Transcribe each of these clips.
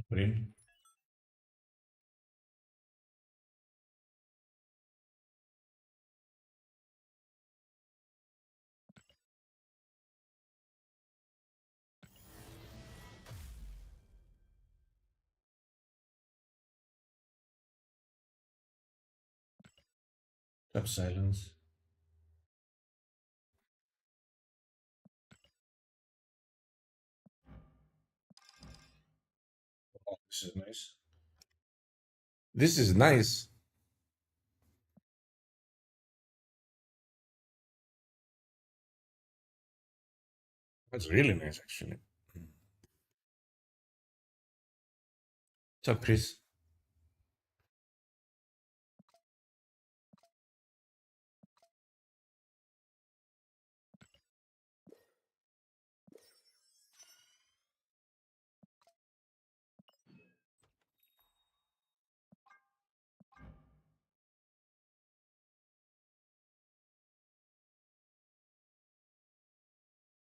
Green. Tap silence. Oh, this is nice. This is nice. That's really nice, actually. What's up, Chris?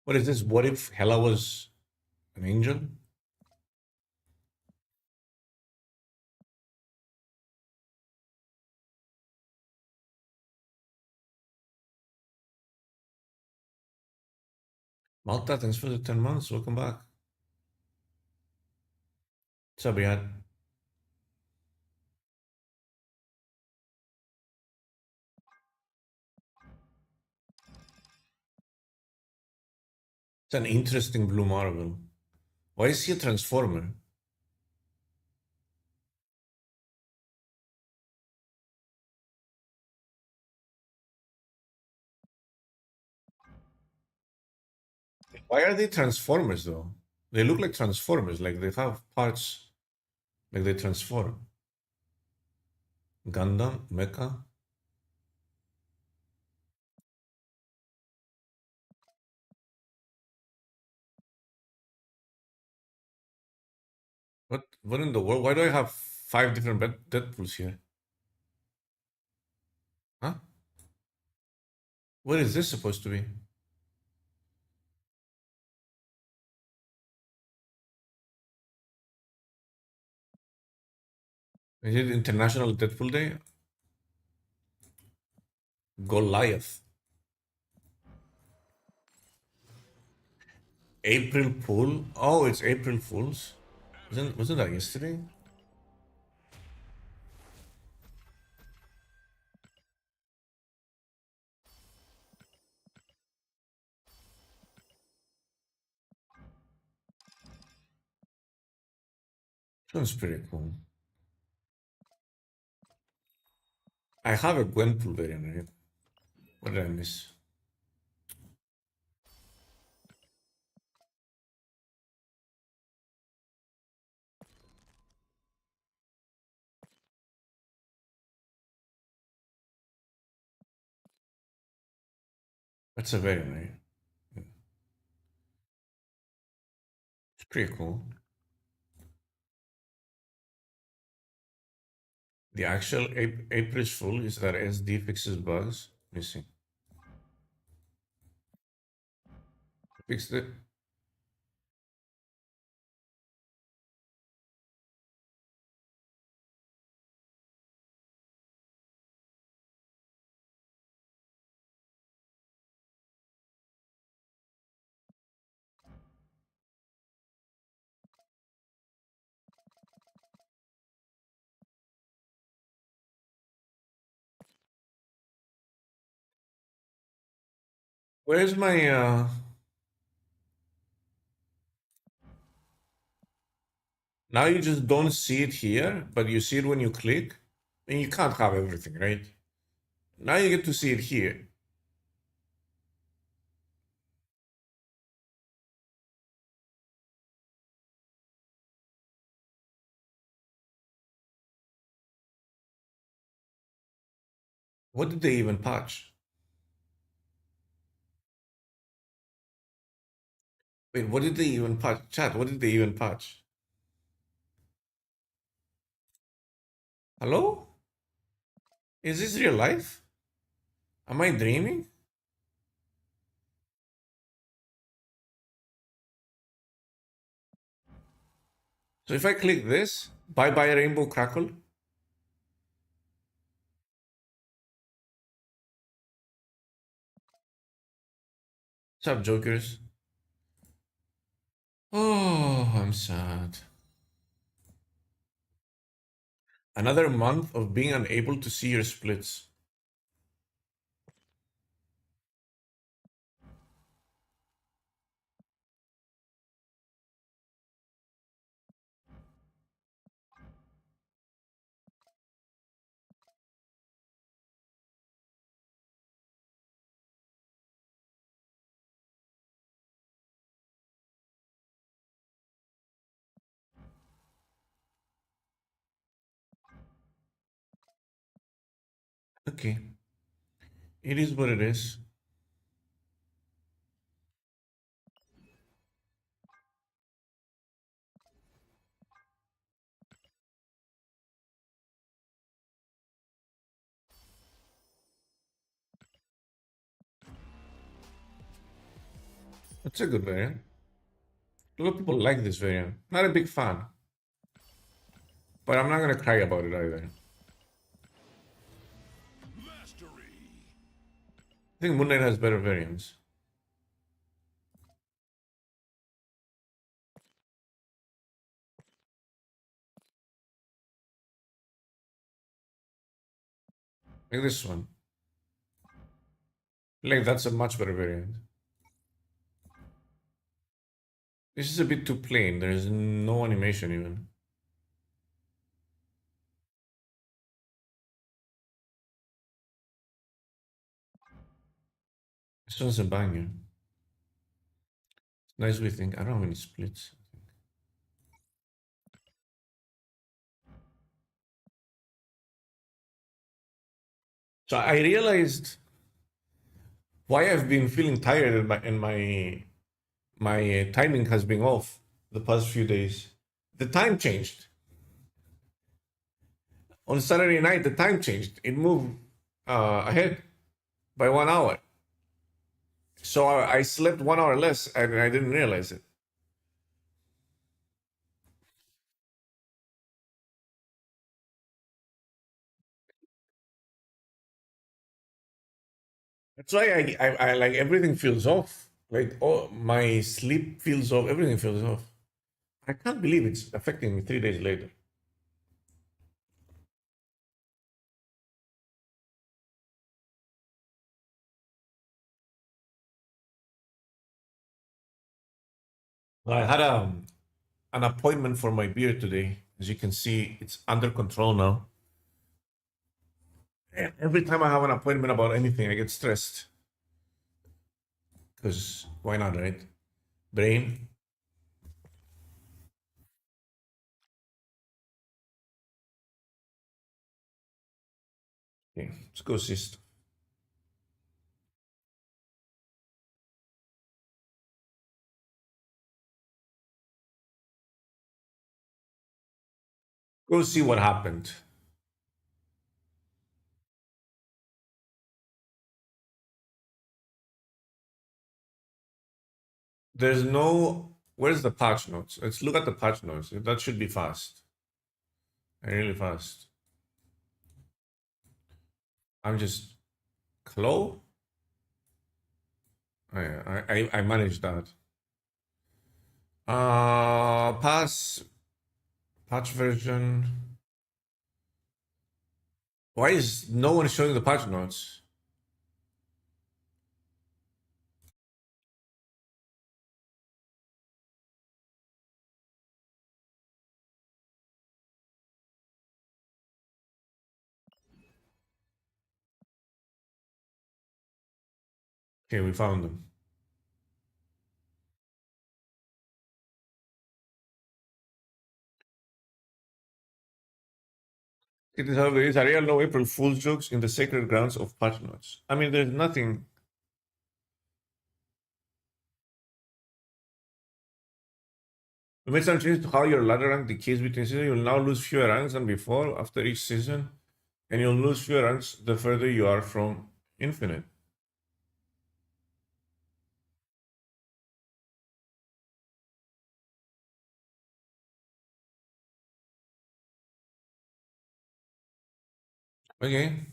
What is this? What if Hela was an angel? Malta, thanks for the 10 months. Welcome back. What's up, Riyad? It's an interesting blue marble. Why is he a transformer? Why are they transformers though? They look like transformers, like they have parts, like they transform. Gundam, Mecha. What in the world? Why do I have 5 different Deadpools here? Huh? What is this supposed to be? Is it International Deadpool Day? Goliath. April Fool? Oh, it's April Fools. Wasn't that yesterday? Sounds pretty cool. I have a Gwenpool variant, right? What did I miss? That's a variant, right? It's pretty cool. The actual April's Fool is that SD fixes bugs. Missing. Fixed it. Where's my now you just don't see it here, but you see it when you click. And you can't have everything, right? Now you get to see it here. What did they even patch? Wait, what did they even patch? Chat, what did they even patch? Hello? Is this real life? Am I dreaming? So if I click this, bye-bye Rainbow Crackle. What's up, jokers? Oh, I'm sad. Another month of being unable to see your splits. Okay. It is what it is. It's a good variant. A lot of people like this variant. Not a big fan. But I'm not gonna cry about it either. I think Moon Knight has better variants. Like this one. Like that's a much better variant. This is a bit too plain. There's no animation even. This one's a banger. It's nice we think. I don't have any splits. So I realized why I've been feeling tired and my timing has been off the past few days. The time changed. On Saturday night, the time changed. It moved ahead by 1 hour. So I slept 1 hour less and I didn't realize it. That's why I like everything feels off. Like oh, my sleep feels off. Everything feels off. I can't believe it's affecting me 3 days later. I had an appointment for my beer today. As you can see, it's under control now. And every time I have an appointment about anything, I get stressed. Because why not, right? Brain. Okay, let's go cyst. Go see what happened. There's no. Where's the patch notes? Let's look at the patch notes. That should be fast. Really fast. I'm just. Clo? I managed that. Pass. Patch version. Why is no one showing the patch notes? Okay, we found them. It is, however, is a real no April Fool's jokes in the sacred grounds of patch notes. I mean, there's nothing. We made some changes to how your ladder rank decays between seasons. You'll now lose fewer ranks than before after each season, and you'll lose fewer ranks the further you are from infinite. Okay.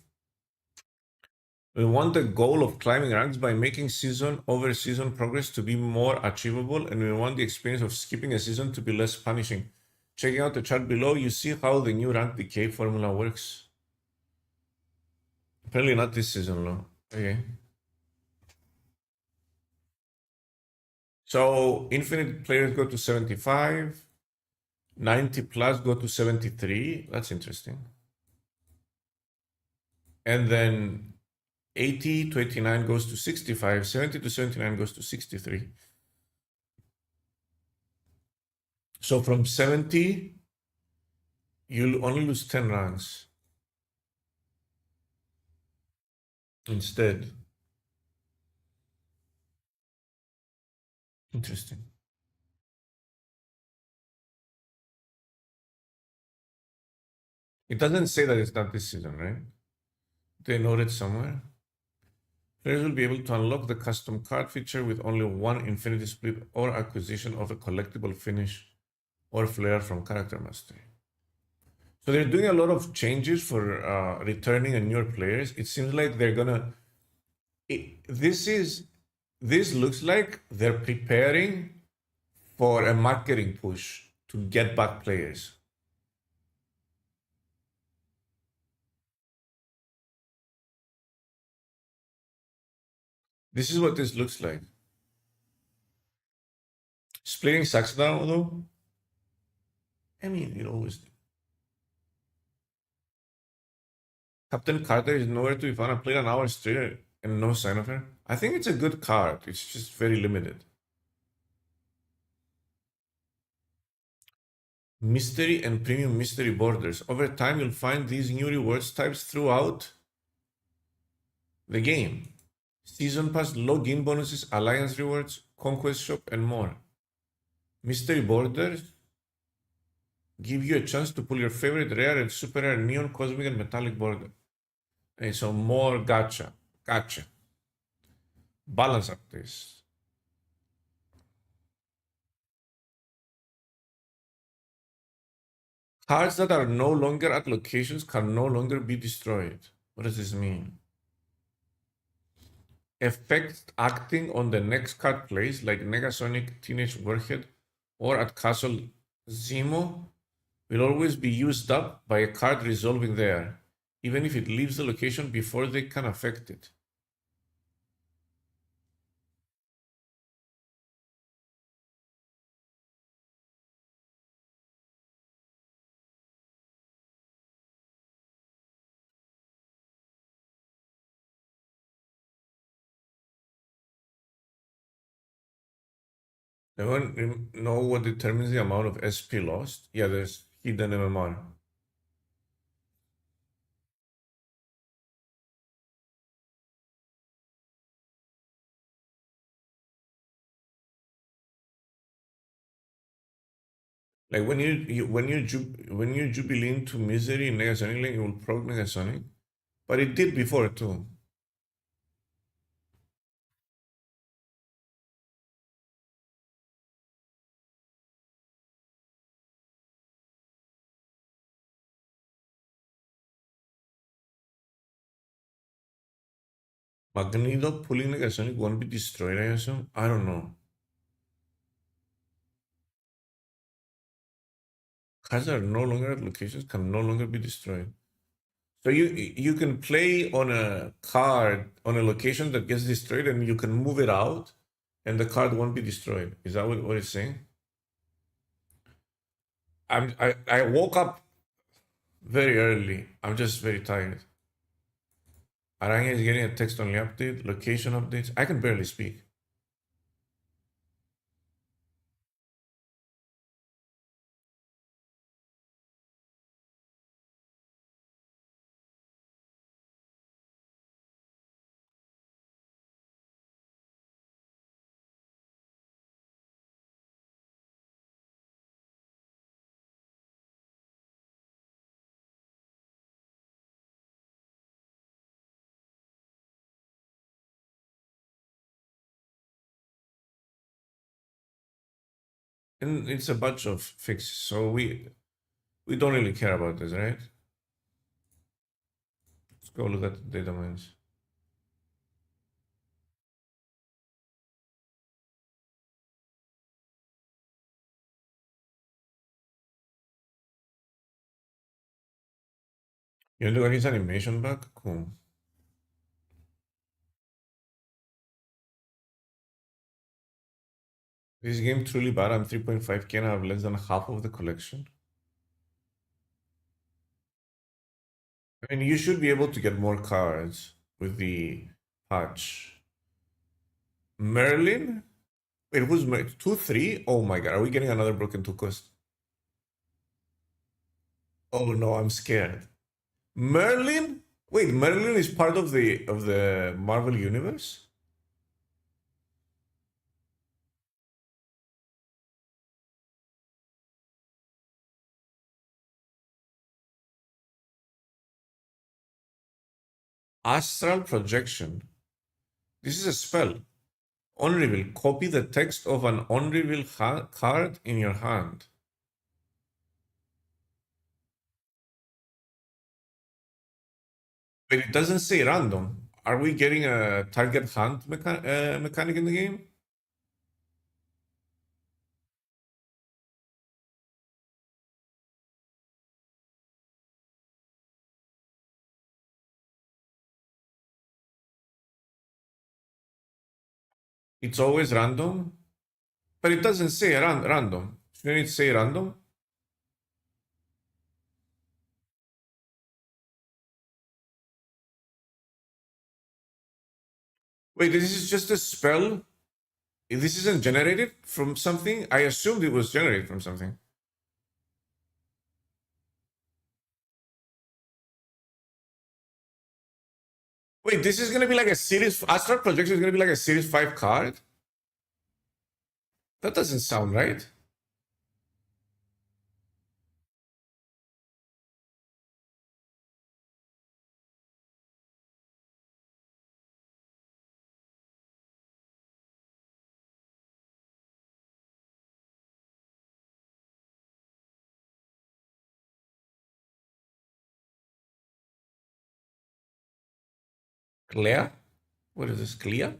We want the goal of climbing ranks by making season over season progress to be more achievable, and we want the experience of skipping a season to be less punishing. Checking out the chart below, you see how the new rank decay formula works. Apparently not this season, no. Okay. So infinite players go to 75, 90 plus go to 73. That's interesting. And then 80 to 89 goes to 65, 70 to 79 goes to 63. So from 70, you'll only lose 10 ranks instead. Interesting. It doesn't say that it's not this season, right? They note it somewhere. Players will be able to unlock the custom card feature with only one infinity split or acquisition of a collectible finish or flare from character mastery. So they're doing a lot of changes for returning and newer players. It seems like they're gonna. This looks like they're preparing for a marketing push to get back players. This is what this looks like. Splitting sucks now, though. I mean, it always do. Captain Carter is nowhere to be found. I played an hour straight and no sign of her. I think it's a good card. It's just very limited. Mystery and premium mystery borders. Over time, you'll find these new rewards types throughout the game. Season Pass, login bonuses, alliance rewards, conquest shop, and more. Mystery borders give you a chance to pull your favorite rare and super rare neon, cosmic, and metallic border. Okay, so more gotcha. Gotcha. Balance up this. Cards that are no longer at locations can no longer be destroyed. What does this mean? Effects acting on the next card plays, like Negasonic, Teenage Warhead, or at Castle Zemo, will always be used up by a card resolving there, even if it leaves the location before they can affect it. Anyone know what determines the amount of SP lost? Yeah, there's hidden MMR. Like when you jubilee to misery in Negasonic Link, it will proc Negasonic, but it did before too. Magneto pulling Negasonic won't be destroyed, I assume. I don't know. Cards that are no longer at locations can no longer be destroyed. So you can play on a card on a location that gets destroyed, and you can move it out, and the card won't be destroyed. Is that what it's saying? I woke up very early. I'm just very tired. Aranya is getting a text only update, location updates. I can barely speak. And it's a bunch of fixes, so we don't really care about this, right? Let's go look at the Datamines. You want to get his animation back? Cool. This game truly bad. I'm 3.5k and I have less than half of the collection. I mean, you should be able to get more cards with the patch. Merlin? Wait, who's 2 3? Oh my god, are we getting another broken 2 cost? Oh no, I'm scared. Merlin? Wait, Merlin is part of the Marvel universe? Astral projection. This is a spell. On reveal, copy the text of an on reveal card in your hand. But it doesn't say random. Are we getting a target hand mechanic in the game? It's always random, but it doesn't say random. Shouldn't it say random? Wait, this is just a spell? This isn't generated from something? I assumed it was generated from something. Wait, this is gonna be like a series. Astral Projection is gonna be like a series 5 card? That doesn't sound right. Clear? What is this? Clear?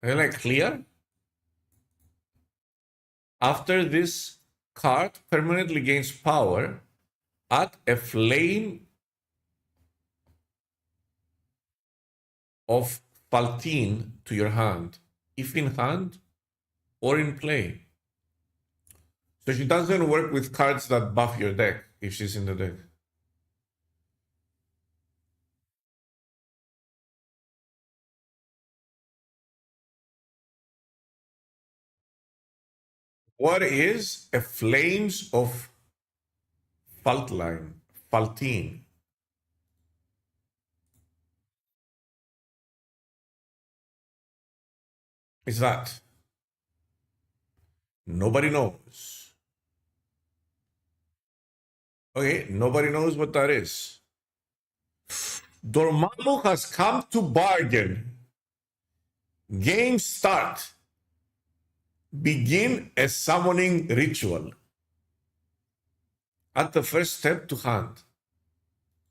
I like clear. After this card permanently gains power, add a flame of Paltine to your hand, if in hand or in play. So she doesn't work with cards that buff your deck if she's in the deck. What is a Flames of Faltline? Faltine. Is that? Nobody knows. Okay, nobody knows what that is. Dormammu has come to bargain. Game start. Begin a summoning ritual. At the first step to hand.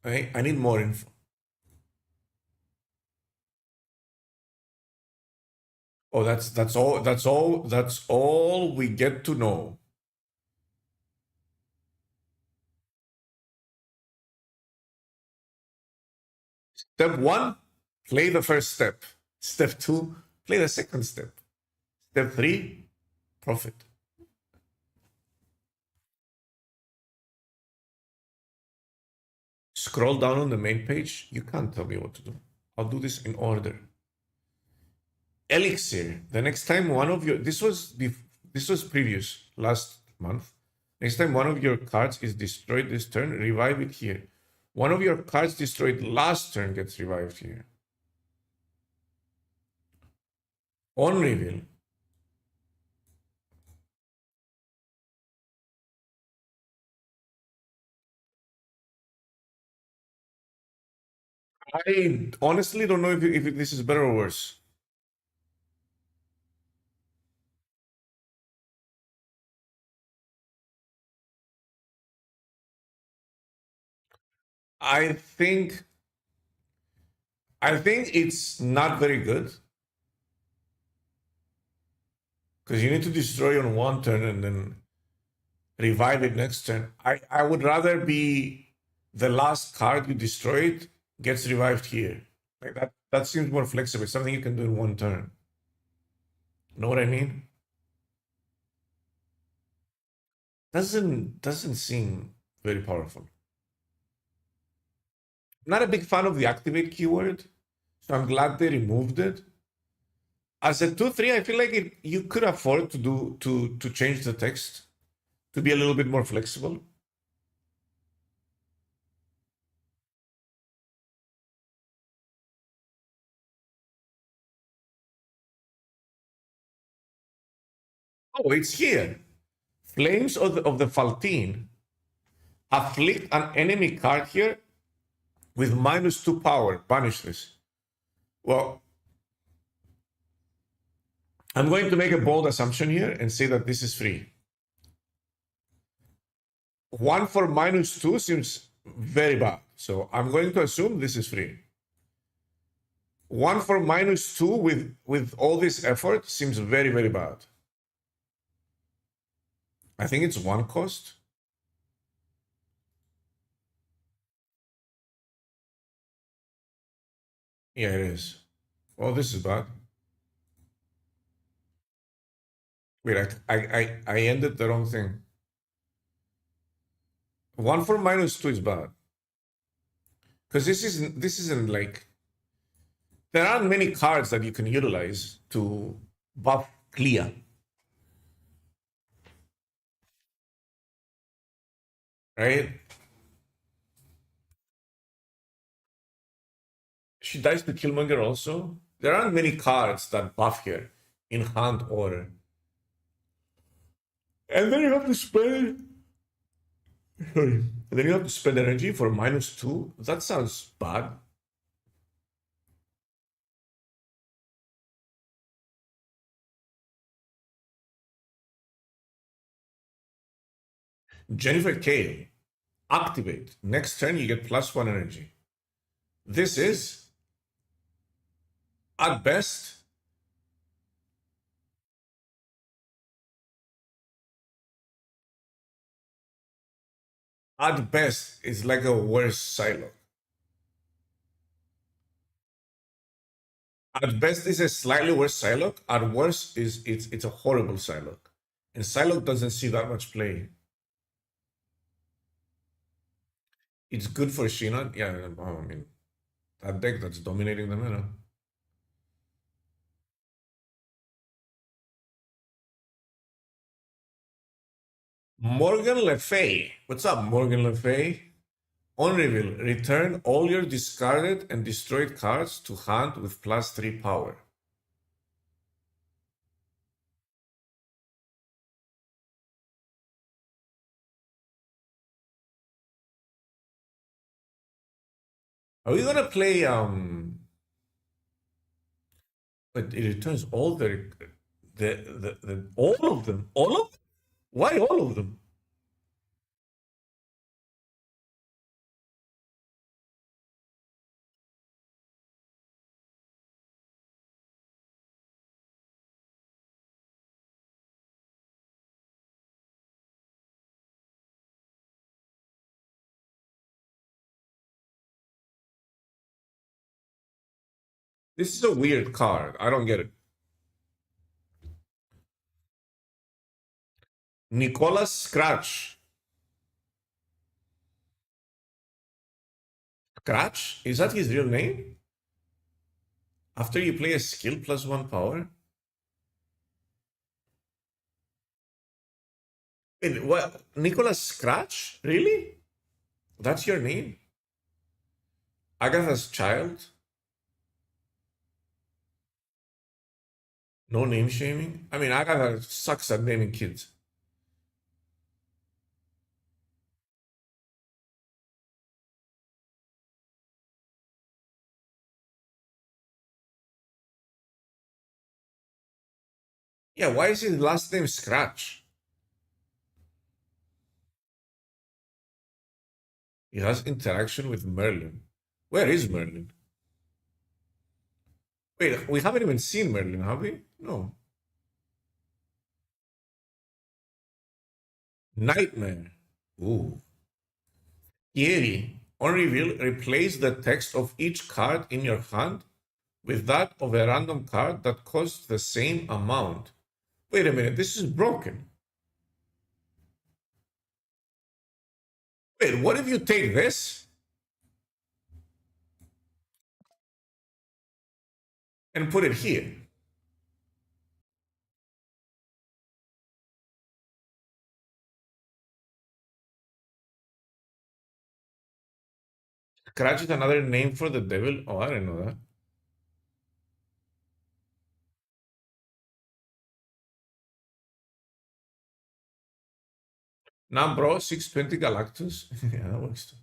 Okay, I need more info. Oh, that's all we get to know. Step one, play the first step. Step two, play the second step. Step three, profit. Scroll down on the main page. You can't tell me what to do. I'll do this in order. Elixir. The next time one of your this was previous last month. Next time one of your cards is destroyed this turn, revive it here. One of your cards destroyed last turn gets revived here. On reveal. I honestly don't know if this is better or worse. I think I think it's not very good because you need to destroy on one turn and then revive it next turn. I would rather be the last card you destroyed gets revived here. Like that seems more flexible. It's something you can do in one turn. Know what I mean? Doesn't seem very powerful. I'm not a big fan of the activate keyword, so I'm glad they removed it. As a 2/3, I feel like you could afford to do to change the text to be a little bit more flexible. Oh, it's here. Flames of the Faltine afflict an enemy card here with -2 power. Banish this. Well, I'm going to make a bold assumption here and say that this is free. 1 for -2 seems very bad. So I'm going to assume this is free. 1 for -2 with all this effort seems very, very bad. I think it's 1 cost. Yeah, it is. Oh, this is bad. Wait, I ended the wrong thing. 1 for -2 is bad. Because this isn't like there aren't many cards that you can utilize to buff clear. Right? She dies to Killmonger also. There aren't many cards that buff here in hand order. And then you have to spend sorry. And then you have to spend energy for -2. That sounds bad. Jennifer Kale. Activate. Next turn you get +1 energy. This is at best is like a worse Psylocke. At best is a slightly worse Psylocke. At worst is it's a horrible Psylocke. And Psylocke doesn't see that much play. It's good for Shinan. Yeah, I mean that deck that's dominating the meta. Morgan Le Fay. What's up, Morgan Le Fay? On reveal, return all your discarded and destroyed cards to hand with +3 power. Are we gonna play but it returns all the all of them? All of them? Why all of them? This is a weird card. I don't get it. Nicholas Scratch. Scratch? Is that his real name? After you play a skill +1 power? Wait, what? Nicholas Scratch? Really? That's your name? Agatha's child? No name shaming? I mean, Agatha sucks at naming kids. Yeah, why is his last name Scratch? It has interaction with Merlin. Where is Merlin? Wait, we haven't even seen Merlin, have we? No. Nightmare. Ooh. Scary. On reveal, replace the text of each card in your hand with that of a random card that costs the same amount. Wait a minute, this is broken. Wait, what if you take this and put it here? Scratch is another name for the devil? Oh, I didn't know that. Now, bro, 620 Galactus. Yeah, that works too.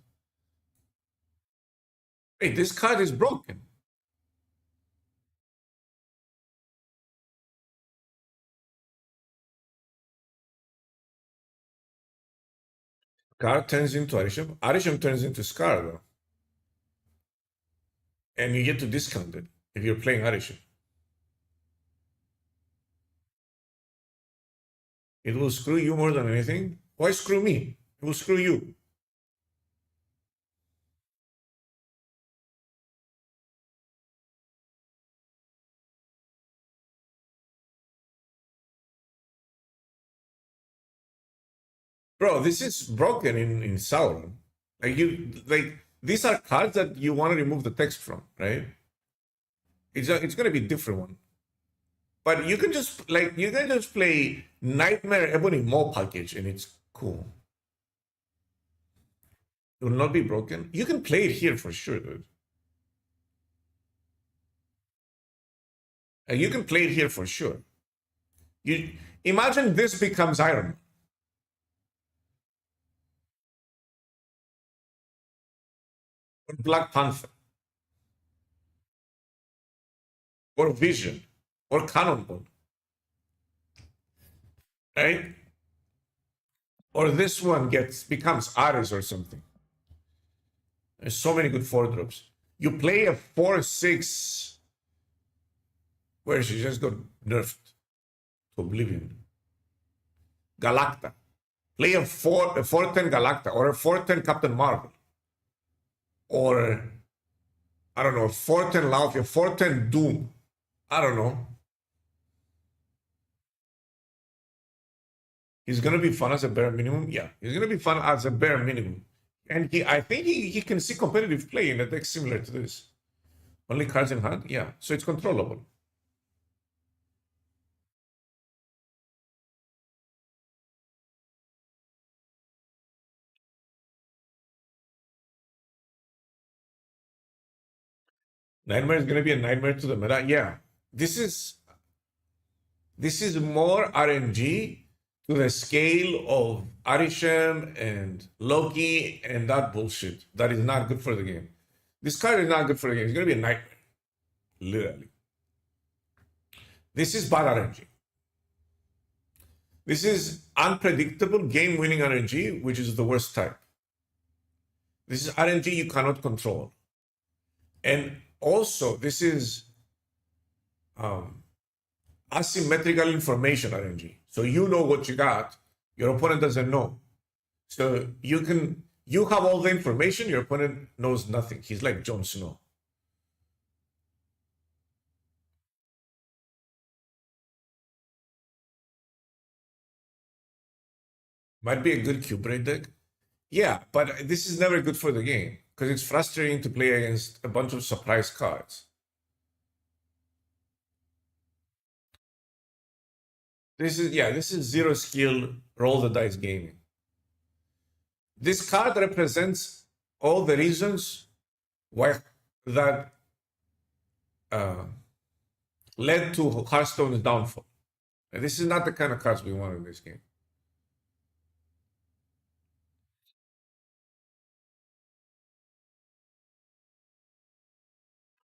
Wait, this card is broken. Card turns into Arisham. Arisham turns into Scar, though. And you get to discount it if you're playing Arisham. It will screw you more than anything. Why screw me? It will screw you. Bro, this is broken in Sauron. Like these are cards that you want to remove the text from, right? It's gonna be a different one. But you can just play Nightmare Ebony Maw package and it's cool. It will not be broken. You can play it here for sure, dude. And you can play it here for sure. You imagine this becomes Iron Man. Or Black Panther. Or Vision. Or Cannonball. Right? Or this one becomes Ares or something. There's so many good 4-drops. You play a 4/6 where she just got nerfed to oblivion. Galacta. Play a 4/10 Galacta or a 4/10 Captain Marvel. Or I don't know, 4/10 Laufey, 4/10 Doom. I don't know. He's gonna be fun as a bare minimum. Yeah, he's gonna be fun as a bare minimum. And I think he can see competitive play in a deck similar to this. Only cards in hand? Yeah. So it's controllable. Nightmare is gonna be a nightmare to the meta. Yeah. This is more RNG to the scale of Arishem and Loki and that bullshit. That is not good for the game. This card is not good for the game. It's gonna be a nightmare. Literally. This is bad RNG. This is unpredictable game-winning RNG, which is the worst type. This is RNG you cannot control. And also, this is asymmetrical information RNG. So you know what you got, your opponent doesn't know. So you have all the information, your opponent knows nothing. He's like Jon Snow. Might be a good cube rate deck. Yeah, but this is never good for the game because it's frustrating to play against a bunch of surprise cards. This is zero skill, roll the dice gaming. This card represents all the reasons why that led to Hearthstone's downfall. And this is not the kind of cards we want in this game.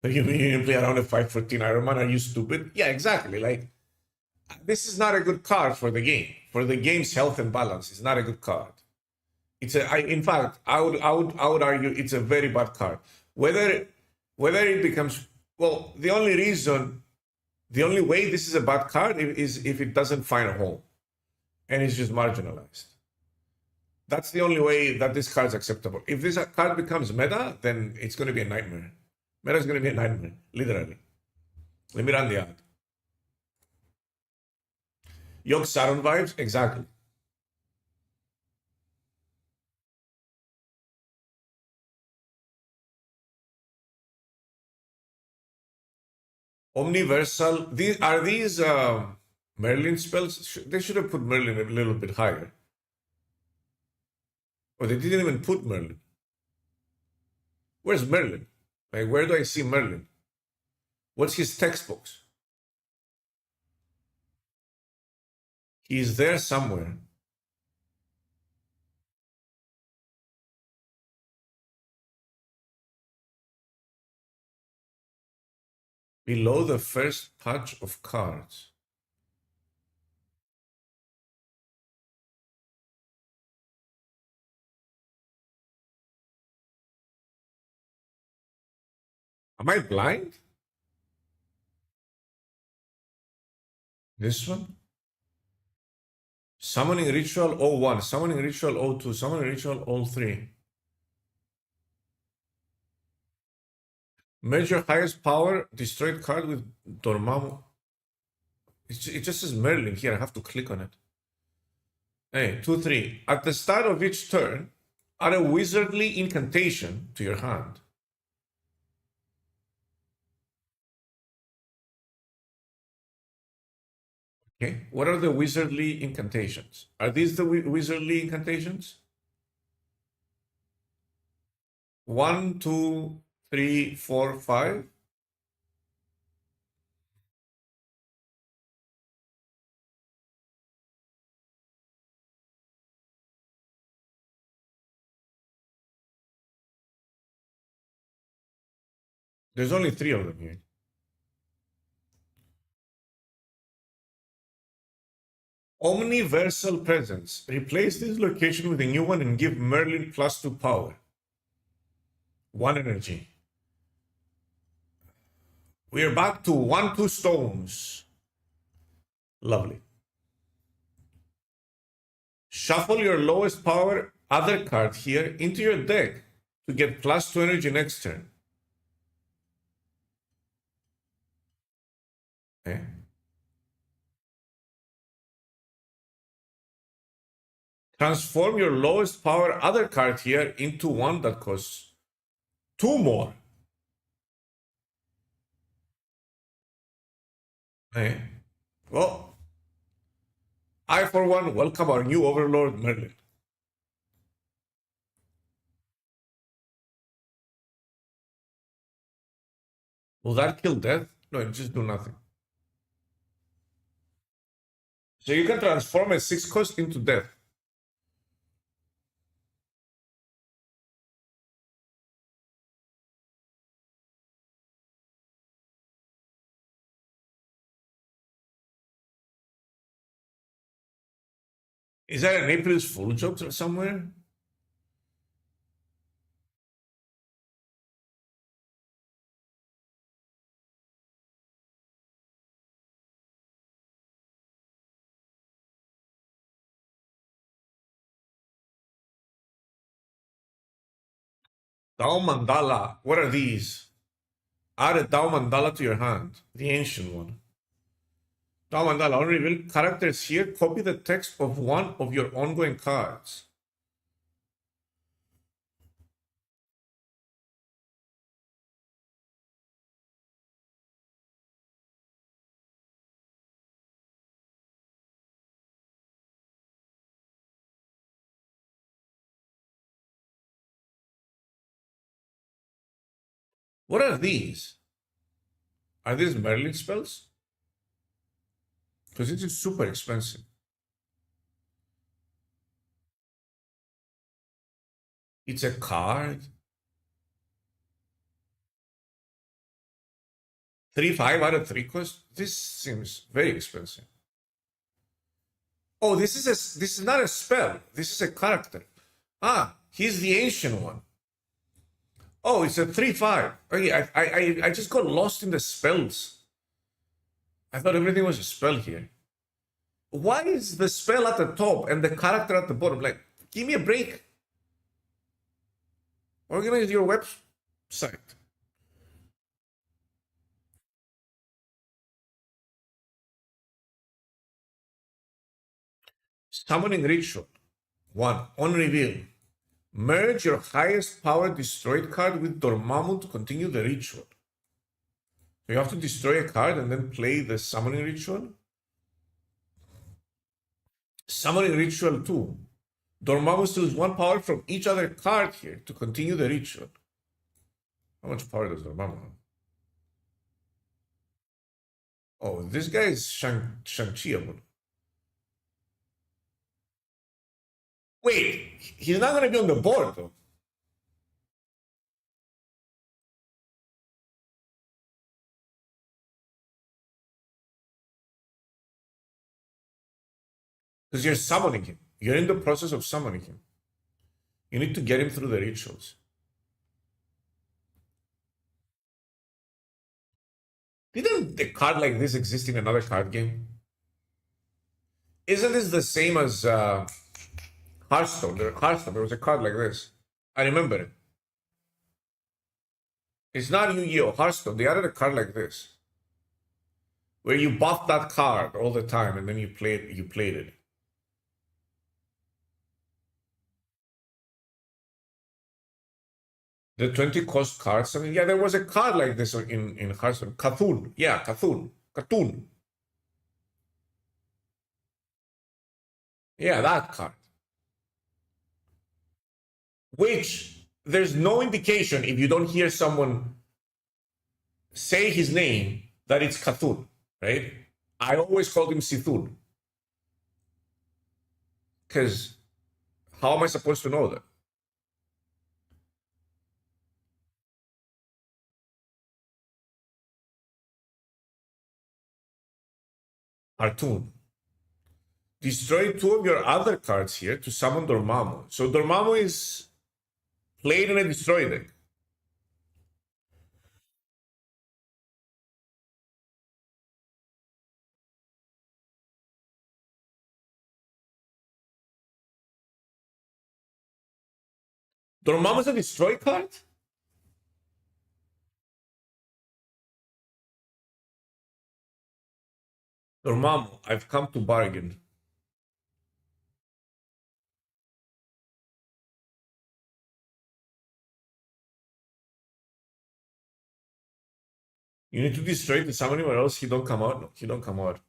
You mean you play around a 5/14 Iron Man? Are you stupid? Yeah, exactly. Like, this is not a good card for the game. For the game's health and balance, it's not a good card. In fact, I would argue it's a very bad card. Whether it becomes, well, the only way this is a bad card is if it doesn't find a home and it's just marginalized. That's the only way that this card is acceptable. If this card becomes meta, then it's going to be a nightmare. Meta is going to be a nightmare, literally. Let me run the ad. Yog Saturn vibes, exactly. Omniversal. Are these Merlin spells? They should have put Merlin a little bit higher. Or they didn't even put Merlin. Where's Merlin? Like, where do I see Merlin? What's his textbooks? He's there somewhere. Below the first patch of cards. Am I blind? This one? Summoning Ritual 01, Summoning Ritual 02, Summoning Ritual 03. Merge your highest power, destroyed card with Dormammu. It just says Merlin here. I have to click on it. Hey, 2-3. At the start of each turn, add a wizardly incantation to your hand. Okay, what are the wizardly incantations? Are these the wizardly incantations? 1, 2, 3, 4, 5. There's only 3 of them here. Omniversal Presence. Replace this location with a new one and give Merlin +2 power. 1 energy. We are back to 1-2 stones. Lovely. Shuffle your lowest power other card here into your deck to get +2 energy next turn. Okay. Transform your lowest power other card here into one that costs 2 more. Okay. Well, I, for one, welcome our new overlord, Merlin. Will that kill death? No, it just do nothing. So you can transform a 6 cost into death. Is that an April's Fool joke somewhere? Dao Mandala. What are these? Add a Dao Mandala to your hand. The ancient one. Dao Mandala. On reveal characters here. Copy the text of one of your ongoing cards. What are these? Are these Merlin spells? Because this is super expensive. It's a card. 3/5 out of 3 cost. This seems very expensive. Oh, this is not a spell. This is a character. Ah, he's the ancient one. Oh, it's a 3/5. Okay, I just got lost in the spells. I thought everything was a spell here. Why is the spell at the top and the character at the bottom? Like, give me a break. Organize your website. Summoning ritual. 1. On reveal. Merge your highest power destroyed card with Dormammu to continue the ritual. So you have to destroy a card and then play the summoning ritual. Summoning ritual 2. Dormammu steals 1 power from each other card here to continue the ritual. How much power does Dormammu have? Oh, this guy is Shang-Chi. Wait, he's not going to be on the board though. Because you're summoning him. You're in the process of summoning him. You need to get him through the rituals. Didn't a card like this exist in another card game? Isn't this the same as Hearthstone? There was a card like this. I remember it. It's not Yu-Gi-Oh! Hearthstone. They added a card like this, where you buff that card all the time and then you played it. The 20 cost cards. I mean, yeah, there was a card like this in Hearthstone. Cthulhu. Yeah, Cthulhu. Cthulhu. Yeah, that card. Which there's no indication if you don't hear someone say his name that it's Cthulhu, right? I always called him Sithul. Because how am I supposed to know that? Artun. Destroy 2 of your other cards here to summon Dormammu. So Dormammu is played in a destroy deck. Dormammu is a destroy card? Dormammu, I've come to bargain. You need to destroy to summon him or else he don't come out. No, he don't come out.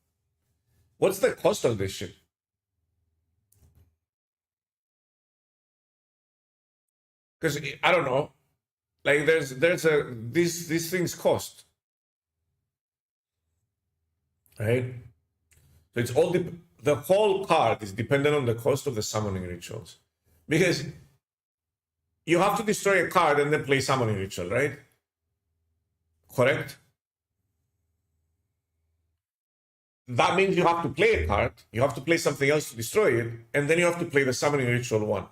What's the cost of this shit? Because I don't know. Like these things cost. Right? So it's all the whole card is dependent on the cost of the summoning rituals. Because you have to destroy a card and then play summoning ritual, right? Correct? That means you have to play a card, you have to play something else to destroy it, and then you have to play the summoning ritual 1.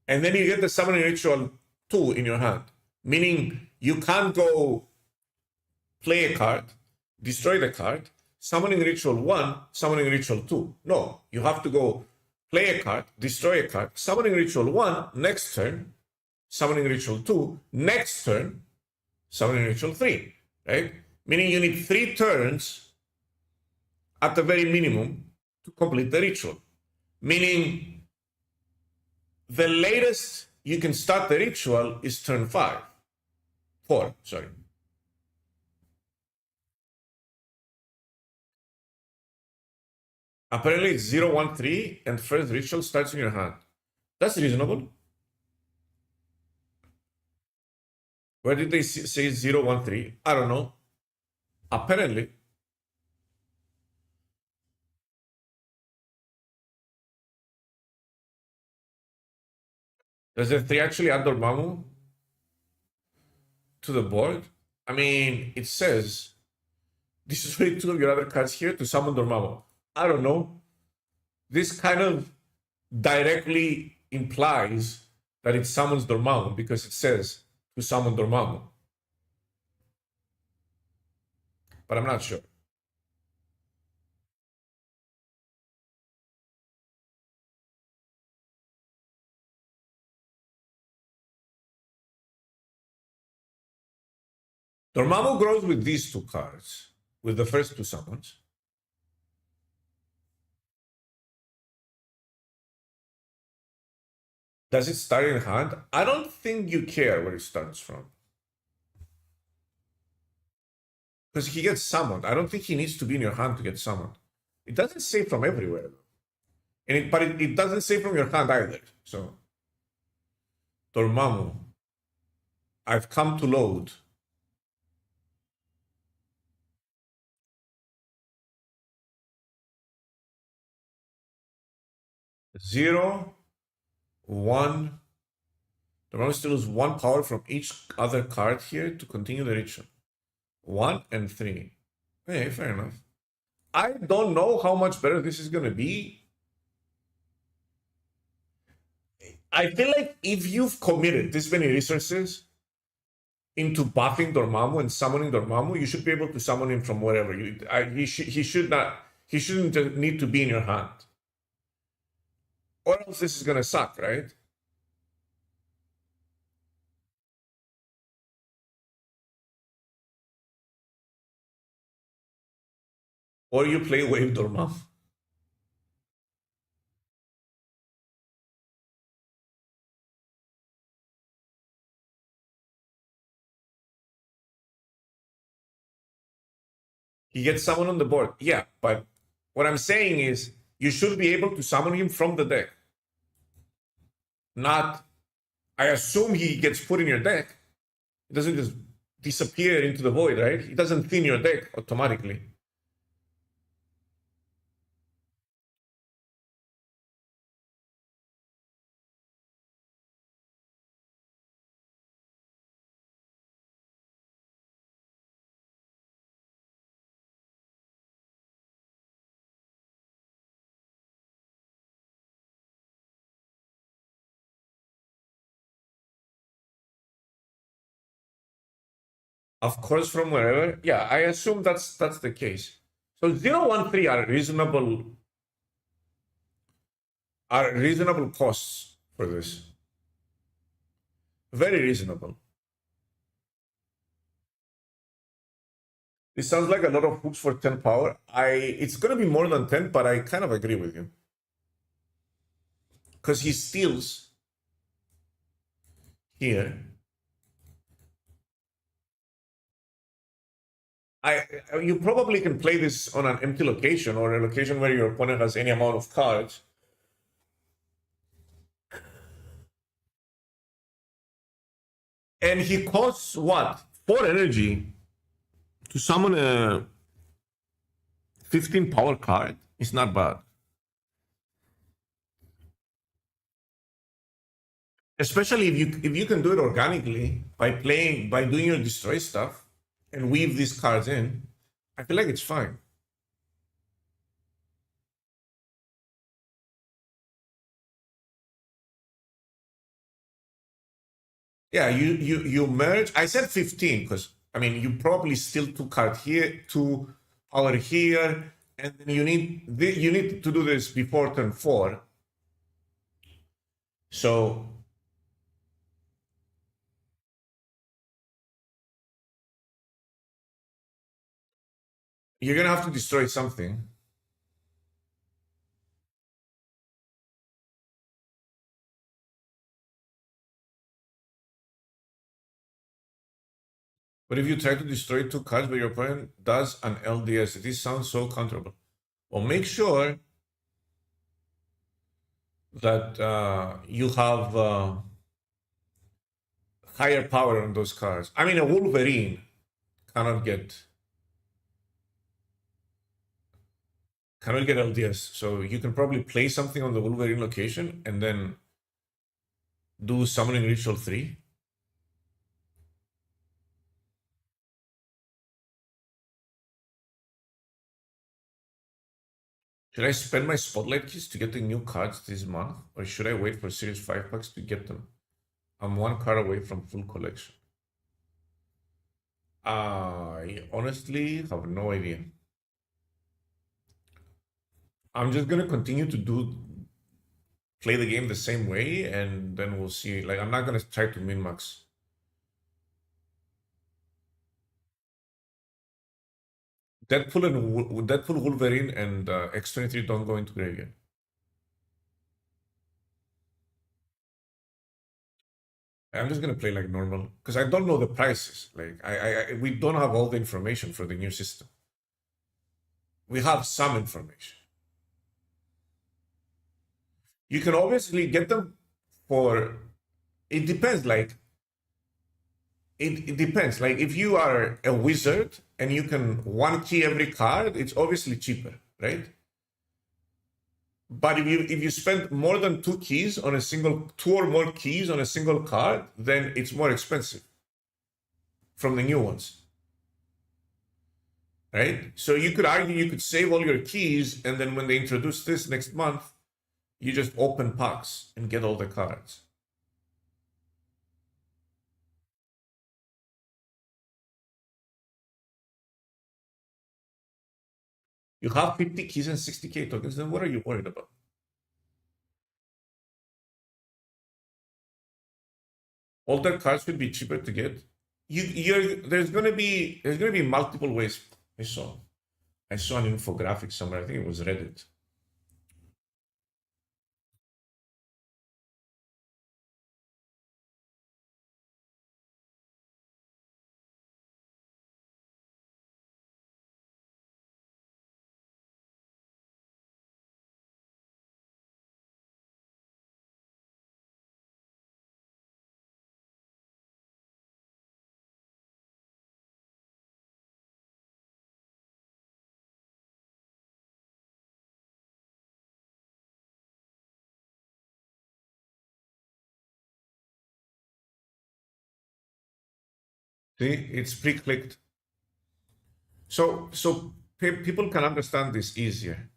And then you get the summoning ritual 2 in your hand. Meaning you can't go play a card, destroy the card, summoning ritual 1, summoning ritual 2. No, you have to go play a card, destroy a card, summoning ritual 1, next turn, summoning ritual 2, next turn, summoning ritual 3, right? Meaning you need 3 turns at the very minimum to complete the ritual. Meaning the latest you can start the ritual is turn 4, sorry. Apparently it's 0, 1, 3 and first ritual starts in your hand. That's reasonable. Where did they say 0, 1, 3? I don't know. Apparently. Does the 3 actually add Dormammu to the board? I mean, it says destroy 2 of your other cards here to summon Dormammu. I don't know. This kind of directly implies that it summons Dormammu because it says to summon Dormammu. But I'm not sure. Dormammu grows with these two cards, with the first two summons. Does it start in hand? I don't think you care where it starts from. Because he gets summoned. I don't think he needs to be in your hand to get summoned. It doesn't say from everywhere. But it doesn't say from your hand either. So, Dormammu, I've come to load. Zero, one. Dormammu still loses one power from each other card here to continue the ritual. 1 and 3. Okay, fair enough. I don't know how much better this is going to be. I feel like if you've committed this many resources into buffing Dormammu and summoning Dormammu, you should be able to summon him from wherever. He shouldn't need to be in your hand. Or else this is going to suck, right? Or you play Wave Dormammu. He gets summoned on the board. Yeah, but what I'm saying is you should be able to summon him from the deck. Not, I assume he gets put in your deck. It doesn't just disappear into the void, right? It doesn't thin your deck automatically. Of course, from wherever. Yeah, I assume that's the case. So 013 are reasonable costs for this. Very reasonable. This sounds like a lot of hooks for 10 power. It's gonna be more than 10, but I kind of agree with you. Because he steals here. You probably can play this on an empty location or a location where your opponent has any amount of cards. And he costs what? 4 energy to summon a 15 power card. It's not bad. Especially if you can do it organically by doing your destroy stuff and weave these cards in. I feel like it's fine. Yeah, you merge. I said 15 because I mean you probably still 2 card here, 2 power here, and then you need to do this before turn 4. So you're gonna have to destroy something. But if you try to destroy 2 cards but your opponent does an LDS, this sounds so comfortable. Well, make sure that you have higher power on those cards. I mean, a Wolverine cannot get LDS, so you can probably play something on the Wolverine location and then do Summoning Ritual 3. Should I spend my spotlight keys to get the new cards this month, or should I wait for Series 5 packs to get them? I'm one card away from full collection. I honestly have no idea. I'm just gonna continue to play the game the same way, and then we'll see. Like, I'm not gonna try to min-max. Deadpool, Wolverine, and X-23 don't go into graveyard. I'm just gonna play like normal because I don't know the prices. Like, we don't have all the information for the new system. We have some information. You can obviously get them for. It depends. Like, it depends. Like, if you are a wizard and you can one key every card, it's obviously cheaper, right? But if you spend more than two or more keys on a single card, then it's more expensive from the new ones, right? So you could argue you could save all your keys, and then when they introduce this next month, you just open packs and get all the cards. You have 50 keys and 60k tokens, then what are you worried about? Older cards would be cheaper to get. There's gonna be multiple ways. I saw an infographic somewhere. I think it was Reddit. See, it's pre-clicked. So people can understand this easier.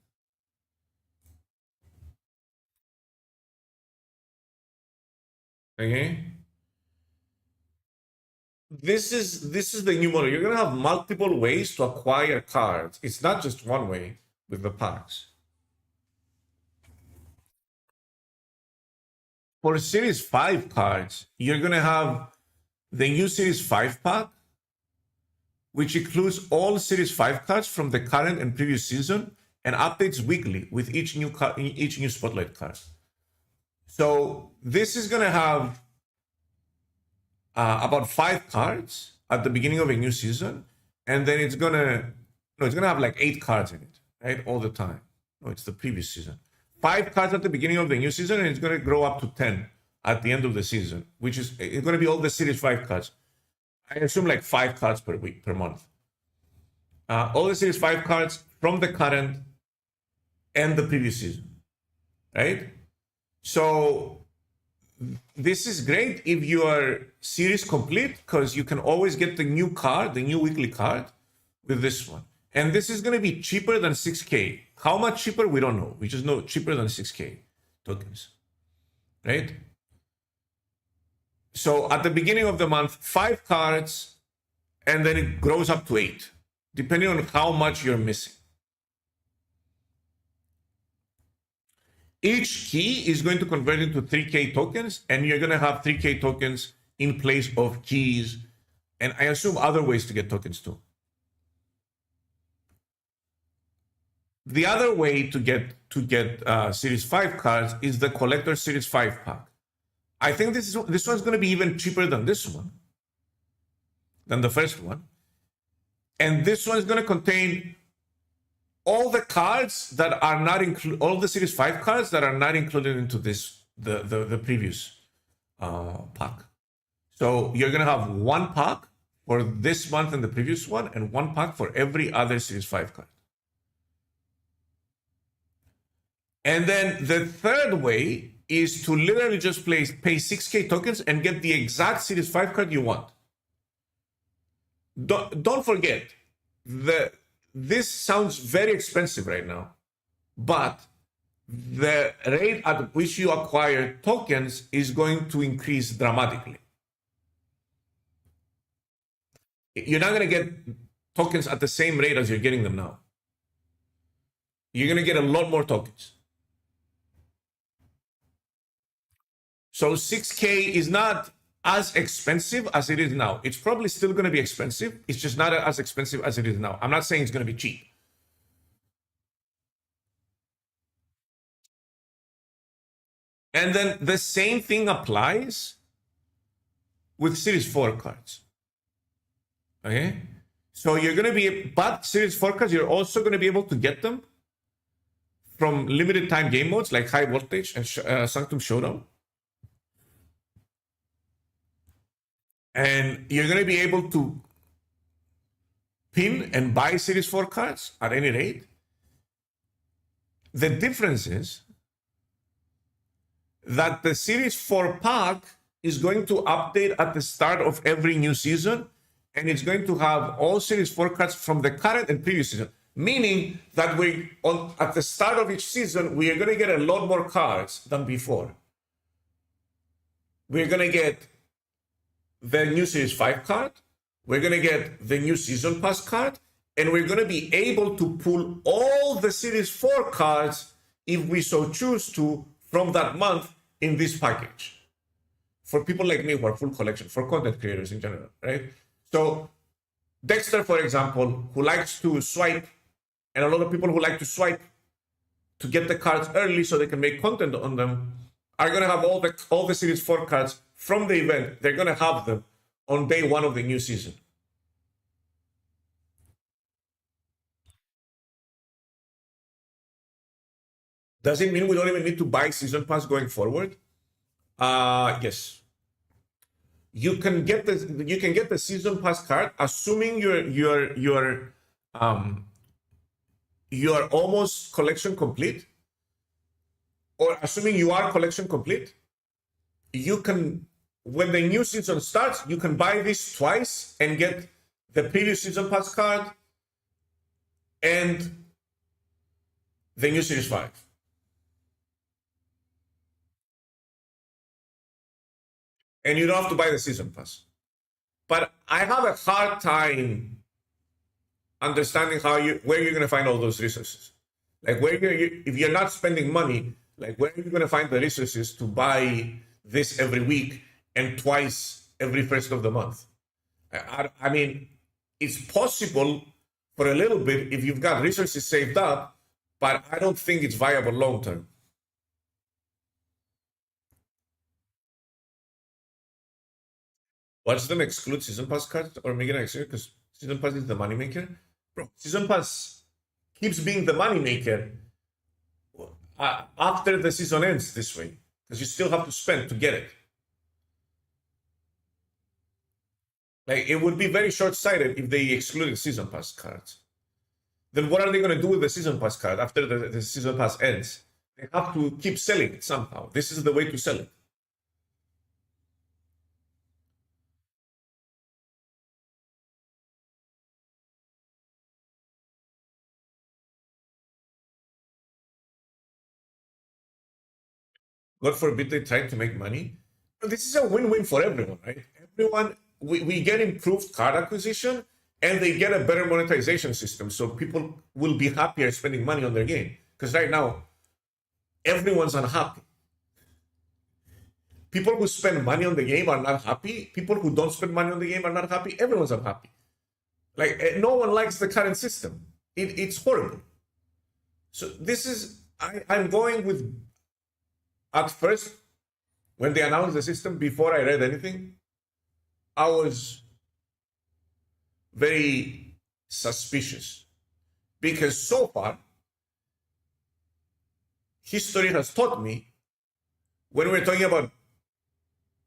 Okay. This is the new model. You're gonna have multiple ways to acquire cards. It's not just one way with the packs. For Series 5 cards, you're gonna have the new Series 5 pack, which includes all Series 5 cards from the current and previous season and updates weekly with each new spotlight card. So this is gonna have about 5 cards at the beginning of a new season, and then it's gonna have like 8 cards in it, right, all the time. No, it's the previous season. 5 cards at the beginning of the new season, and it's gonna grow up to 10 at the end of the season, which is it's gonna be all the Series 5 cards. I assume like 5 cards per week, per month. All the Series 5 cards from the current and the previous season, right? So this is great if you are series complete, because you can always get the new card, the new weekly card with this one. And this is going to be cheaper than 6K. How much cheaper? We don't know. We just know cheaper than 6K tokens, right? So at the beginning of the month, 5 cards, and then it grows up to 8, depending on how much you're missing. Each key is going to convert into 3K tokens, and you're going to have 3K tokens in place of keys, and I assume other ways to get tokens too. The other way to get Series 5 cards is the Collector Series 5 pack. I think this one's going to be even cheaper than this one, than the first one. And this one is going to contain all the cards that are not included, all the Series 5 cards that are not included into this, the previous pack. So you're going to have one pack for this month and the previous one, and one pack for every other Series 5 card. And then the third way is to literally just pay 6K tokens and get the exact Series 5 card you want. Don't forget, this sounds very expensive right now. but the rate at which you acquire tokens is going to increase dramatically. You're not going to get tokens at the same rate as you're getting them now. You're going to get a lot more tokens. So 6K is not as expensive as it is now. It's probably still going to be expensive. It's just not as expensive as it is now. I'm not saying it's going to be cheap. And then the same thing applies with Series 4 cards. Okay? So you're going to be, but Series 4 cards, you're also going to be able to get them from limited time game modes like High Voltage and Sanctum Showdown. And you're going to be able to pin and buy Series 4 cards at any rate. The difference is that the Series 4 pack is going to update at the start of every new season, and it's going to have all Series 4 cards from the current and previous season. Meaning that at the start of each season, we are going to get a lot more cards than before. We're going to get the new Series 5 card, we're going to get the new Season Pass card, and we're going to be able to pull all the Series 4 cards, if we so choose to, from that month in this package. For people like me who are full collection, for content creators in general, right? So Dexter, for example, who likes to swipe, and a lot of people who like to swipe to get the cards early so they can make content on them, are going to have all the Series 4 cards from the event. They're going to have them on day one of the new season. Does it mean we don't even need to buy Season Pass going forward? Yes. You can get the Season Pass card, assuming you're almost collection complete, or assuming you are collection complete. You can, when the new season starts, you can buy this twice and get the previous Season Pass card and the new Series 5. And you don't have to buy the Season Pass. But I have a hard time understanding where you're going to find all those resources. Like if you're not spending money, like where are you going to find the resources to buy this every week and twice every first of the month? I mean, it's possible for a little bit if you've got resources saved up, but I don't think it's viable long term. Watch them exclude Season Pass cards or make it exclude because Season Pass is the moneymaker. Bro, Season Pass keeps being the moneymaker after the season ends this way, because you still have to spend to get it. Like, it would be very short-sighted if they excluded Season Pass cards. Then what are they going to do with the Season Pass card after the Season Pass ends? They have to keep selling it somehow. This is the way to sell it. God forbid they try to make money. But this is a win-win for everyone, right? Everyone, we get improved card acquisition, and they get a better monetization system, so people will be happier spending money on their game. Because right now, everyone's unhappy. People who spend money on the game are not happy. People who don't spend money on the game are not happy. Everyone's unhappy. Like, no one likes the current system. It's horrible. So this is, I'm going with, at first, when they announced the system, before I read anything, I was very suspicious. Because so far, history has taught me, when we're talking about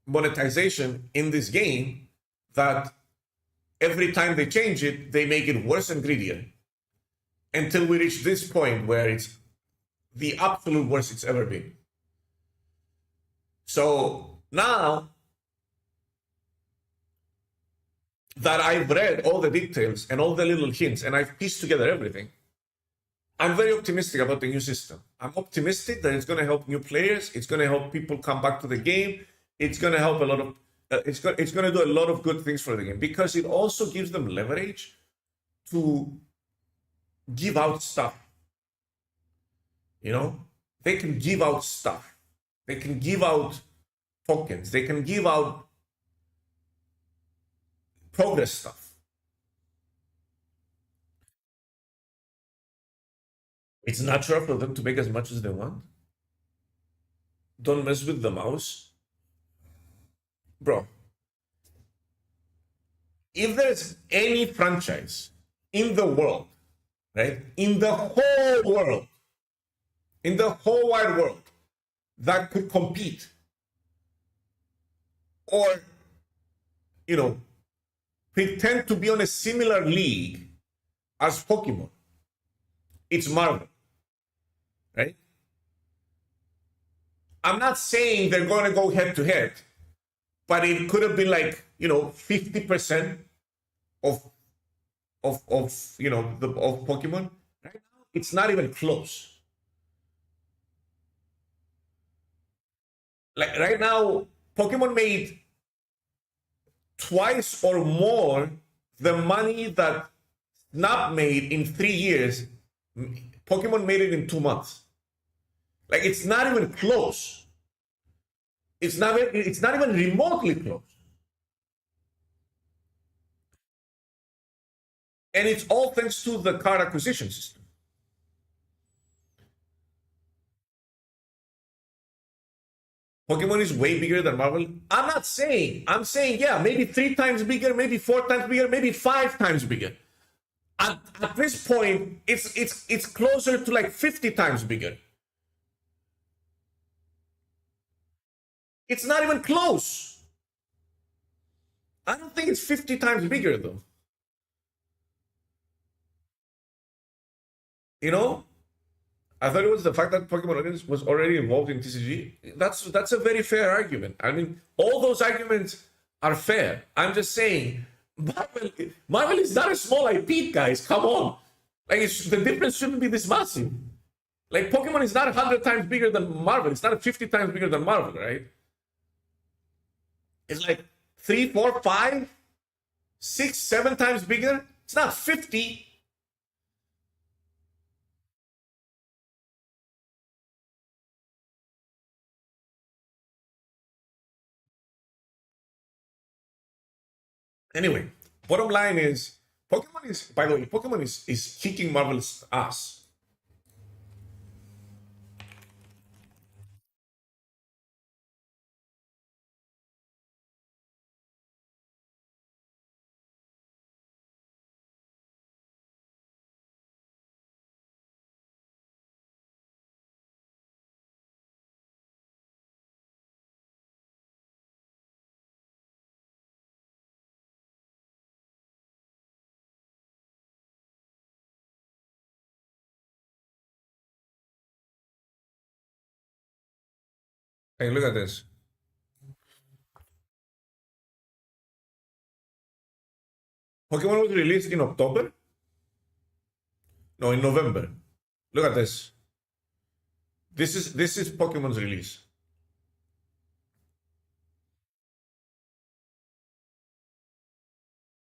monetization in this game, that every time they change it, they make it worse and greedier. Until we reach this point where it's the absolute worst it's ever been. So now that I've read all the details and all the little hints and I've pieced together everything, I'm very optimistic about the new system. I'm optimistic that it's going to help new players. It's going to help people come back to the game. It's going to help a lot of. It's going to do a lot of good things for the game because it also gives them leverage to give out stuff. You know, they can give out stuff. They can give out tokens. They can give out progress stuff. It's natural for them to make as much as they want. Don't mess with the mouse. Bro, if there's any franchise in the world, right, in the whole world, in the whole wide world, that could compete or, you know, pretend to be on a similar league as Pokemon, it's Marvel, right? I'm not saying they're going to go head to head, but it could have been like, you know, 50% of you know, of Pokemon. Right now, it's not even close. Like right now, Pokemon made twice or more the money that Snap made in 3 years. Pokemon made it in 2 months. Like it's not even close. It's not even remotely close. And it's all thanks to the card acquisition system. Pokemon is way bigger than Marvel. I'm saying, yeah, maybe 3 times bigger, maybe 4 times bigger, maybe 5 times bigger. At this point, it's closer to like 50 times bigger. It's not even close. I don't think it's 50 times bigger though. You know? I thought it was the fact that Pokemon Audience was already involved in TCG. That's a very fair argument. I mean, all those arguments are fair. I'm just saying, Marvel is not a small IP, guys. Come on. Like, the difference shouldn't be this massive. Like, Pokemon is not 100 times bigger than Marvel. It's not 50 times bigger than Marvel, right? It's like 3, 4, 5, 6, 7 times bigger. It's not 50. Anyway, bottom line is, Pokemon is, by the way, Pokemon is kicking Marvel's ass. Hey, look at this. Pokemon was released in October? No, in November. Look at this. This is Pokemon's release.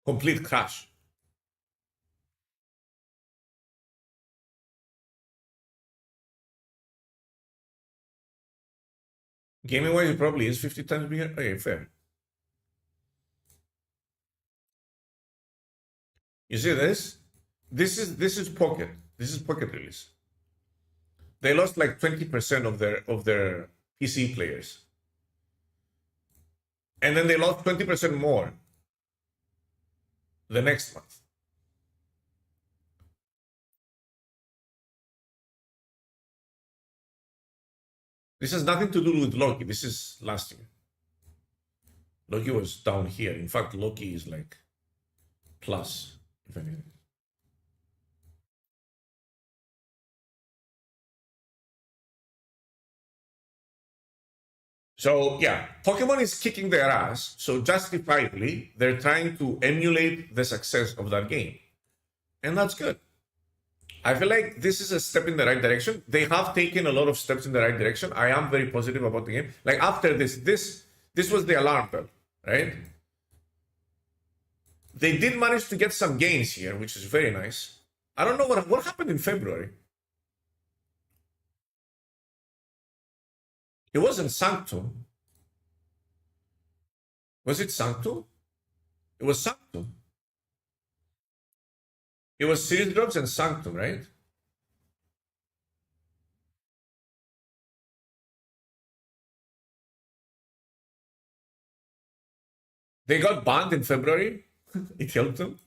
Complete crash. Gaming wise, it probably is 50 times bigger. Okay, fair. You see this? This is Pocket. This is Pocket release. They lost like 20% of their PC players. And then they lost 20% more the next month. This has nothing to do with Loki. This is last year. Loki was down here. In fact, Loki is like plus, if anything. So yeah, Pokemon is kicking their ass. So justifiably, they're trying to emulate the success of that game. And that's good. I feel like this is a step in the right direction. They have taken a lot of steps in the right direction. I am very positive about the game. Like after this was the alarm bell, right? They did manage to get some gains here, which is very nice. I don't know what happened in February. It wasn't Sanctum. Was it Sanctum? It was Sanctum. It was Series Drops and Sanctum, right? They got banned in February. It helped them.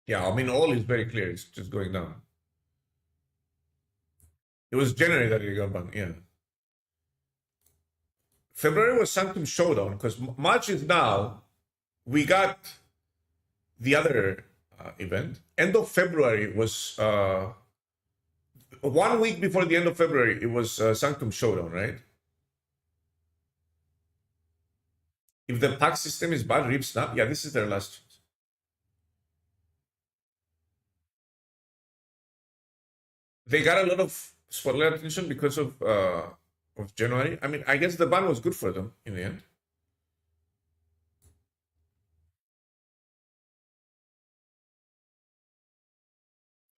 Yeah, I mean, all is very clear. It's just going down. It was January that it got banned. Yeah. February was Sanctum Showdown because March is now. We got the other event. End of February was 1 week before the end of February. It was Sanctum Showdown, right? If the pack system is bad, rip snap. Yeah, this is their last chance. They got a lot of spotlight attention because of January. I mean, I guess the ban was good for them in the end.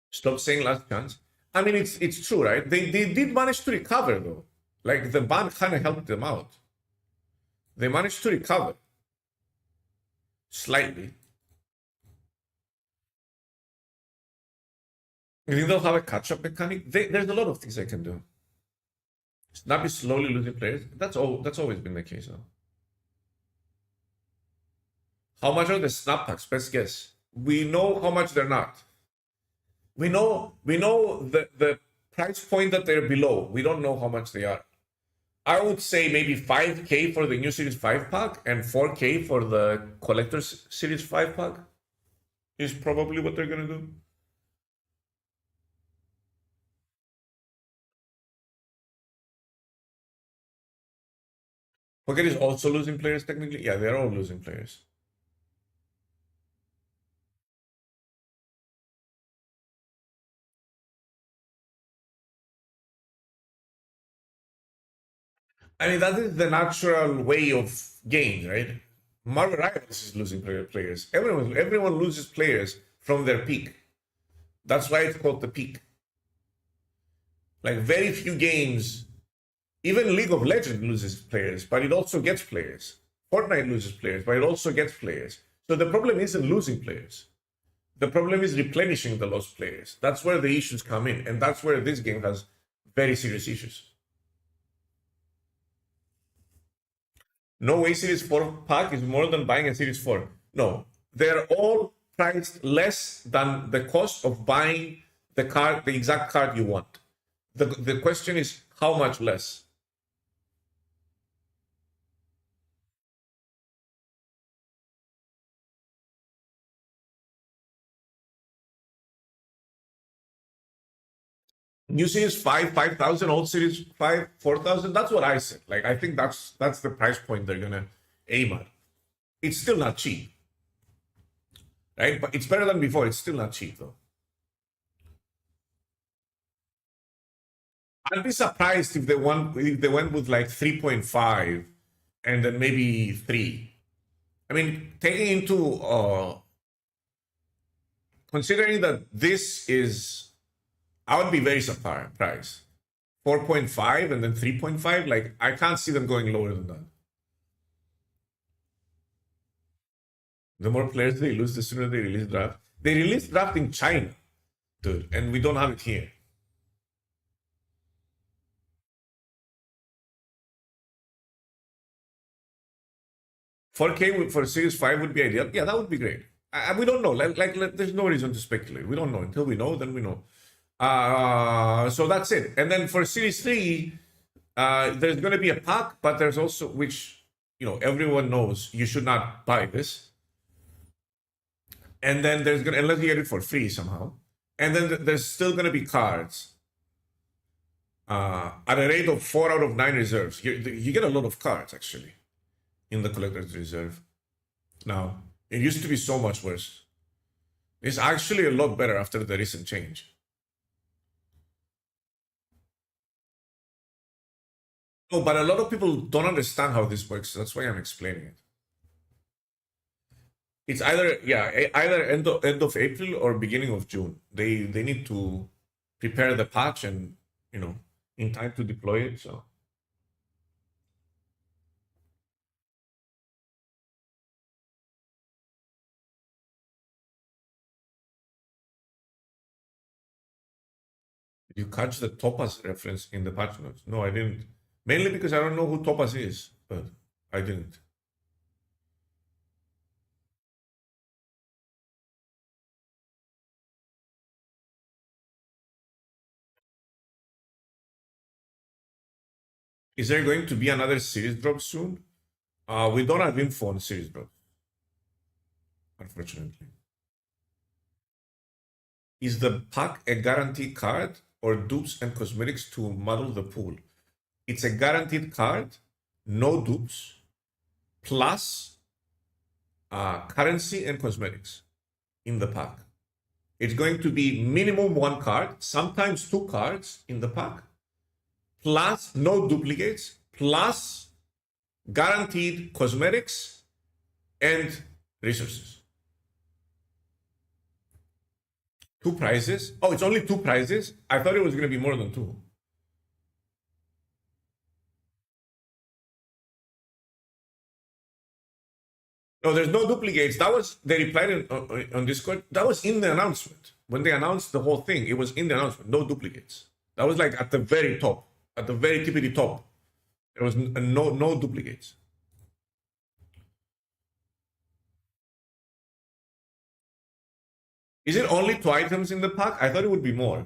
Stop saying last chance. I mean, it's true, right? They did manage to recover though. Like the ban kind of helped them out. They managed to recover slightly. You think they'll have a catch-up mechanic? There's a lot of things they can do. Snap is slowly losing players. That's always been the case, though. How much are the snap packs? Best guess. We know how much they're not. We know the price point that they're below. We don't know how much they are. I would say maybe 5K for the new Series 5 pack and 4K for the Collector's Series 5 pack is probably what they're gonna do. Pocket is also losing players technically. Yeah, they're all losing players. I mean, that is the natural way of games, right? Marvel Rivals is losing players. Everyone loses players from their peak. That's why it's called the peak. Like very few games, even League of Legends loses players, but it also gets players. Fortnite loses players, but it also gets players. So the problem isn't losing players. The problem is replenishing the lost players. That's where the issues come in, and that's where this game has very serious issues. No way Series 4 pack is more than buying a Series 4. No, they're all priced less than the cost of buying the card, the exact card you want. The question is how much less? New Series 5, 5,000, old Series 5, 4,000. That's what I said. Like, I think that's the price point they're going to aim at. It's still not cheap, right? But it's better than before. It's still not cheap, though. I'd be surprised if they went with like 3.5 and then maybe 3. I mean, taking into considering that this is, I would be very surprised. 4.5 and then 3.5, like I can't see them going lower than that. The more players they lose, the sooner they release draft. They release draft in China, dude, and we don't have it here. 4K for Series 5 would be ideal. Yeah, that would be great. We don't know. There's no reason to speculate. We don't know. Until we know, then we know. So that's it. And then for Series 3, there's going to be a pack, but there's also, which, everyone knows you should not buy this. And then there's going to, unless you get it for free somehow. And then there's still going to be cards. at a rate of 4 out of 9 reserves. You get a lot of cards, actually, in the collector's reserve. Now, it used to be so much worse. It's actually a lot better after the recent change. Oh, but a lot of people don't understand how this works. That's why I'm explaining it. It's either end of April or beginning of June. They need to prepare the patch and in time to deploy it. So you catch the Topaz reference in the patch notes? No, I didn't. Mainly because I don't know who Topaz is, but I didn't. Is there going to be another series drop soon? We don't have info on series drop, unfortunately. Is the pack a guaranteed card or dupes and cosmetics to muddle the pool? It's a guaranteed card, no dupes, plus currency and cosmetics in the pack. It's going to be minimum 1 card, sometimes 2 cards in the pack, plus no duplicates, plus guaranteed cosmetics and resources. 2 prizes? Oh, it's only 2 prizes? I thought it was going to be more than 2. No, there's no duplicates. That was, they replied on Discord. That was in the announcement. When they announced the whole thing, it was in the announcement. No duplicates. That was like at the very top, at the very tippity top. There was no duplicates. Is it only 2 items in the pack? I thought it would be more.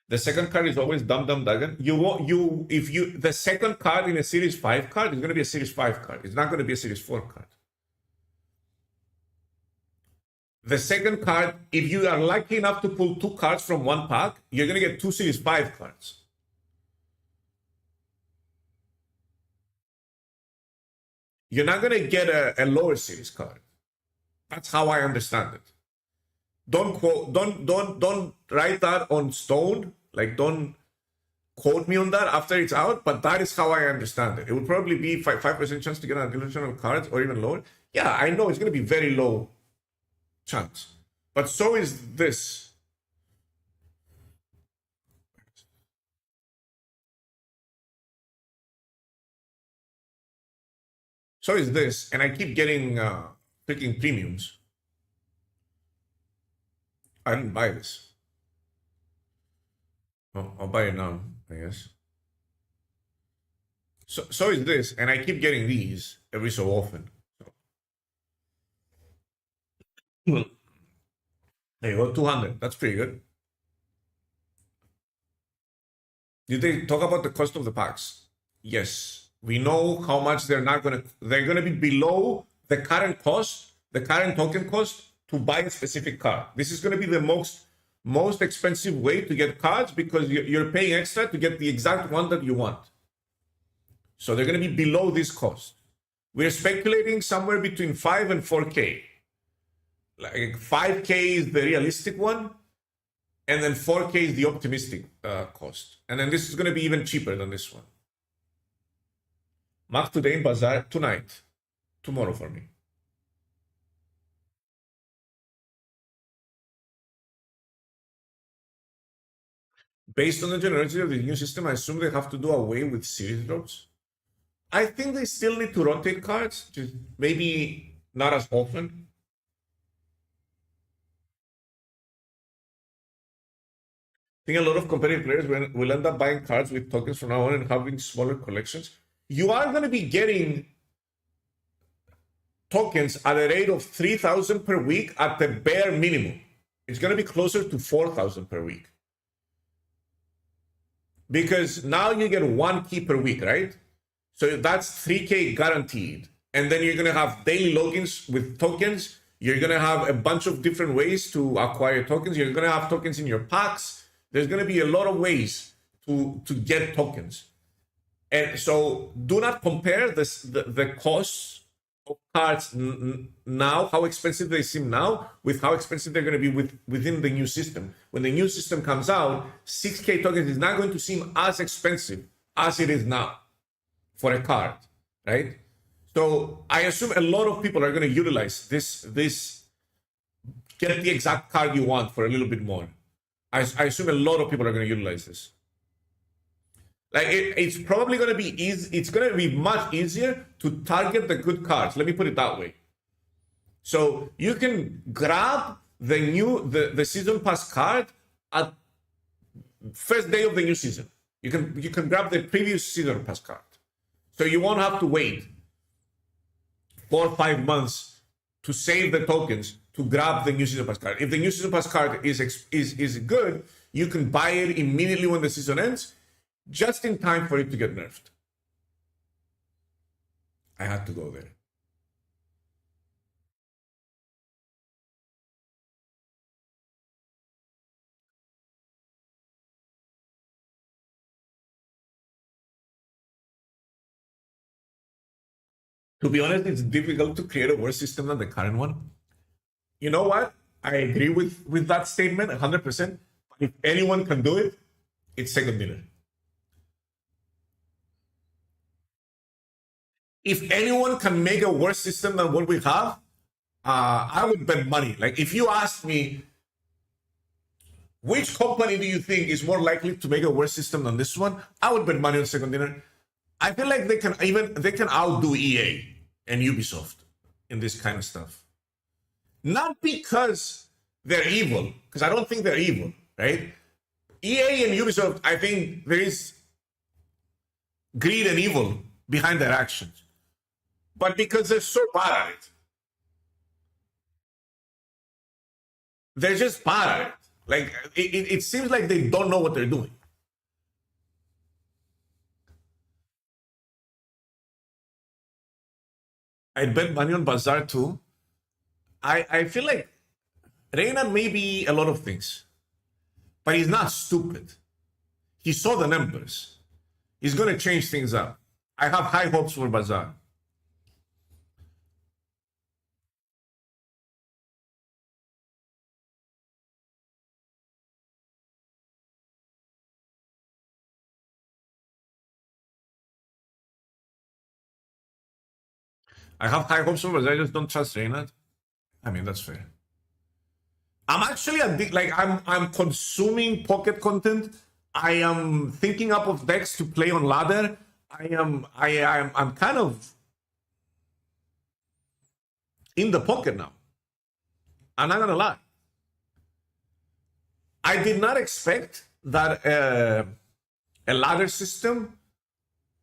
The second card is always Dum Dum Dagon. The second card in a Series 5 card is going to be a Series 5 card. It's not going to be a Series 4 card. The second card, if you are lucky enough to pull 2 cards from 1 pack, you're going to get 2 Series 5 cards. You're not going to get a lower series card. That's how I understand it. Don't write that on stone. Like, don't quote me on that after it's out, but that is how I understand it. It would probably be 5% chance to get an additional cards or even lower. Yeah, I know it's going to be very low chance, but so is this. So is this, and I keep getting freaking premiums. I didn't buy this. Oh, I'll buy it now, I guess. So is this, and I keep getting these every so often. There you go, 200. That's pretty good. Did they talk about the cost of the packs? Yes. We know how much they're gonna be below the current cost, the current token cost to buy a specific card. This is gonna be the most expensive way to get cards because you're paying extra to get the exact one that you want. So they're gonna be below this cost. We're speculating somewhere between 5 and 4K. Like 5K is the realistic one, and then 4K is the optimistic cost. And then this is gonna be even cheaper than this one. Mark today in Bazaar, tonight, tomorrow for me. Based on the generosity of the new system, I assume they have to do away with series drops. I think they still need to rotate cards, just maybe not as often. I think a lot of competitive players will end up buying cards with tokens from now on and having smaller collections. You are going to be getting tokens at a rate of 3,000 per week at the bare minimum. It's going to be closer to 4,000 per week. Because now you get 1 key per week, right? So that's 3K guaranteed. And then you're going to have daily logins with tokens. You're going to have a bunch of different ways to acquire tokens. You're going to have tokens in your packs. There's going to be a lot of ways to get tokens. And so do not compare the costs of cards now, how expensive they seem now, with how expensive they're going to be within the new system. When the new system comes out, 6K tokens is not going to seem as expensive as it is now for a card, right? So I assume a lot of people are going to utilize this get the exact card you want for a little bit more. I assume a lot of people are going to utilize this. Like it's probably going to be easy. It's going to be much easier to target the good cards. Let me put it that way. So you can grab the season pass card at first day of the new season. You can grab the previous season pass card. So you won't have to wait 4 or 5 months to save the tokens to grab the new season pass card. If the new season pass card is good, you can buy it immediately when the season ends, just in time for it to get nerfed. I had to go there. To be honest, it's difficult to create a worse system than the current one. You know what? I agree with that statement 100%. But if anyone can do it, it's second dinner. If anyone can make a worse system than what we have, I would bet money. Like if you asked me, which company do you think is more likely to make a worse system than this one? I would bet money on second dinner. I feel like they can outdo EA and Ubisoft in this kind of stuff. Not because they're evil, because I don't think they're evil, right? EA and Ubisoft, I think there is greed and evil behind their actions. But because they're so bad at it. They're just bad at it. Like, it seems like they don't know what they're doing. I'd bet money on Bazaar too. I feel like Reina may be a lot of things, but he's not stupid. He saw the numbers. He's going to change things up. I have high hopes for Bazaar. I have high hopes for Bazaar. I just don't trust Reina. I mean, that's fair. I'm actually I'm consuming pocket content. I am thinking up of decks to play on ladder. I'm kind of in the pocket now. I'm not gonna lie. I did not expect that a ladder system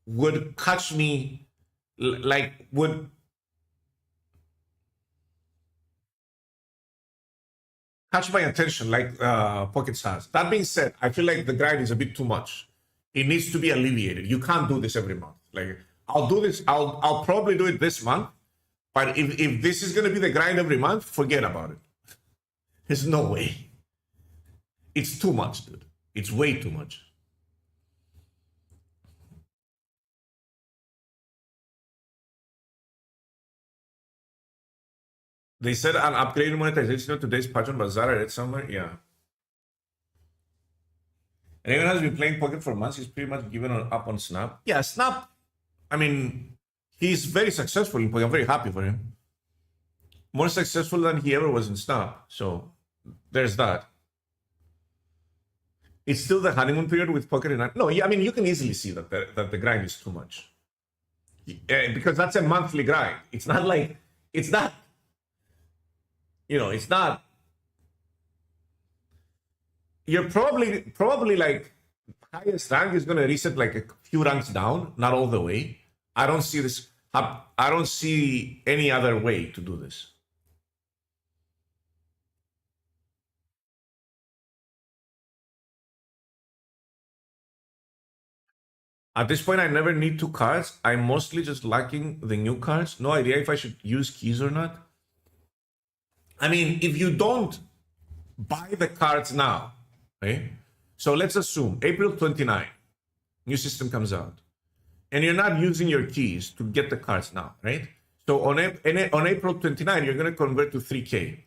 would catch me, would catch my attention like Pockets has. That being said, I feel like the grind is a bit too much. It needs to be alleviated. You can't do this every month. Like I'll do this. I'll probably do it this month. But if this is gonna be the grind every month, forget about it. There's no way. It's too much, dude. It's way too much. They said an upgraded monetization of today's patch on Bazaar. I read somewhere. Yeah. Anyone has been playing Pocket for months. He's pretty much given up on Snap. Yeah, Snap. I mean, he's very successful in Pocket. I'm very happy for him. More successful than he ever was in Snap. So there's that. It's still the honeymoon period with Pocket and no. Yeah, I mean, you can easily see that the grind is too much because that's a monthly grind. It's not like it's not. You know, it's not. You're probably like highest rank is going to reset like a few ranks down, not all the way. I don't see this. I don't see any other way to do this. At this point, I never need 2 cards. I'm mostly just lacking the new cards. No idea if I should use keys or not. I mean, if you don't buy the cards now, right? So let's assume April 29, new system comes out, and you're not using your keys to get the cards now, right? So on April 29, you're going to convert to 3K.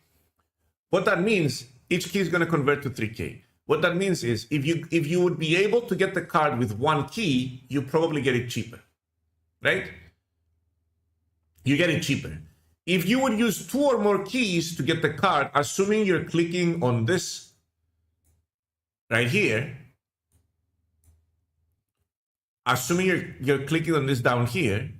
What that means, each key is going to convert to 3K. What that means is if you would be able to get the card with one key, you probably get it cheaper, right? You get it cheaper. If you would use 2 or more keys to get the card, assuming you're clicking on this right here, assuming you're clicking on this down here,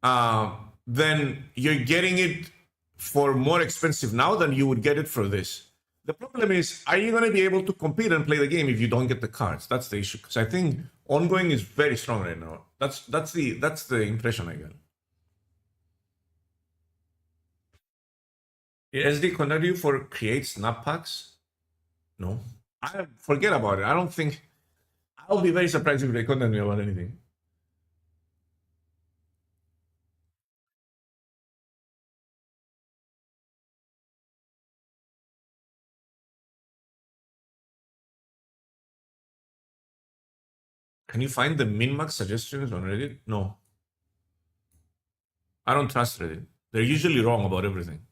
then you're getting it for more expensive now than you would get it for this. The problem is, are you going to be able to compete and play the game if you don't get the cards? That's the issue. Because I think ongoing is very strong right now. That's the impression I get. SD connect you for create snap packs? No. I forget about it. I don't think. I'll be very surprised if they contact me about anything. Can you find the min-max suggestions on Reddit? No. I don't trust Reddit. They're usually wrong about everything.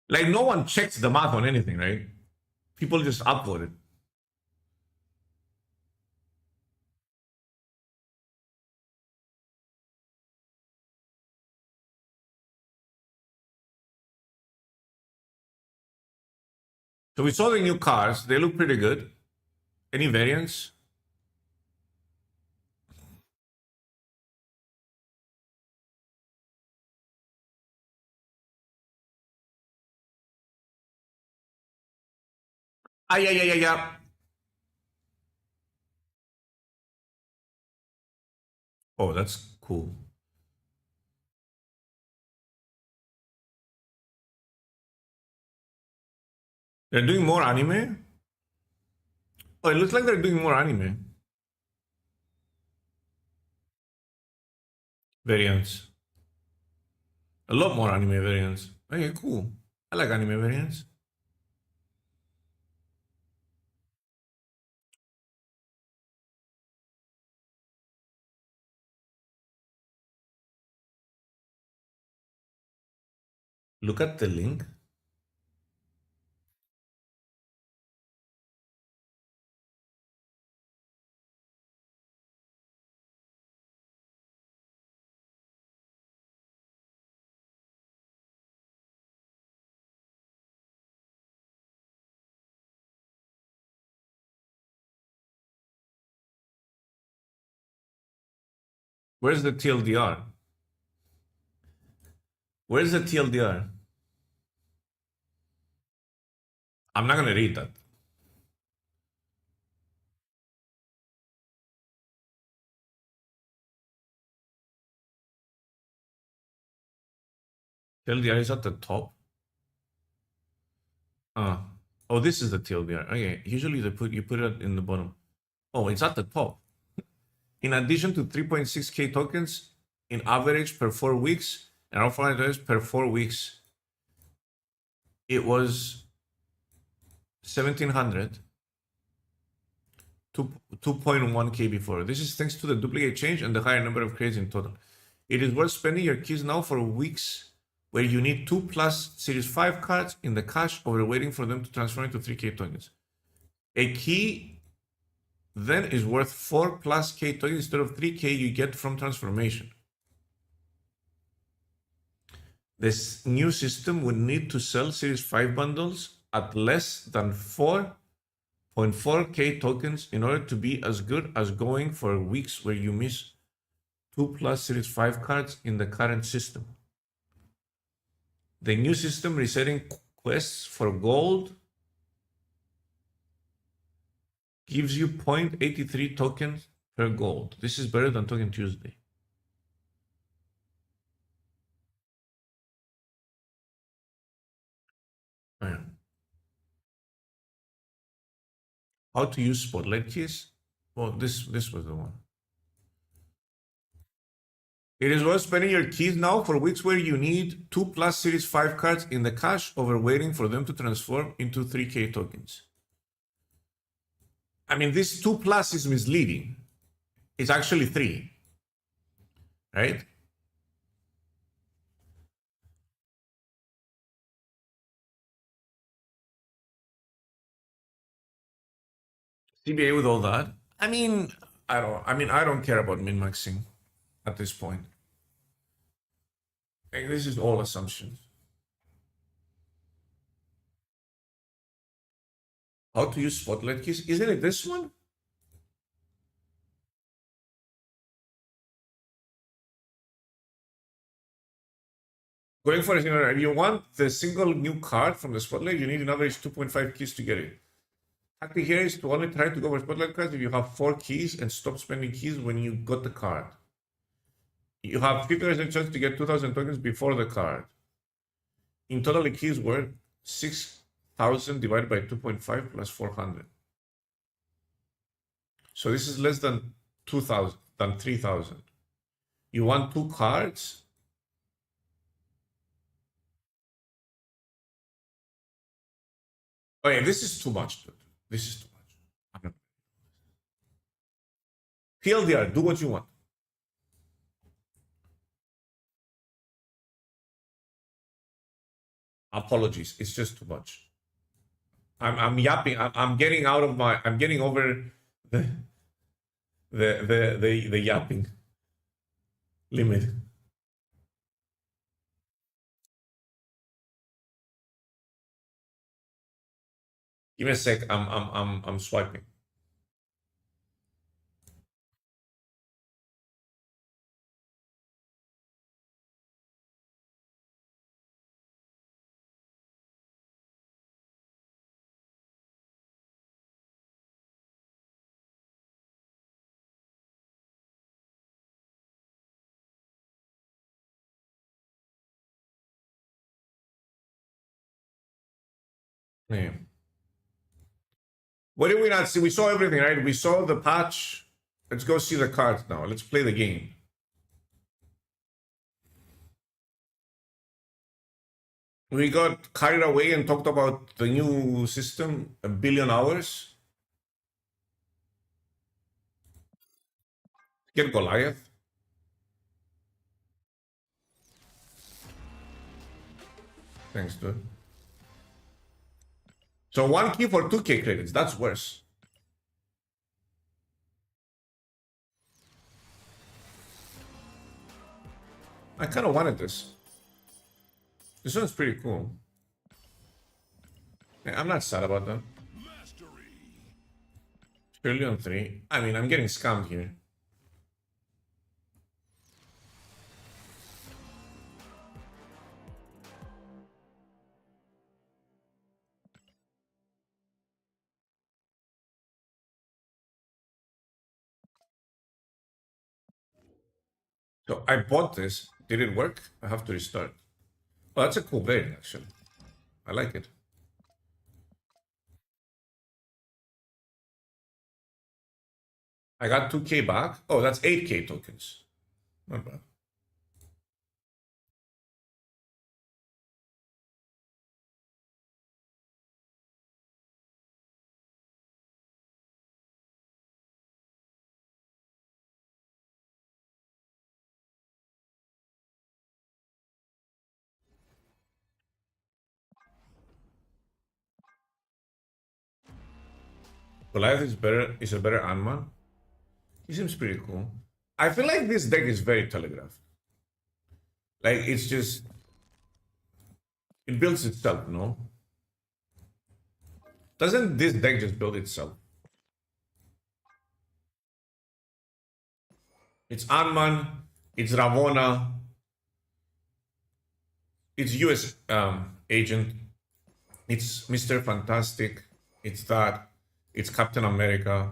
Like, no one checks the math on anything, right? People just upvote it. So we saw the new cars. They look pretty good. Any variants? Ah, yeah. Oh, that's cool. They're doing more anime? Oh, it looks like they're doing more anime. Variants. A lot more anime variants. Okay, cool. I like anime variants. Look at the link. Where's the TLDR? Where's the TLDR? I'm not gonna read that. TLDR is at the top. Oh, this is the TLDR. Okay, usually you put it in the bottom. Oh, it's at the top. In addition to 3.6K tokens in average per 4 weeks, and $400 per 4 weeks, it was 1,700. 2.1K before. This is thanks to the duplicate change and the higher number of crates in total. It is worth spending your keys now for weeks where you need 2 plus Series 5 cards in the cash over waiting for them to transfer into 3K tokens. A key then is worth 4 plus K tokens instead of 3K you get from transformation. This new system would need to sell Series 5 bundles at less than 4.4K tokens in order to be as good as going for weeks where you miss 2 plus Series 5 cards in the current system. The new system resetting quests for gold gives you 0.83 tokens per gold. This is better than Token Tuesday. How to use Spotlight keys? Well, this was the one. It is worth spending your keys now for weeks where you need 2 plus Series 5 cards in the cache over waiting for them to transform into 3K tokens. I mean, this 2 plus is misleading. It's actually 3, right? CBA with all that. I mean, I don't care about min-maxing at this point. Like, this is all assumptions. How to use spotlight keys? Isn't it this one? Going for it, if you want the single new card from the spotlight, you need an average 2.5 keys to get it. Tactic here is to only try to go for spotlight cards if you have 4 keys and stop spending keys when you got the card. You have 50% chance to get 2,000 tokens before the card. In total, the keys were 6,000 divided by 2.5 plus 400. So this is less than 2,000, than 3,000. You want 2 cards? Oh yeah, this is too much, dude. This is too much. PLDR, do what you want. Apologies, it's just too much. I'm yapping. I'm getting out of my. I'm getting over the yapping limit. Give me a sec. I'm swiping. Yeah. What did we not see? We saw everything, right? We saw the patch. Let's go see the cards now. Let's play the game. We got carried away and talked about the new system a billion hours. Get Goliath. Thanks, dude. So 1 key for 2K credits. That's worse. I kind of wanted this. This one's pretty cool. Yeah, I'm not sad about that. Trillion 3. I mean, I'm getting scammed here. So I bought this. Did it work? I have to restart. Oh, that's a cool variant, actually. I like it. I got 2K back. Oh, that's 8K tokens. Not bad. Goliath is a better Ant-Man. He seems pretty cool. I feel like this deck is very telegraphed. Like, it's just... It builds itself, no? Doesn't this deck just build itself? It's Ant-Man, it's Ravonna, it's US Agent, it's Mr. Fantastic, it's that, it's Captain America.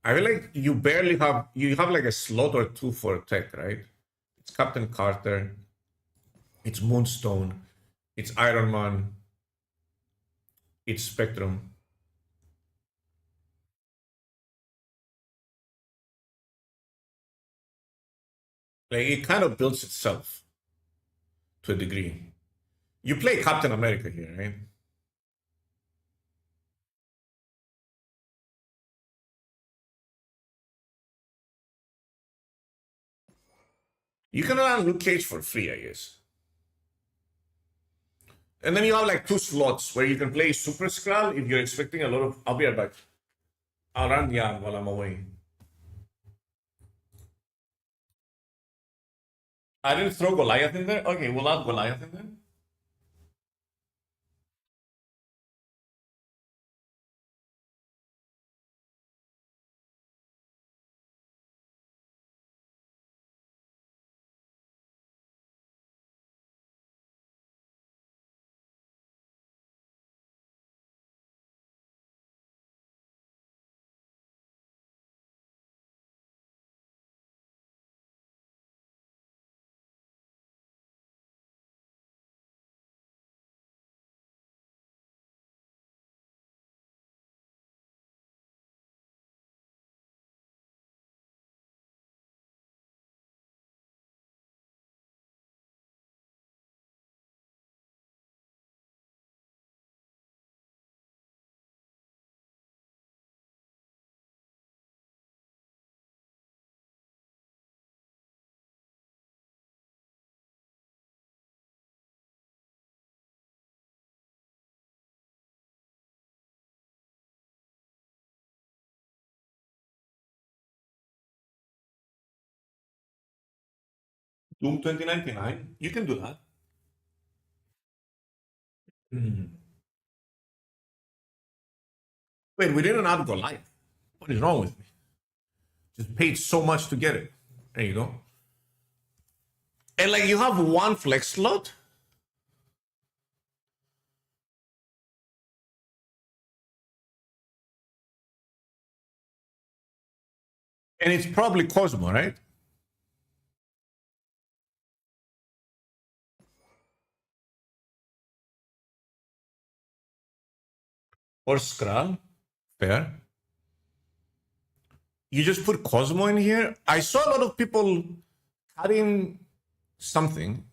I feel like you have like a slot or 2 for tech, right? It's Captain Carter, it's Moonstone, it's Iron Man, it's Spectrum. Like it kind of builds itself to a degree. You play Captain America here, right? You can run Luke Cage for free, I guess. And then you have like two slots where you can play Super Skrull if you're expecting a lot of. I'll be right back. I'll run Yan while I'm away. I didn't throw Goliath in there. Okay, we'll add Goliath in there. Doom 2099. You can do that. Mhm. Wait, we didn't add Goliath. What is wrong with me? Just paid so much to get it. There you go. And like you have one flex slot. And it's probably Cosmo, right? Or Skrull. Fair. You just put Cosmo in here. I saw a lot of people cutting something.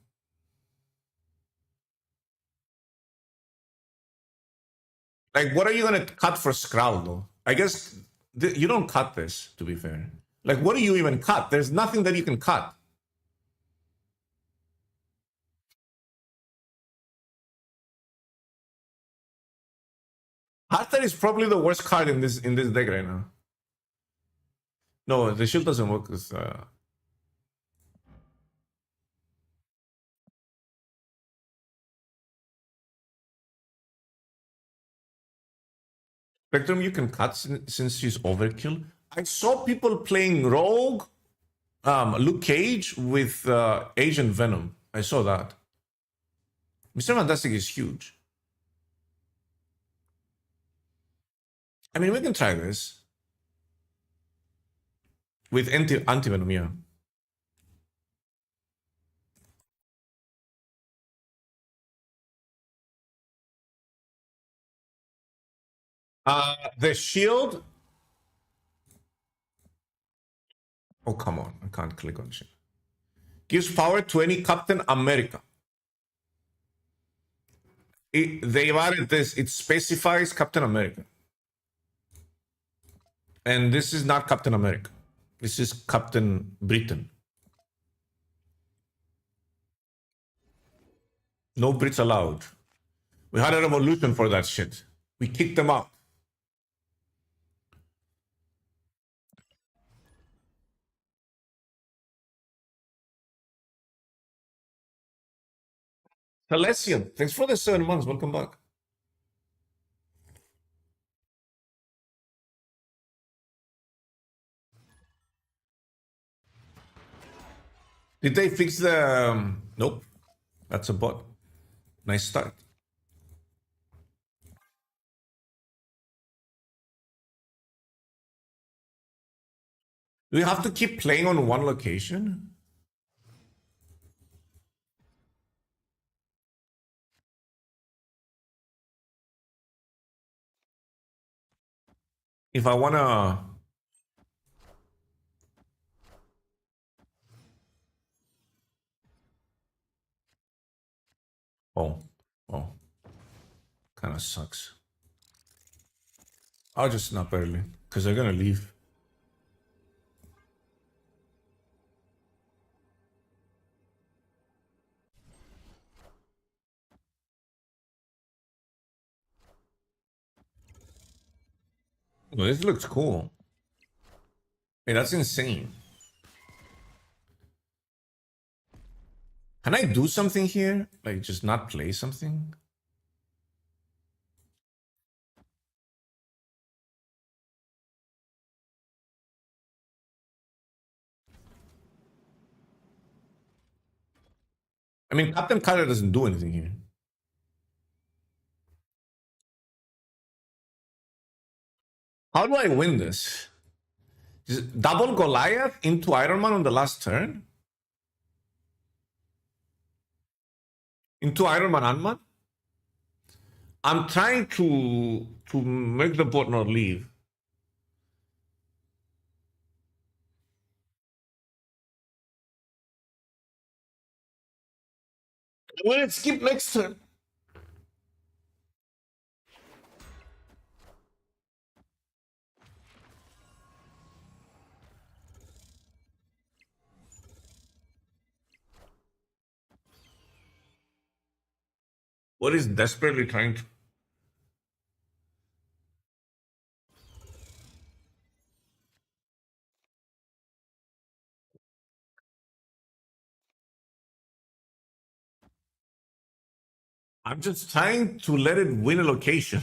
Like, what are you gonna cut for Skrull though? I guess you don't cut this. To be fair, like, what do you even cut? There's nothing that you can cut. Arthur is probably the worst card in this deck right now. No, the shield doesn't work. Spectrum you can cut since she's overkill. I saw people playing Rogue, Luke Cage with Agent Venom. I saw that. Mr. Fantastic is huge. I mean, we can try this with anti Venom. Yeah. The shield. Oh come on! I can't click on shit. Gives power to any Captain America. They've added this. It specifies Captain America, and this is not Captain America. This is Captain Britain. No Brits allowed. We had a revolution for that shit. We kicked them out. Celestian, thanks for the 7 months. Welcome back. Did they fix the? Nope. That's a bot. Nice start. Do we have to keep playing on one location? If I wanna Oh, oh, kind of sucks. I'll just snap early because they're gonna leave. Well, this looks cool. Hey, that's insane. Can I do something here? Like just not play something? I mean, Captain Carter doesn't do anything here. How do I win this? Just double Goliath into Iron Man on the last turn? Into Iron Man Ant-Man? I'm trying to make the bot not leave. Will it skip next turn? What is desperately trying to... I'm just trying to let it win a location.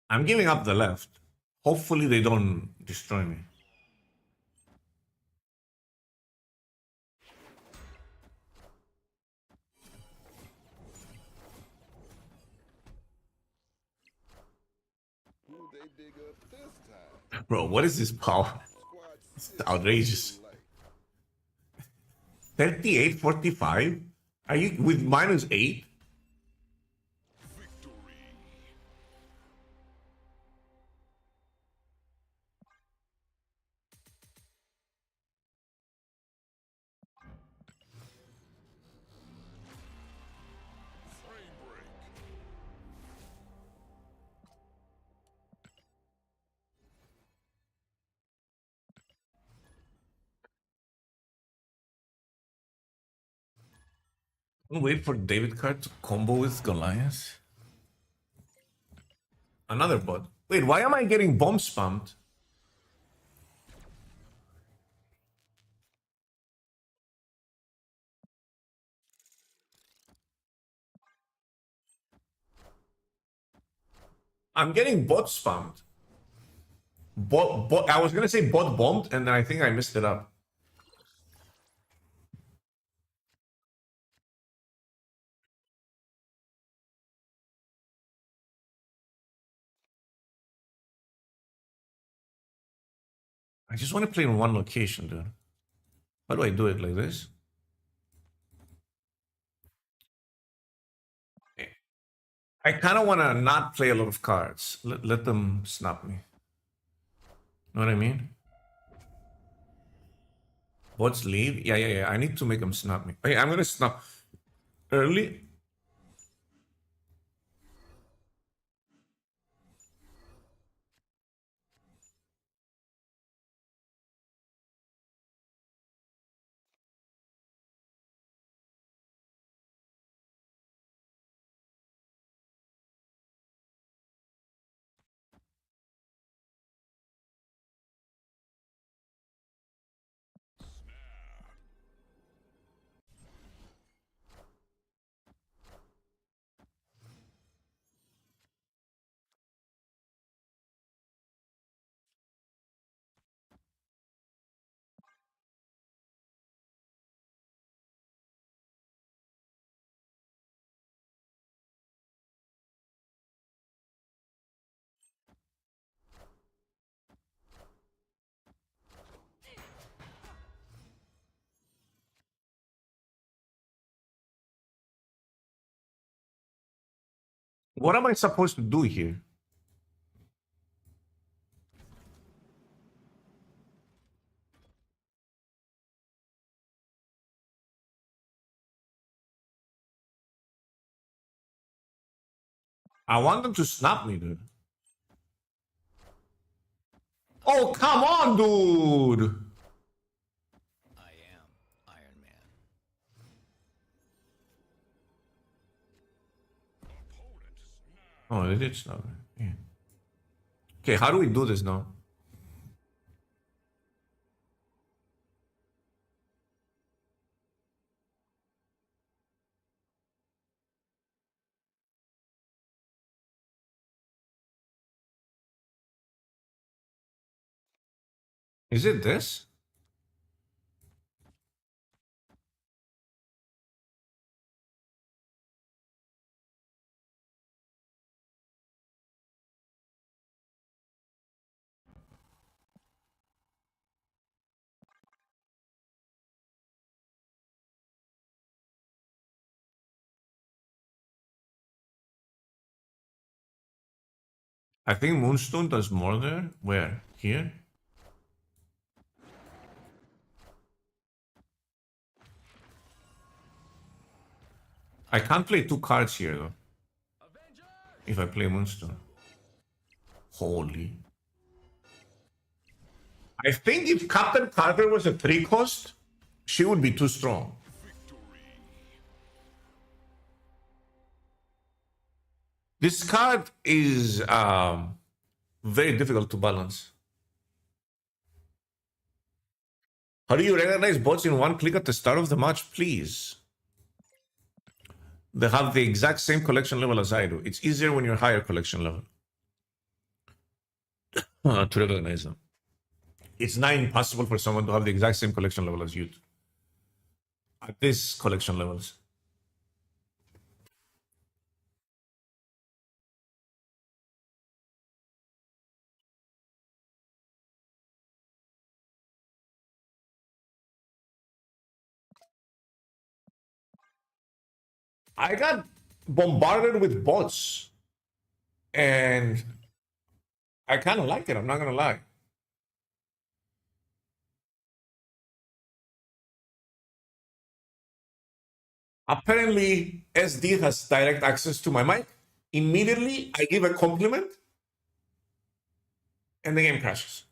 I'm giving up the left. Hopefully they don't destroy me. Bro, what is this power? It's outrageous. 38-45? Are you with -8? I'm wait for David Card to combo with Goliath. Another bot. Wait, why am I getting bomb spammed? I'm getting bot spammed. Bot, I was gonna say bot bombed, and I think I messed it up. I just want to play in one location, dude. How do I do it like this? I kind of want to not play a lot of cards. Let them snap me. Know what I mean? Bots leave? Yeah. I need to make them snap me. Okay, I'm gonna snap early. What am I supposed to do here? I want them to snap me, dude. Oh, come on, dude! I am Iron Man. Oh, they did snap me. Yeah. Okay, how do we do this now? Is it this? I think Moonstone does more there. Where? Here? I can't play two cards here, though. If I play Moonstone. Holy. I think if Captain Carter was a 3-cost, she would be too strong. This card is very difficult to balance. How do you recognize bots in one click at the start of the match, please? They have the exact same collection level as I do. It's easier when you're higher collection level to recognize them. It's not impossible for someone to have the exact same collection level as you do. At this collection levels. I got bombarded with bots. And I kind of like it, I'm not going to lie. Apparently, SD has direct access to my mic. Immediately, I give a compliment, and the game crashes.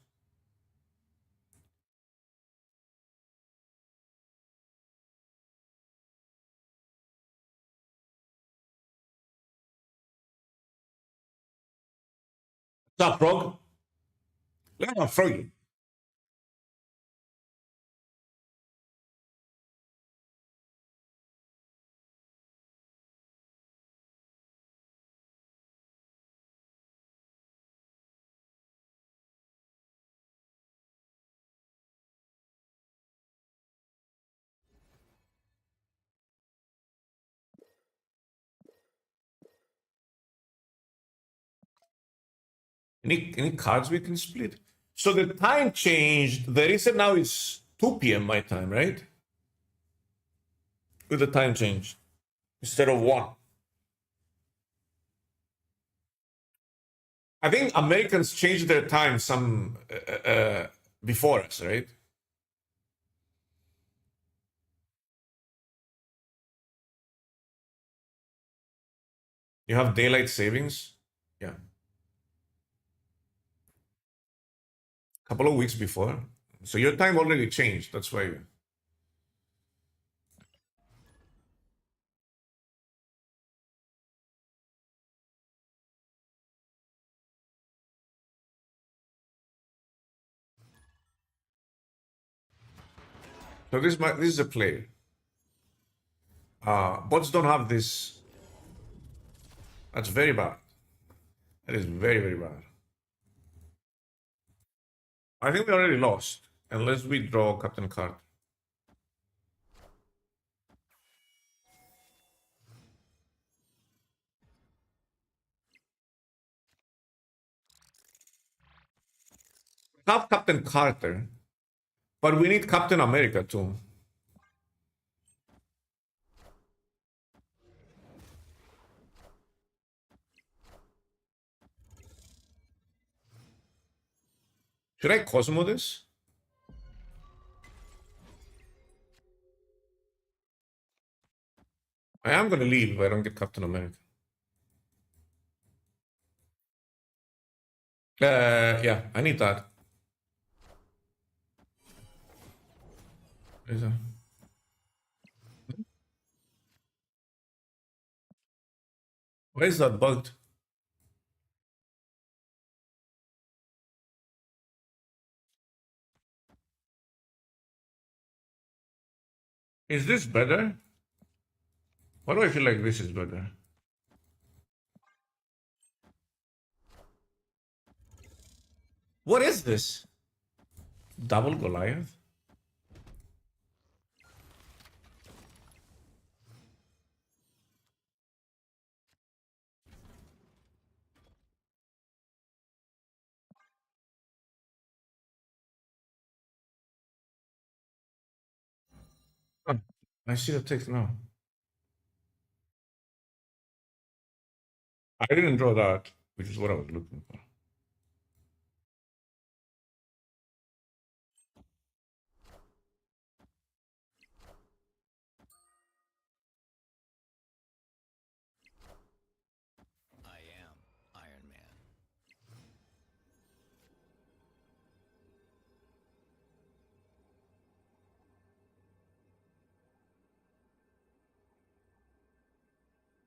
What's up, Frog? Look at Froggy. Any cards we can split? So the time changed. The reset now is 2 p.m. my time, right? With the time change instead of 1. I think Americans changed their time some before us, right? You have daylight savings. Yeah. Couple of weeks before. So your time already changed. That's why. So this is a play. Bots don't have this. That's very bad. That is very, very bad. I think we already lost. Unless we draw Captain card. Have Captain Carter. But we need Captain America too. Should I Cosmo this? I am gonna leave if I don't get Captain America. Yeah, I need that. Is that- Why is that bugged? Is this better? Why do I feel like this is better? What is this? Double Goliath? Oh, I see the text now. I didn't draw that, which is what I was looking for. I am Iron Man.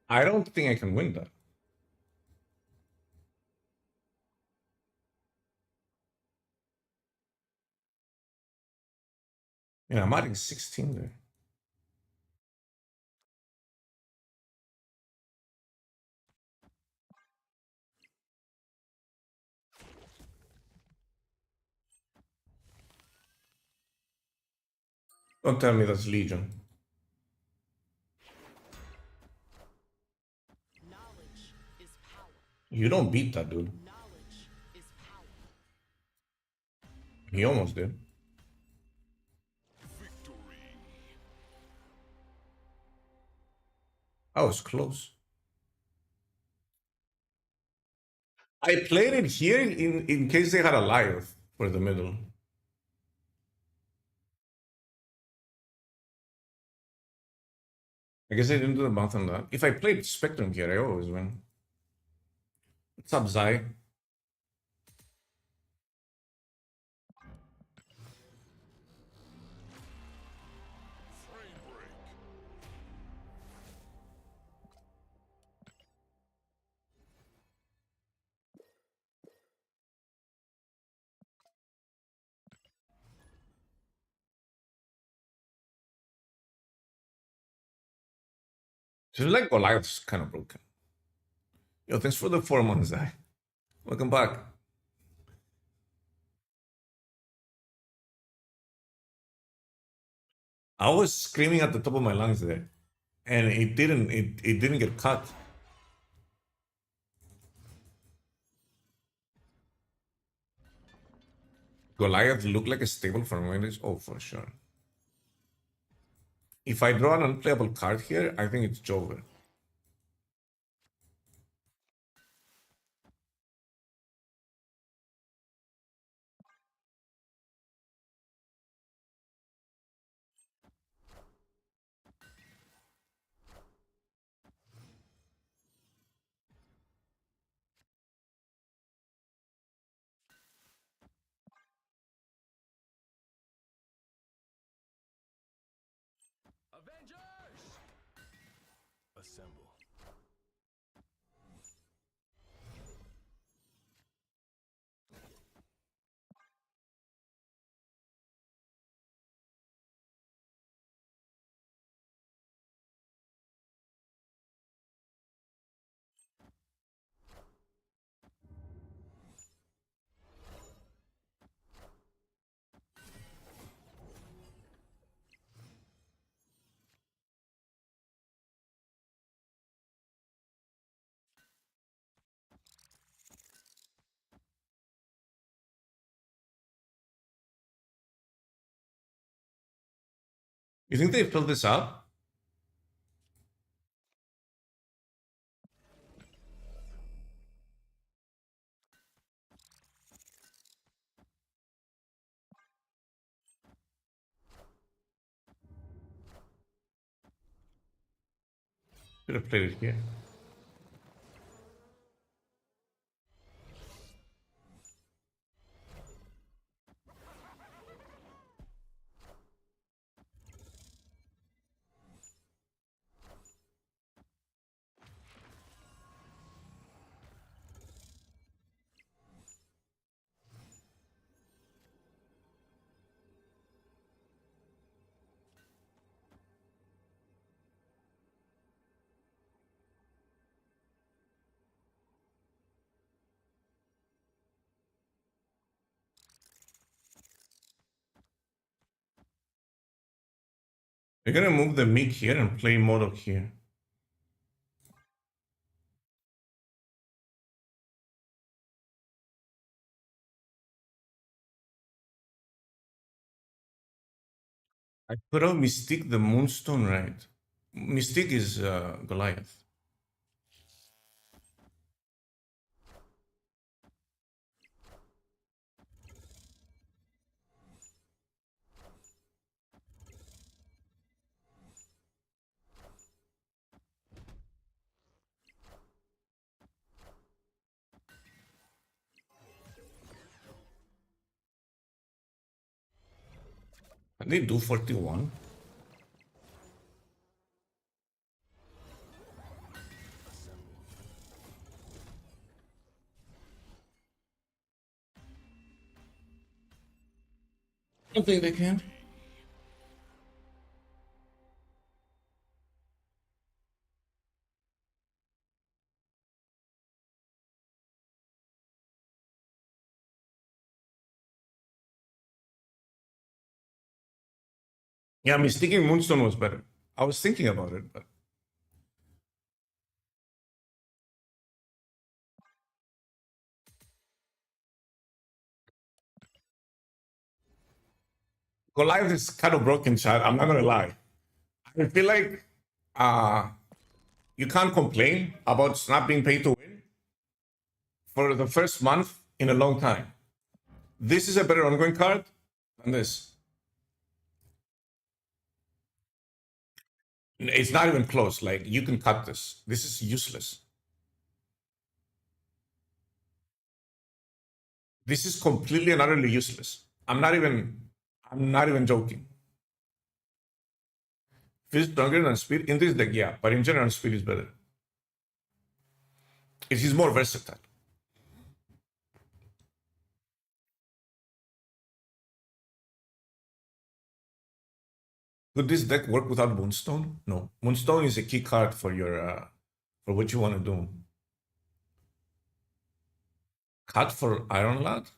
I don't think I can win that. Yeah, I'm adding 16 there. Don't tell me that's Legion. Knowledge is power. You don't beat that dude. Knowledge is power. He almost did. I was close. I played it here in case they had a live for the middle. I guess I didn't do the math on that. If I played Spectrum here, I always win. What's up, Zai? Feels like Goliath's kind of broken. Yo, thanks for the 4 months, Zai. Welcome back. I was screaming at the top of my lungs there, and it didn't get cut. Goliath looked like a stable for Mendes. Oh, for sure. If I draw an unplayable card here, I think it's Jover. Avengers! Assemble. You think they filled this up? Should have played it here. We're gonna move the Meek here and play Modok here. I put out Mystique the Moonstone, right? Mystique is Goliath. Can they do 41? I don't think they can. Yeah, Mystique Moonstone was better. I was thinking about it, but Goliath is kind of broken, chat. I'm not gonna lie. I feel like you can't complain about not being paid to win for the first month in a long time. This is a better ongoing card than this. It's not even close. Like, you can cut this. This is useless. This is completely and utterly useless. I'm not even joking. Feels stronger than speed in this deck, yeah, but in general, speed is better. It is more versatile. Could this deck work without Moonstone? No. Moonstone is a key card for your for what you want to do. Cut for Iron Lad?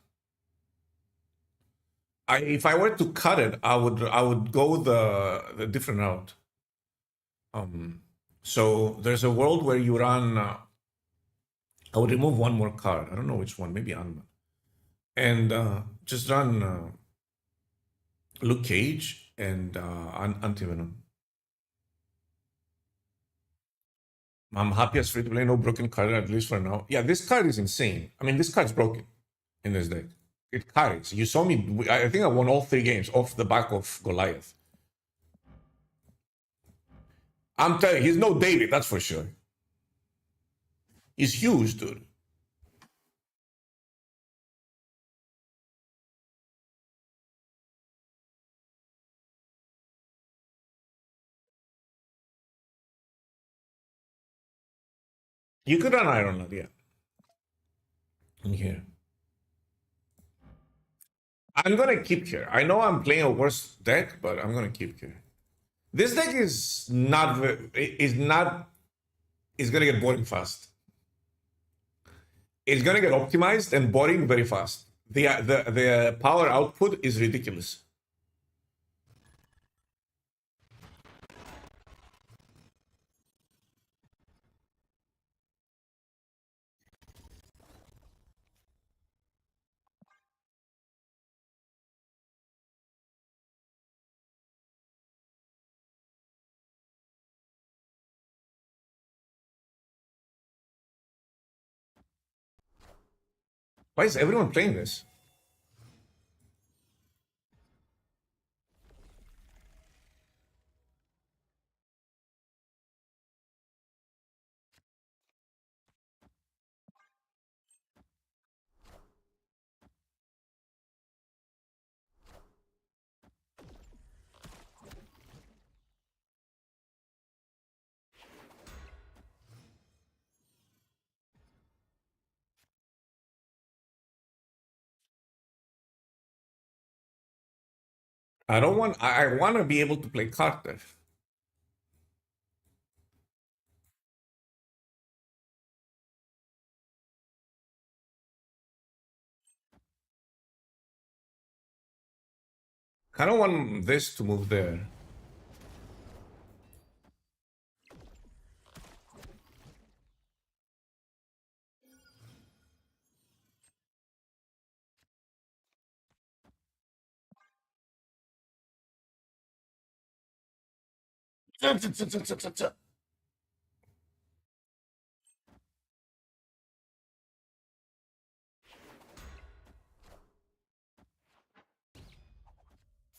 If I were to cut it, I would go the different route. So there's a world where you run. I would remove one more card. I don't know which one. Maybe Anma, and just run Luke Cage and Antivenom. I'm happy as free to play, no broken card at least for now. Yeah, this card is insane. I mean, this card's broken in this deck. It carries. You saw me. I think I won all 3 games off the back of Goliath. I'm telling you, he's no David, that's for sure. He's huge, dude. You could run Iron Lad, yeah. In here. I'm gonna keep here. I know I'm playing a worse deck, but I'm gonna keep here. This deck is not is gonna get boring fast. It's gonna get optimized and boring very fast. The power output is ridiculous. Why is everyone playing this? I don't want. I want to be able to play Carter. I don't want this to move there.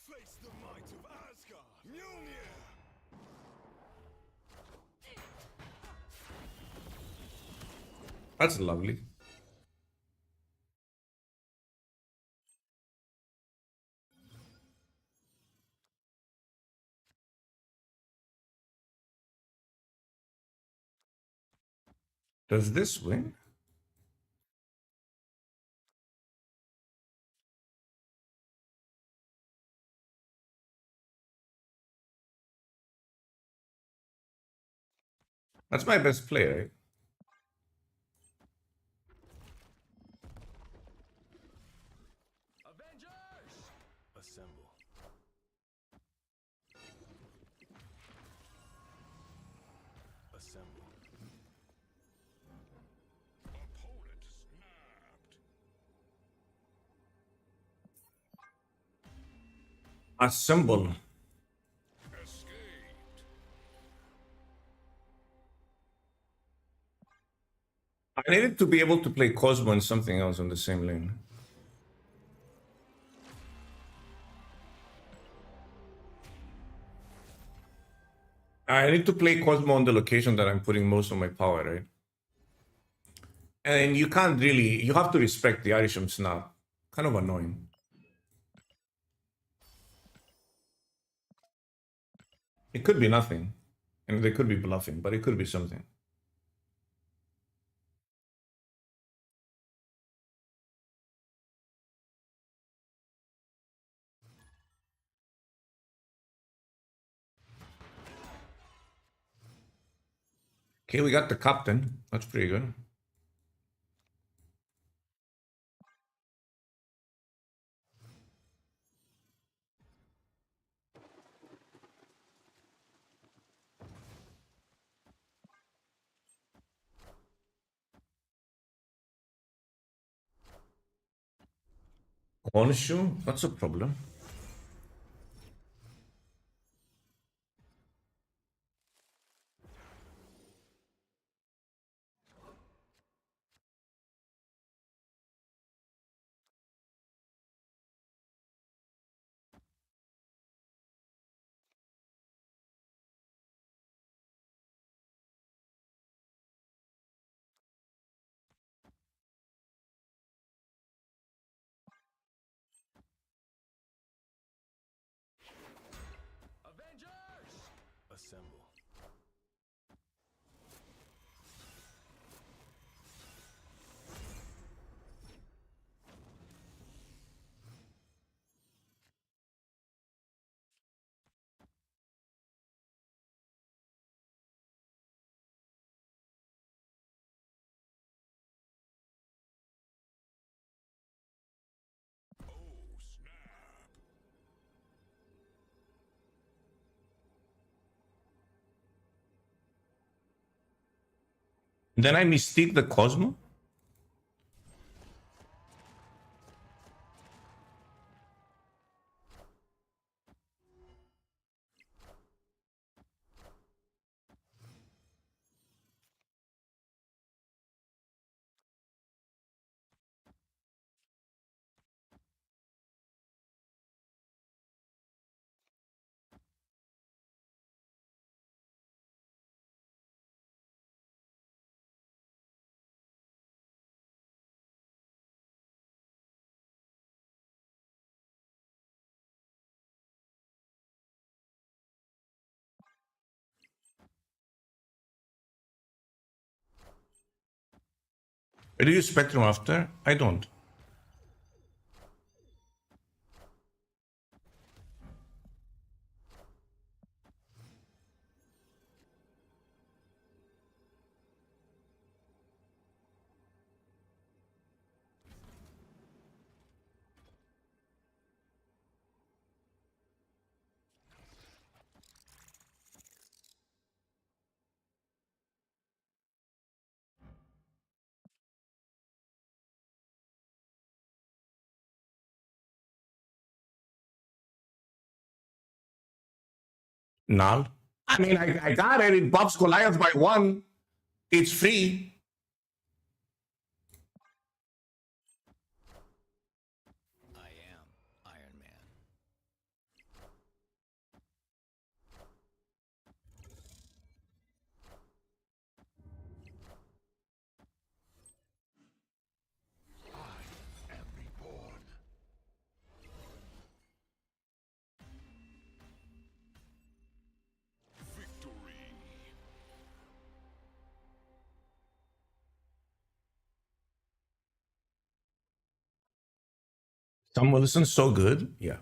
Face the might of Asgard. Mjolnir. That's lovely. Does this win? That's my best play, right? Avengers! Assemble. Assemble. Opponent snapped. Assemble. Escaped. I needed to be able to play Cosmo and something else on the same lane. I need to play Cosmo on the location that I'm putting most of my power, right? And you can't really, you have to respect the Irisham snap. Kind of annoying. It could be nothing. And they could be bluffing, but it could be something. Okay, we got the captain. That's pretty good. Honshu? That's a problem. Avengers! Assemble. Oh, snap. Then I mystique the Cosmo? Do you use Spectrum after? I don't. Null. I mean, I got it. It buffs Goliath by 1. It's free. I am Iron Man. I am reborn. Victory. Tom Wilson, so good. Yeah.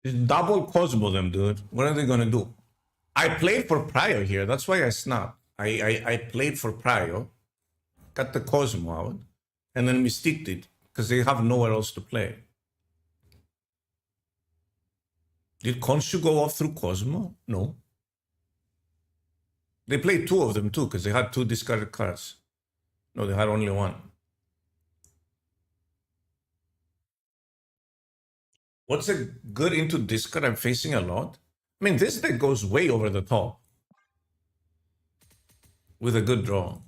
Just double Cosmo them, dude. What are they gonna do? I played for Prio here. That's why I snapped. I played for Prio, got the Cosmo out, and then Mystiqued it because they have nowhere else to play. Did Khonshu go off through Cosmo? No. They played 2 of them too because they had 2 discarded cards. No, they had only 1. What's a good into discard I'm facing a lot? I mean, this deck goes way over the top with a good draw.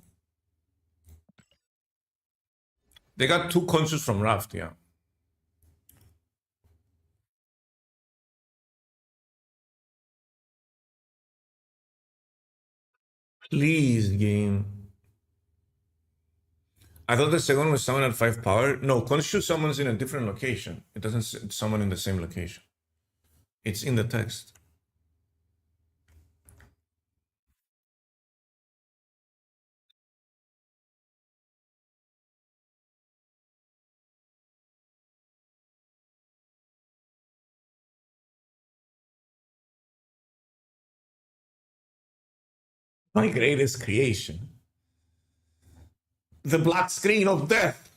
They got 2 Khonshus from Raft, yeah. Please, game. I thought the second one was summon at 5 power. No, Khonshu summons in a different location. It doesn't summon in the same location. It's in the text. My greatest creation. The black screen of death.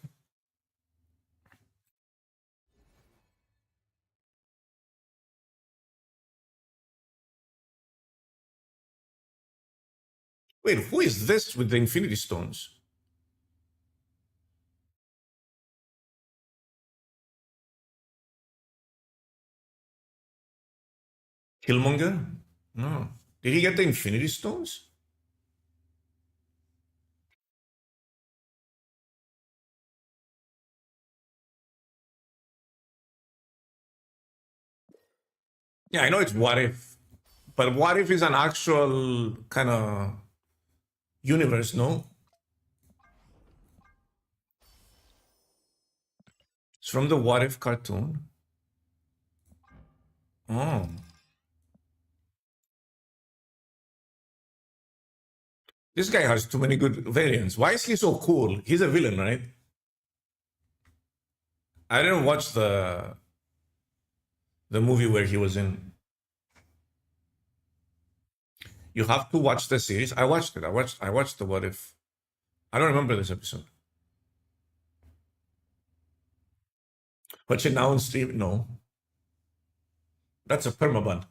Wait, who is this with the Infinity Stones? Killmonger? No. Did he get the Infinity Stones? Yeah, I know it's What If. But What If is an actual kind of universe, no? It's from the What If cartoon. Oh. This guy has too many good variants. Why is he so cool? He's a villain, right? I didn't watch the movie where he was in. You have to watch the series. I watched it. I watched the What If. I don't remember this episode. Watch it now on stream? No. That's a permaban.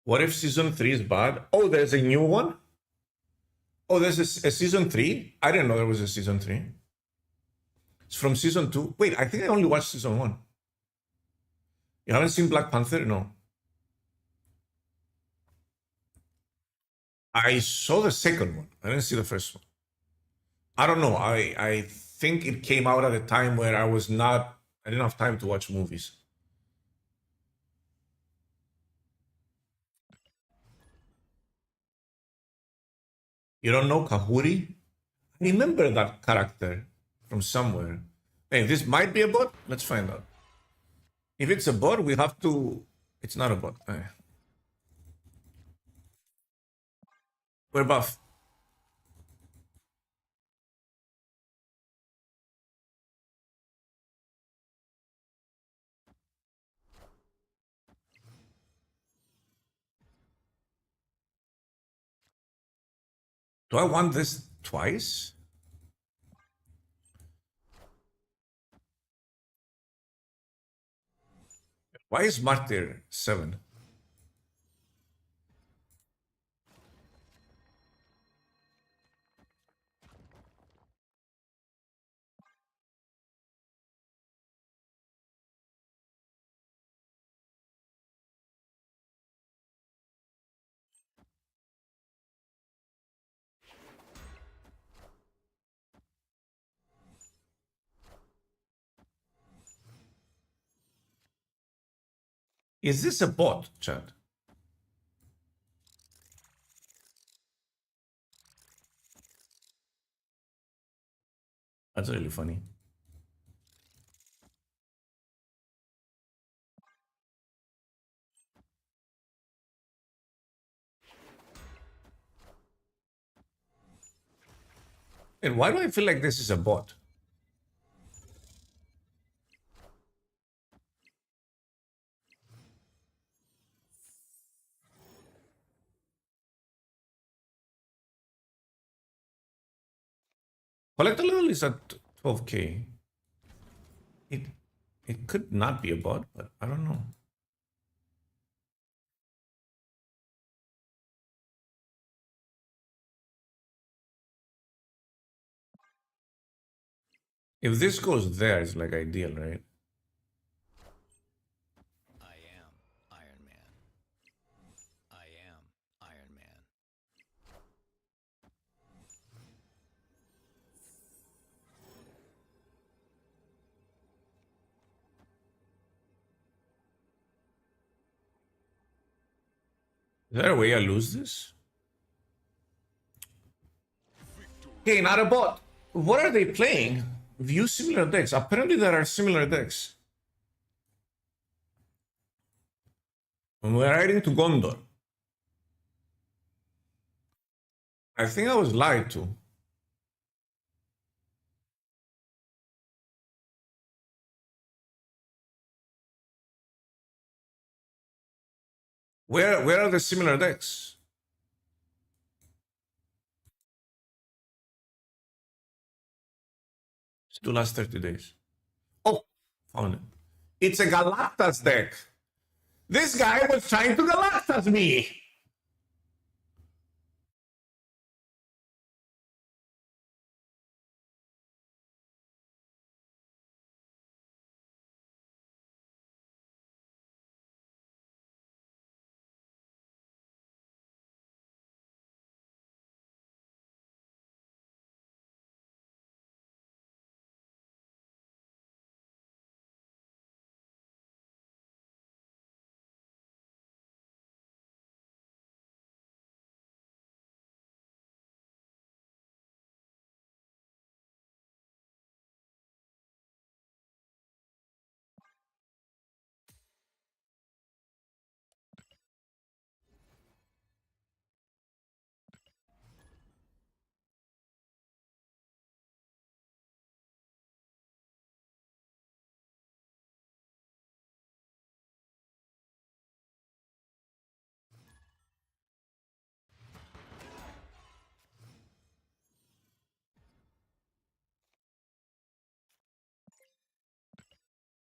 What if season 3 is bad? Oh, there's a new one? Oh, there's a season 3? I didn't know there was a season 3. It's from season 2. Wait, I think I only watched season 1. You haven't seen Black Panther? No. I saw the second one. I didn't see the first one. I don't know. I think it came out at a time where I didn't have time to watch movies. You don't know Kahuri? I remember that character from somewhere. Hey, this might be a bot. Let's find out. If it's a bot, we have to. It's not a bot. We're buff. Do I want this twice? Why is Martyr 7? Is this a bot, chat? That's really funny. And why do I feel like this is a bot? Collector level is at 12k. It it could not be a bot, but I don't know. If this goes there, it's like ideal, right? I am Iron Man. I am Iron Man. Is there a way I lose this? Okay, not a bot. What are they playing? View similar decks. Apparently there are similar decks. And we're riding to Gondor. I think I was lied to. Where are the similar decks? It's the last 30 days. Oh, found it. It's a Galactus deck. This guy was trying to Galactus me.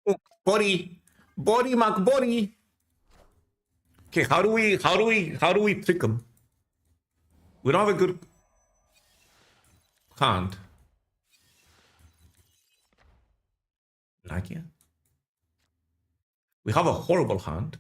Oh, body, Mac, body. Okay, how do we trick him? We don't have a good hand. Like yeah. We have a horrible hand.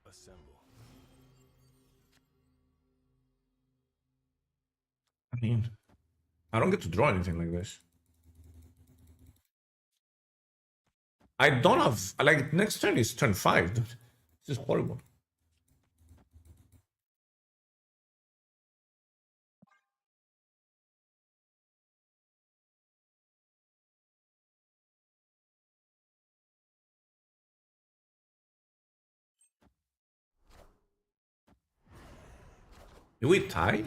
Assemble. I mean, I don't get to draw anything like this. I don't have like next turn is turn 5. Dude. This is horrible. Do we tie?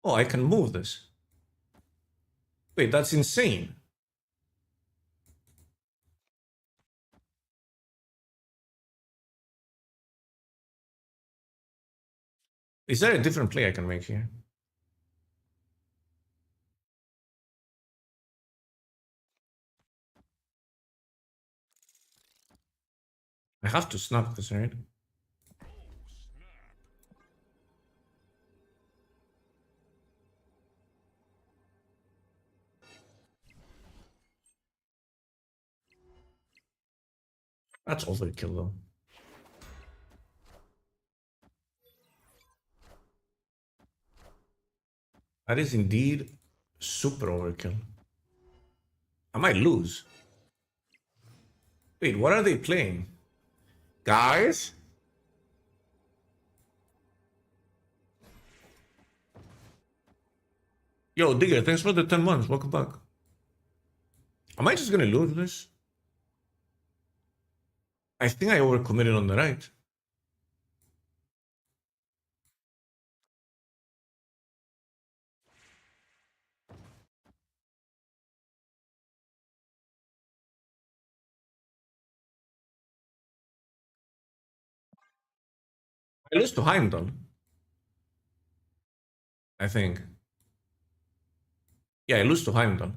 Oh, I can move this. Wait, that's insane. Is there a different play I can make here? I have to snap this, right? That's overkill though. That is indeed super overkill. I might lose. Wait, what are they playing? Guys? Yo, Digger, thanks for the 10 months. Welcome back. Am I just gonna lose this? I think I overcommitted on the right. I lose to Heimdall. I think. Yeah, I lose to Heimdall.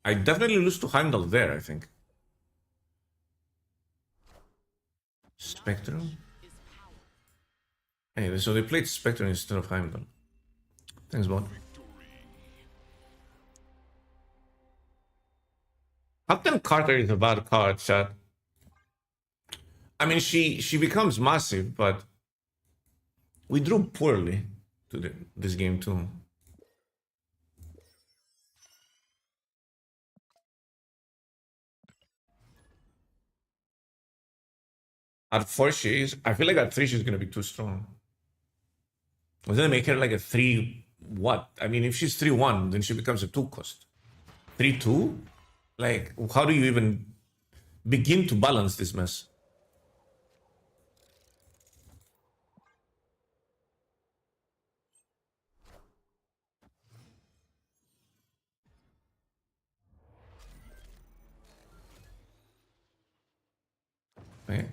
I definitely lose to Heimdall there, I think. Spectrum? Is power. Hey, so they played Spectrum instead of Heimdall. Thanks, bot. Captain Carter is a bad card, chat. I mean, she becomes massive, but we drew poorly to this game too. At 4 I feel like at 3 she's gonna be too strong. Was gonna make her like a 3 what? I mean, if she's 3-1, then she becomes a 2 cost. 3-2? Like, how do you even begin to balance this mess? Okay.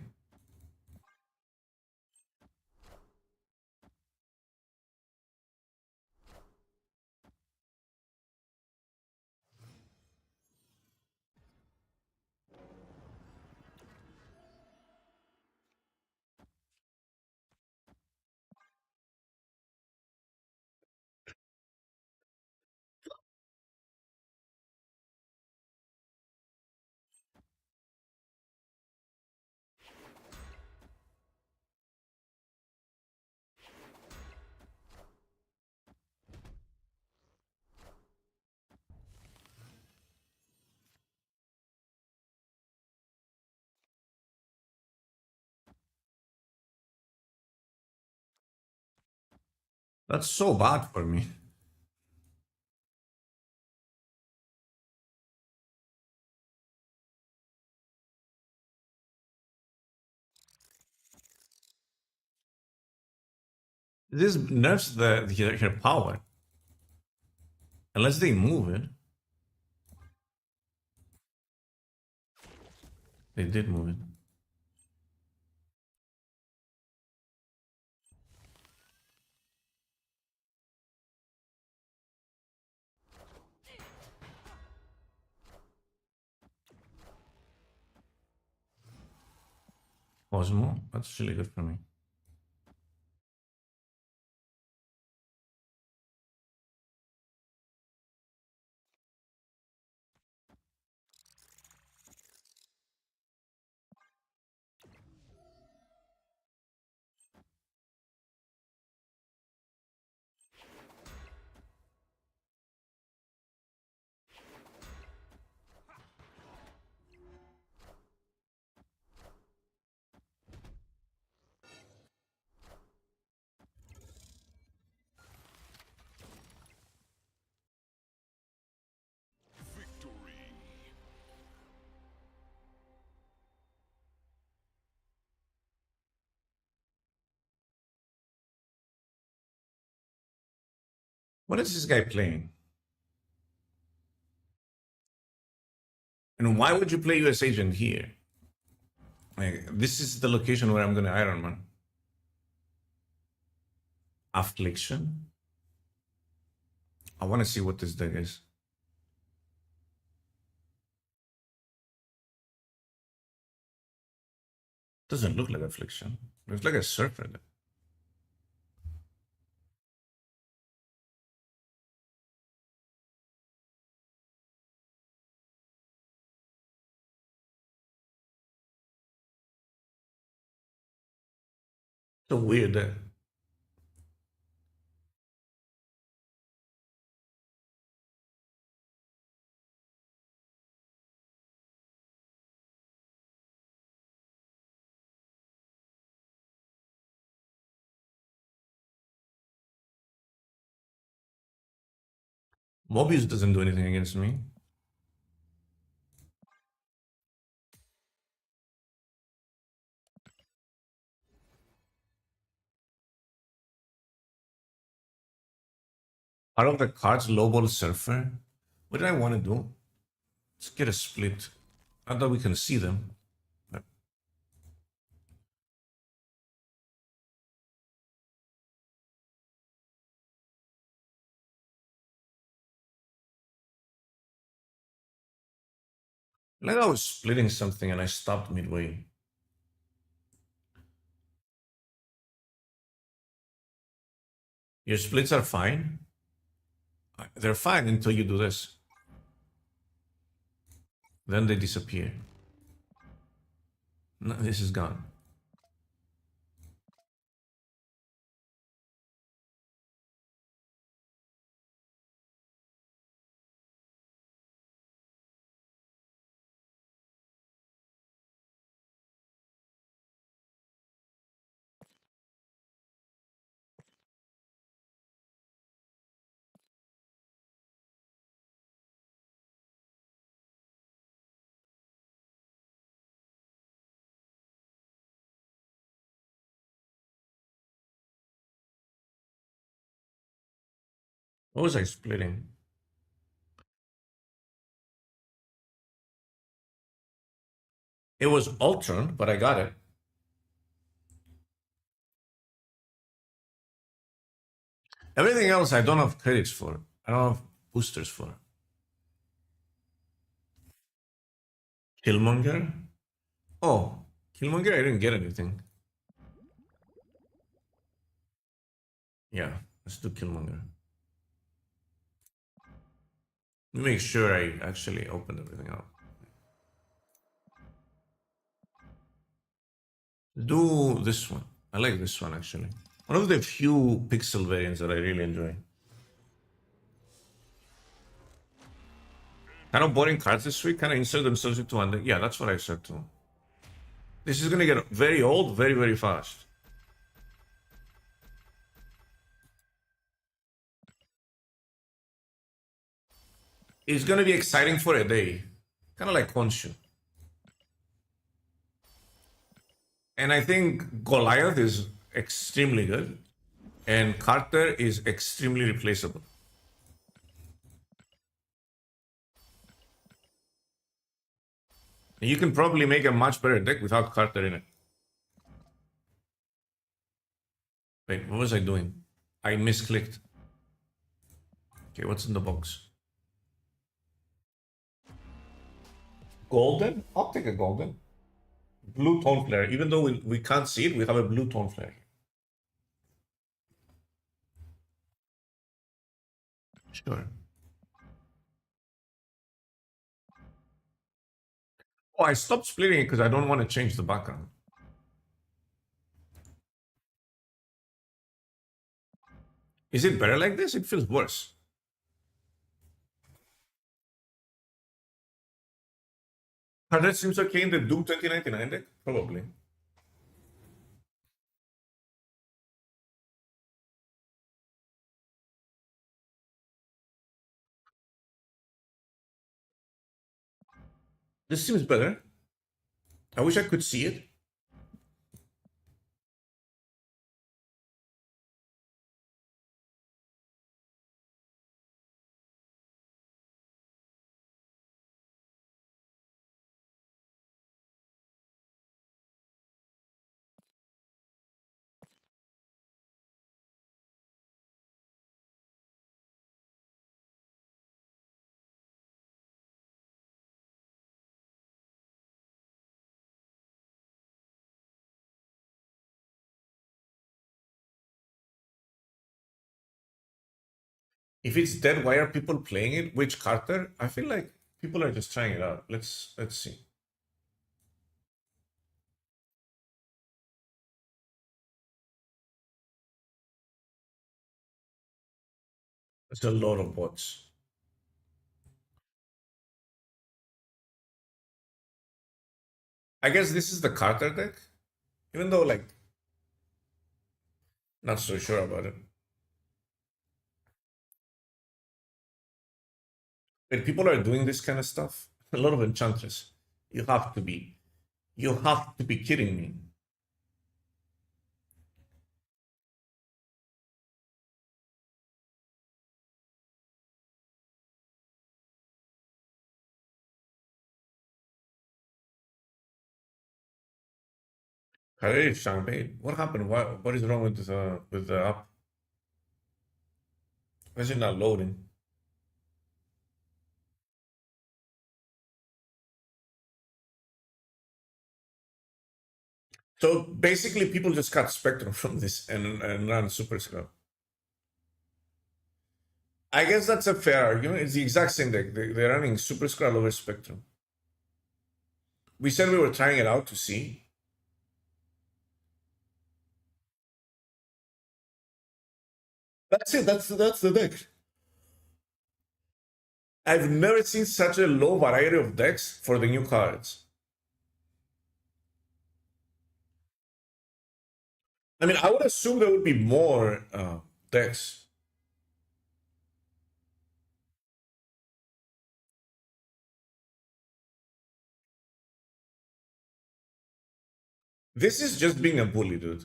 That's so bad for me. This nerfs her power. Unless they move it. They did move it. Cosmo, that's really good for me. What is this guy playing? And why would you play US Agent here? Like, this is the location where I'm gonna Iron Man. Affliction? I wanna see what this deck is. Doesn't look like Affliction. Looks like a Surfer deck. So weird. Mobius doesn't do anything against me. Out of the cards, Lowball Surfer. What did I want to do? Let's get a split. Not that we can see them. But like I was splitting something and I stopped midway. Your splits are fine. They're fine until you do this. Then they disappear. No, this is gone. What was I splitting? It was Ultron, but I got it. Everything else I don't have credits for. I don't have boosters for. Killmonger? Oh, Killmonger, I didn't get anything. Yeah, let's do Killmonger. Let me make sure I actually opened everything up. Do this one. I like this one actually. One of the few pixel variants that I really enjoy. Kind of boring cards this week, kind of insert themselves into one. Yeah, that's what I said too. This is gonna get very old very, very fast. It's gonna be exciting for a day. Kind of like Khonshu. And I think Goliath is extremely good. And Carter is extremely replaceable. You can probably make a much better deck without Carter in it. Wait, what was I doing? I misclicked. Okay, what's in the box? Golden? I'll take a golden. Blue tone flare. Even though we can't see it, we have a blue tone flare. Sure. Oh, I stopped splitting it because I don't want to change the background. Is it better like this? It feels worse. That seems okay in the Doom 2099 deck? Probably. This seems better. I wish I could see it. If it's dead, why are people playing it? Which Carter? I feel like people are just trying it out. Let's see. It's a lot of bots. I guess this is the Carter deck, even though like not so sure about it. When people are doing this kind of stuff, a lot of Enchantress. You have to be. You have to be kidding me. Hey, Champagne. What happened? What is wrong with the app? Why is it not loading? So basically, people just cut Spectrum from this and run Super Scrub. I guess that's a fair argument. It's the exact same deck. They're running Super Scroll over Spectrum. We said we were trying it out to see. That's it. That's the deck. I've never seen such a low variety of decks for the new cards. I mean, I would assume there would be more decks. This is just being a bully, dude.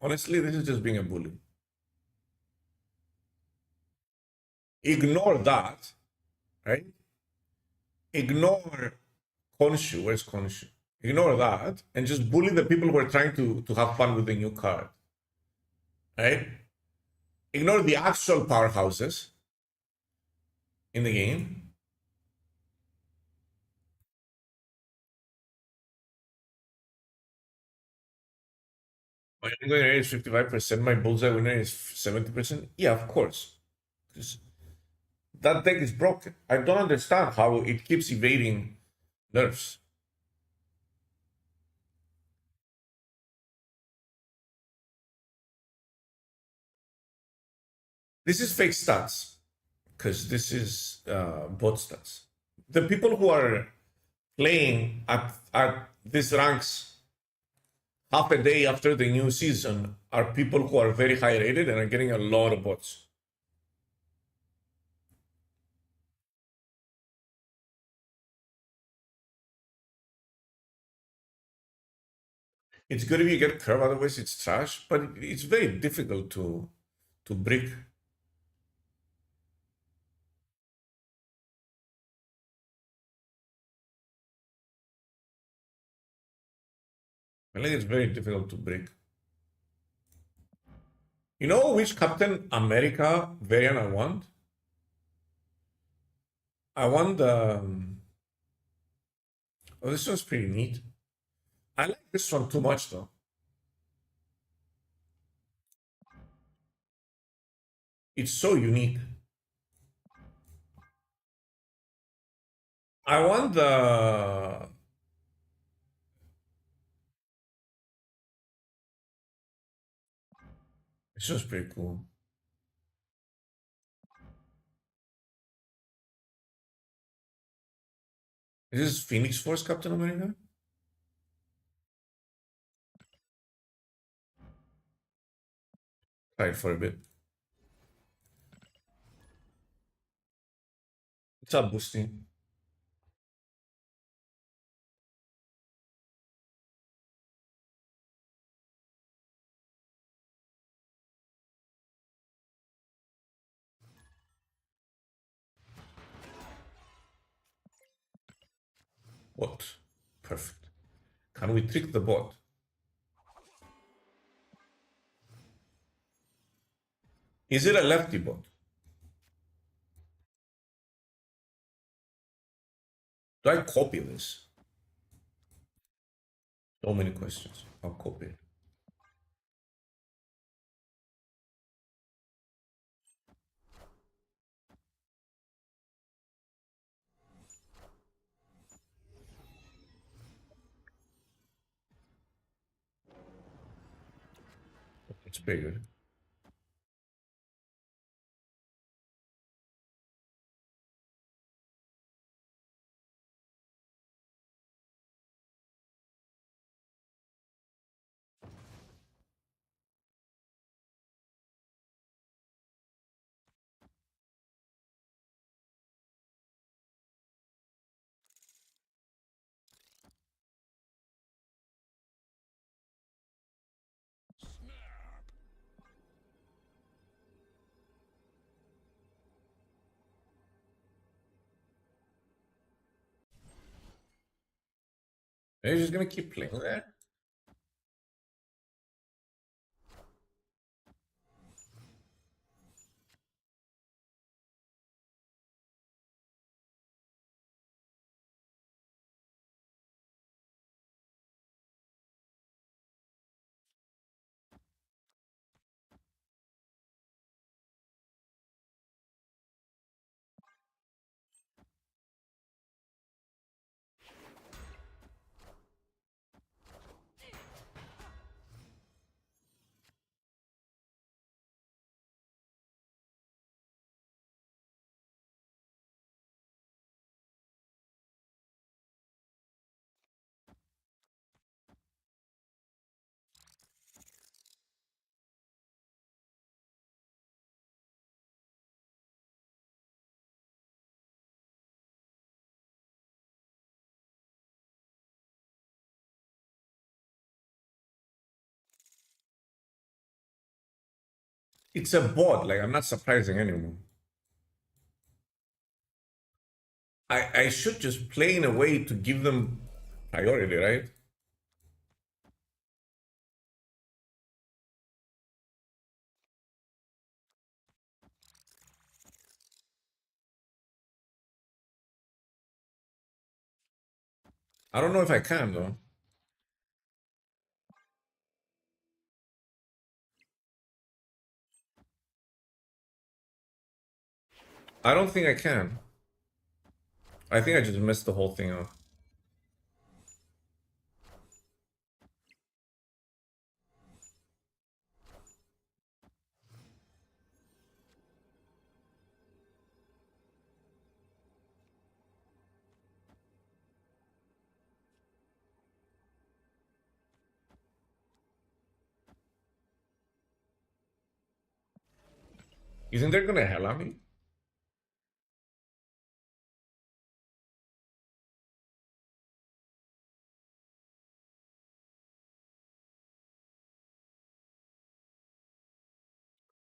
Honestly, this is just being a bully. Ignore that, right? Ignore Khonshu. Where's Khonshu? Ignore that and just bully the people who are trying to have fun with the new card, right? Ignore the actual powerhouses in the game. My ongoing rate is 55%. My bullseye win rate is 70%. Yeah, of course. Because that deck is broken. I don't understand how it keeps evading nerfs. This is fake stats because this is bot stats. The people who are playing at these ranks half a day after the new season are people who are very high rated and are getting a lot of bots. It's good if you get curve, otherwise it's trash. But it's very difficult to brick. I think it's very difficult to brick. You know which Captain America variant I want? I want the. Oh, this one's pretty neat. I like this one too much though. It's so unique. I want the. This one's pretty cool. Is this Phoenix Force Captain America? Try it for a bit. What's up, Boosty? Bot. Perfect. Can we trick the bot? Is it a lefty bot? Do I copy this? So many questions. I'll copy it. It's bigger. Are you just gonna keep playing there? It's a bot, like I'm not surprising anyone. I should just play in a way to give them priority, right? I don't know if I can though. I don't think I can. I think I just messed the whole thing up. You think they're gonna hell on me?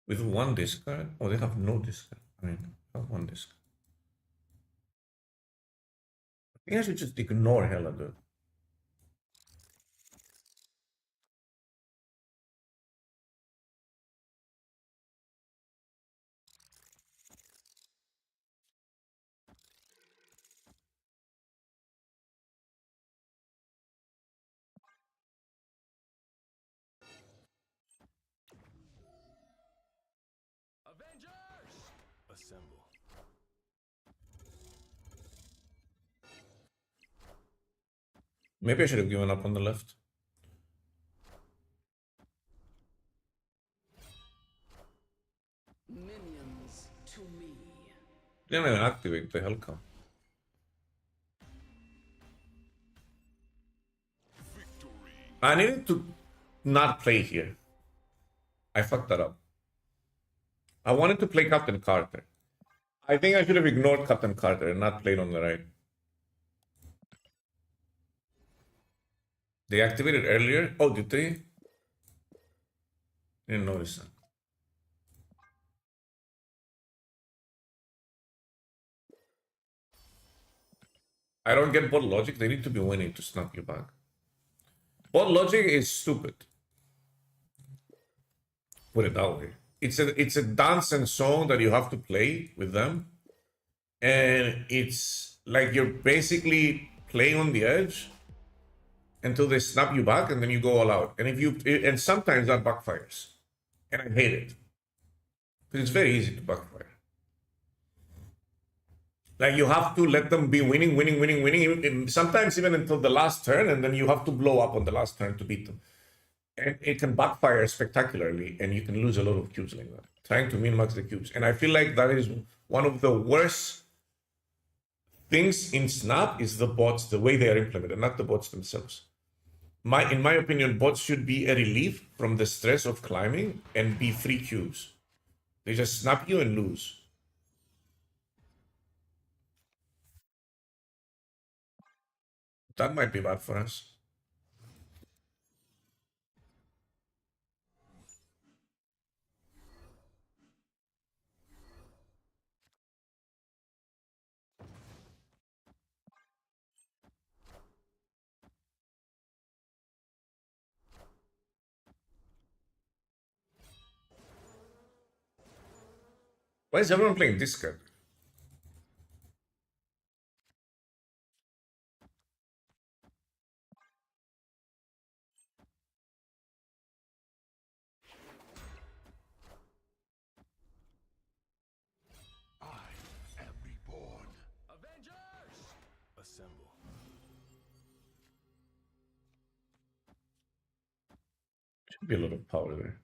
With one discard? Oh, they have no discard. I mean, have one discard. I think I should just ignore Hela, dude. Assemble. Maybe I should have given up on the left. Minions to me. Didn't even activate the Hellcam. I needed to not play here. I fucked that up. I wanted to play Captain Carter. I think I should have ignored Captain Carter and not played on the right. They activated earlier? Oh, did they? Didn't notice that. I don't get bot logic. They need to be winning to snap you back. Bot logic is stupid. Put it that way. It's a dance and song that you have to play with them, and it's like you're basically playing on the edge until they snap you back, and then you go all out. And if you and sometimes that backfires, and I hate it because it's very easy to backfire. Like you have to let them be winning, winning, winning, winning. Sometimes even until the last turn, and then you have to blow up on the last turn to beat them. And it can backfire spectacularly, and you can lose a lot of cubes like that. Trying to min-max the cubes, and I feel like that is one of the worst things in Snap is the bots, the way they are implemented, not the bots themselves. In my opinion, bots should be a relief from the stress of climbing and be free cubes. They just snap you and lose. That might be bad for us. Why is everyone playing this card? I am reborn. Avengers! Assemble. Should be a lot of power there.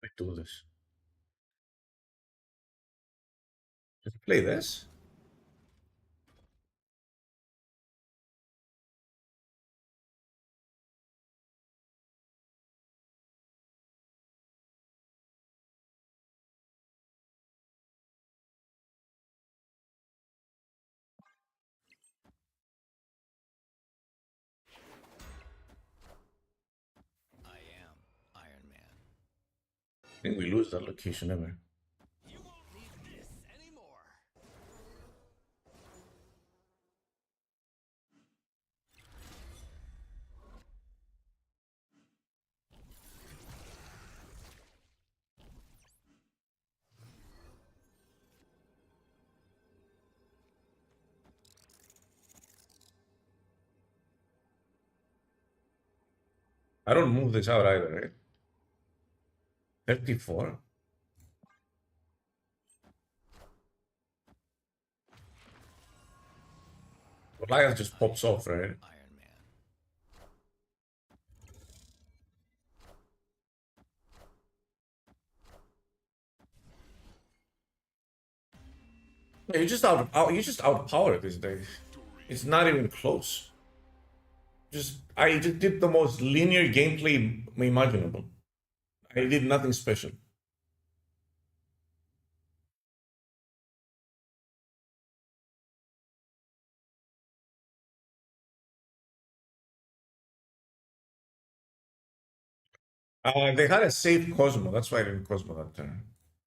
I do this. Just play this. I am Iron Man. I think we lose that location ever. You won't need this anymore. I don't move this out either, right? 34. Goliath just pops off, right? Iron Man. Yeah, you just outpowered this day. It's not even close. I just did the most linear gameplay imaginable. I did nothing special. They had a safe Cosmo. That's why I didn't Cosmo that turn.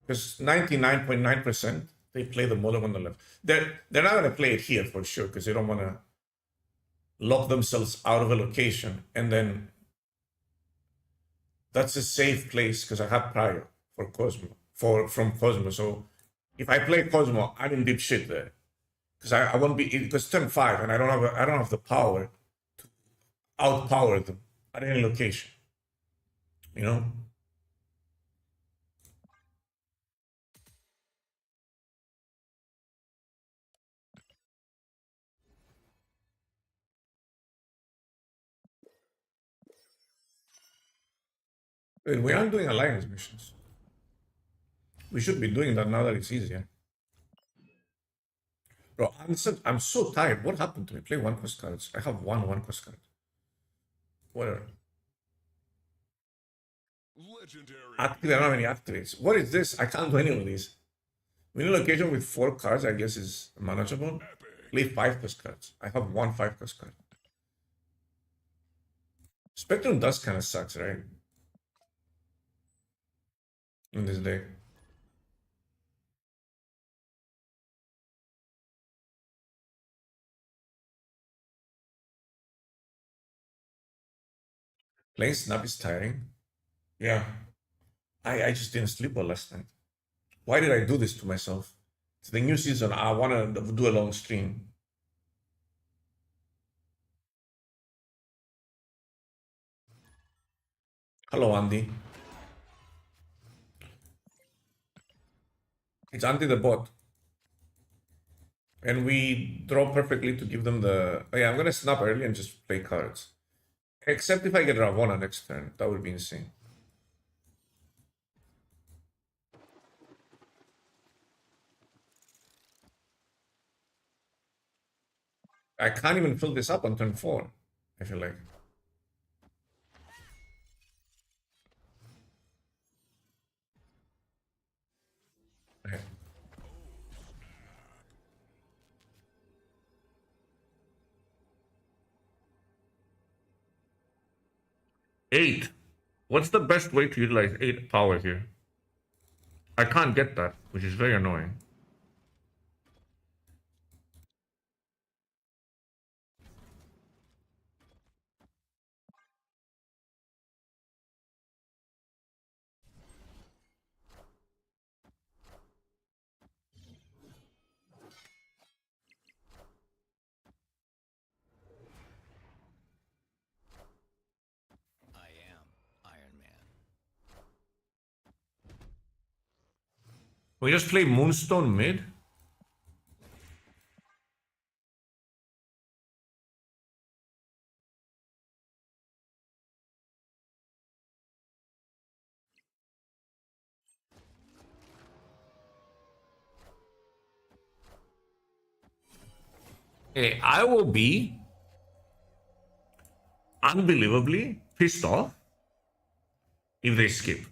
Because 99.9% they play the Mulligan on the left. They're not gonna play it here for sure because they don't wanna lock themselves out of a location. And then that's a safe place because I have prior for Cosmo from Cosmo. So if I play Cosmo, I'm in deep shit there. Because I won't be because turn 5 and I don't have the power to outpower them at any location. You know? Wait, we aren't doing alliance missions. We should be doing that now that it's easier. Bro, I'm so tired. What happened to me? Play one quest cards. I have one quest card. Whatever. Legendary. Activate, I don't have any activates. What is this? I can't do any of these. Winning location with 4 cards, I guess, is manageable. Play 5 quest cards. I have 5 quest card. Spectrum Dust kind of sucks, right? In this deck. Playing Snap is tiring. Yeah. I just didn't sleep well last night. Why did I do this to myself? It's the new season. I want to do a long stream. Hello, Andy. It's Andy the bot. And we draw perfectly to give them the... Oh yeah, I'm going to snap early and just play cards. Except if I get Ravonna next turn. That would be insane. I can't even fill this up on turn 4, I feel like. Okay. 8. What's the best way to utilize 8 power here? I can't get that, which is very annoying. I am Iron Man. We just play Moonstone mid? Hey, I will be unbelievably pissed off if they skip.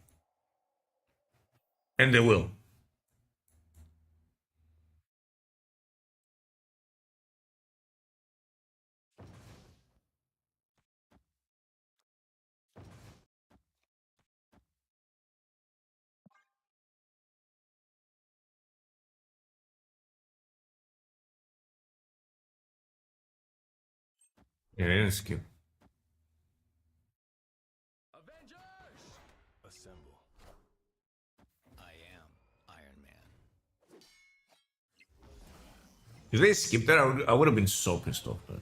And they will. Yeah, they didn't skip. Assemble. I am Iron Man. If they skipped that, I would have been so pissed off. But...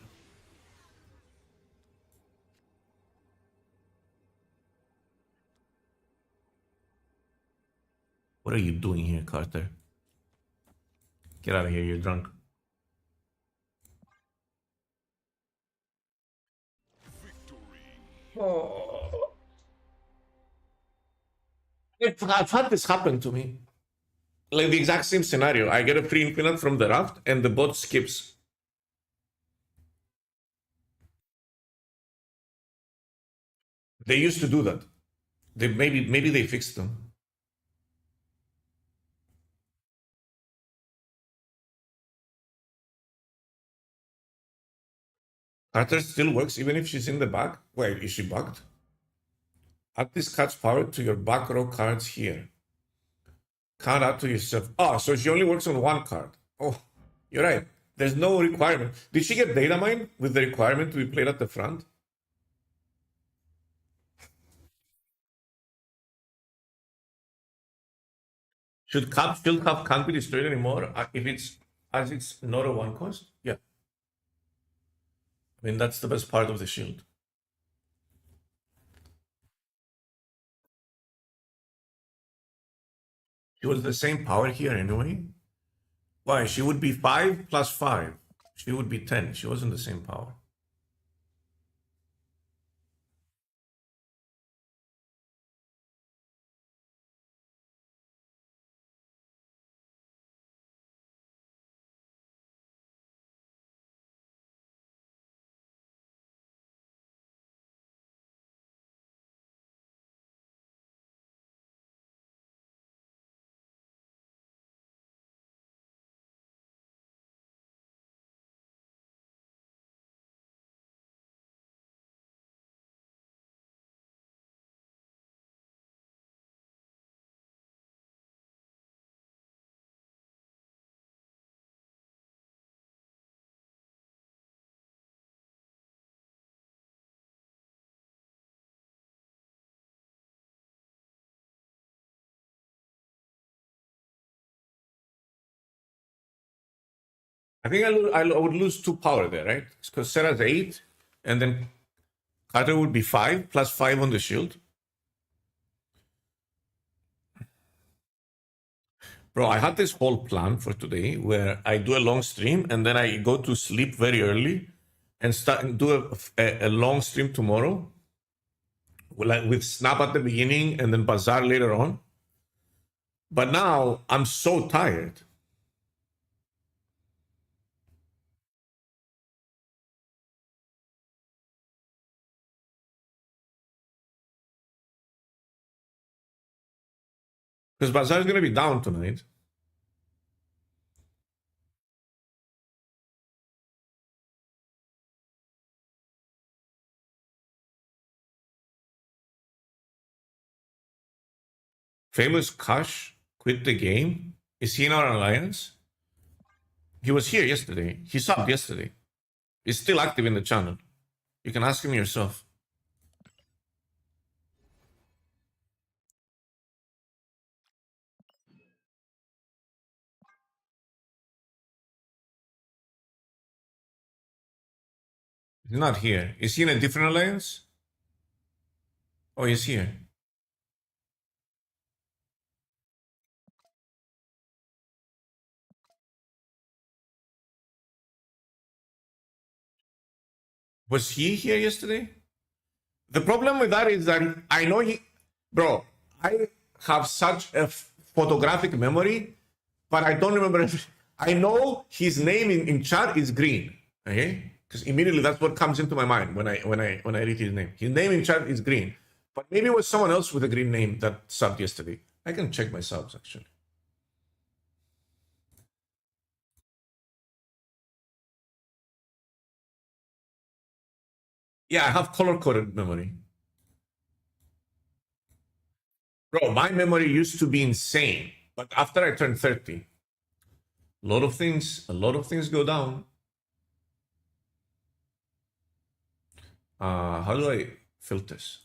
What are you doing here, Carter? Get out of here, you're drunk. Oh. I've had this happen to me. Like the exact same scenario. I get a free infinite from the raft and the bot skips. They used to do that. They maybe they fixed them. Carter still works even if she's in the back. Wait, is she bugged? Add this card's power to your back row cards here. Can't add to yourself. Oh, so she only works on one card. Oh, you're right. There's no requirement. Did she get Datamine with the requirement to be played at the front? Should Cap Shield have can't be destroyed anymore if it's not a 1 cost? Yeah. I mean, that's the best part of the shield. She was the same power here anyway. Why? She would be 5 plus 5. She would be 10. She wasn't the same power. I think I would lose 2 power there, right? Because Sarah's 8, and then Carter would be 5 plus 5 on the shield. Bro, I had this whole plan for today where I do a long stream and then I go to sleep very early and do a long stream tomorrow, with Snap at the beginning and then Bazaar later on. But now I'm so tired. Because Bazaar is going to be down tonight. Famous Kash quit the game. Is he in our alliance? He was here yesterday. He subbed yesterday. He's still active in the channel. You can ask him yourself. He's not here. Is he in a different alliance? Oh, he's here. Was he here yesterday? The problem with that is that I know he, bro, I have such a photographic memory, but I don't remember. I know his name in chat is green, okay? Because immediately that's what comes into my mind when I read his name. His name in chat is green, but maybe it was someone else with a green name that subbed yesterday. I can check my subs actually. Yeah, I have color coded memory. Bro, my memory used to be insane, but after I turned 30, a lot of things go down. How do I filter this?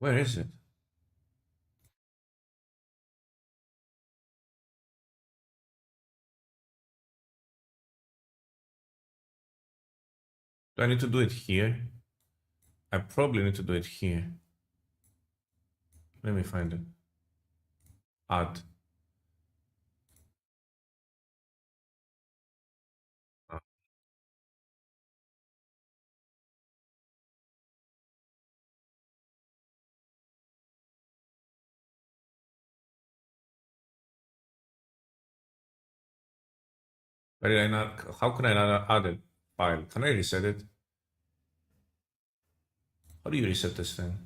Where is it? Do I need to do it here? I probably need to do it here. Let me find it. Add. Ah, why did I not? How can I not add it? File. Can I reset it? How do you reset this thing?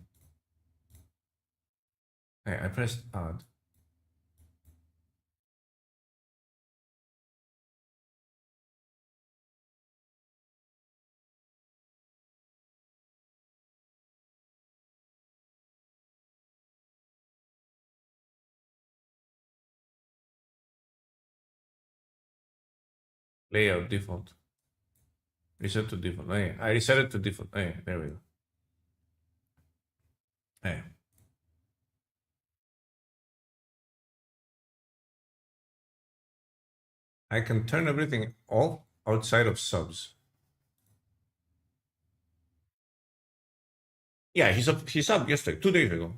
Hey, I pressed add. Layout default. Reset to default. Hey, I reset it to default. Hey, there we go. Hey. I can turn everything off outside of subs. Yeah, he subbed yesterday, 2 days ago.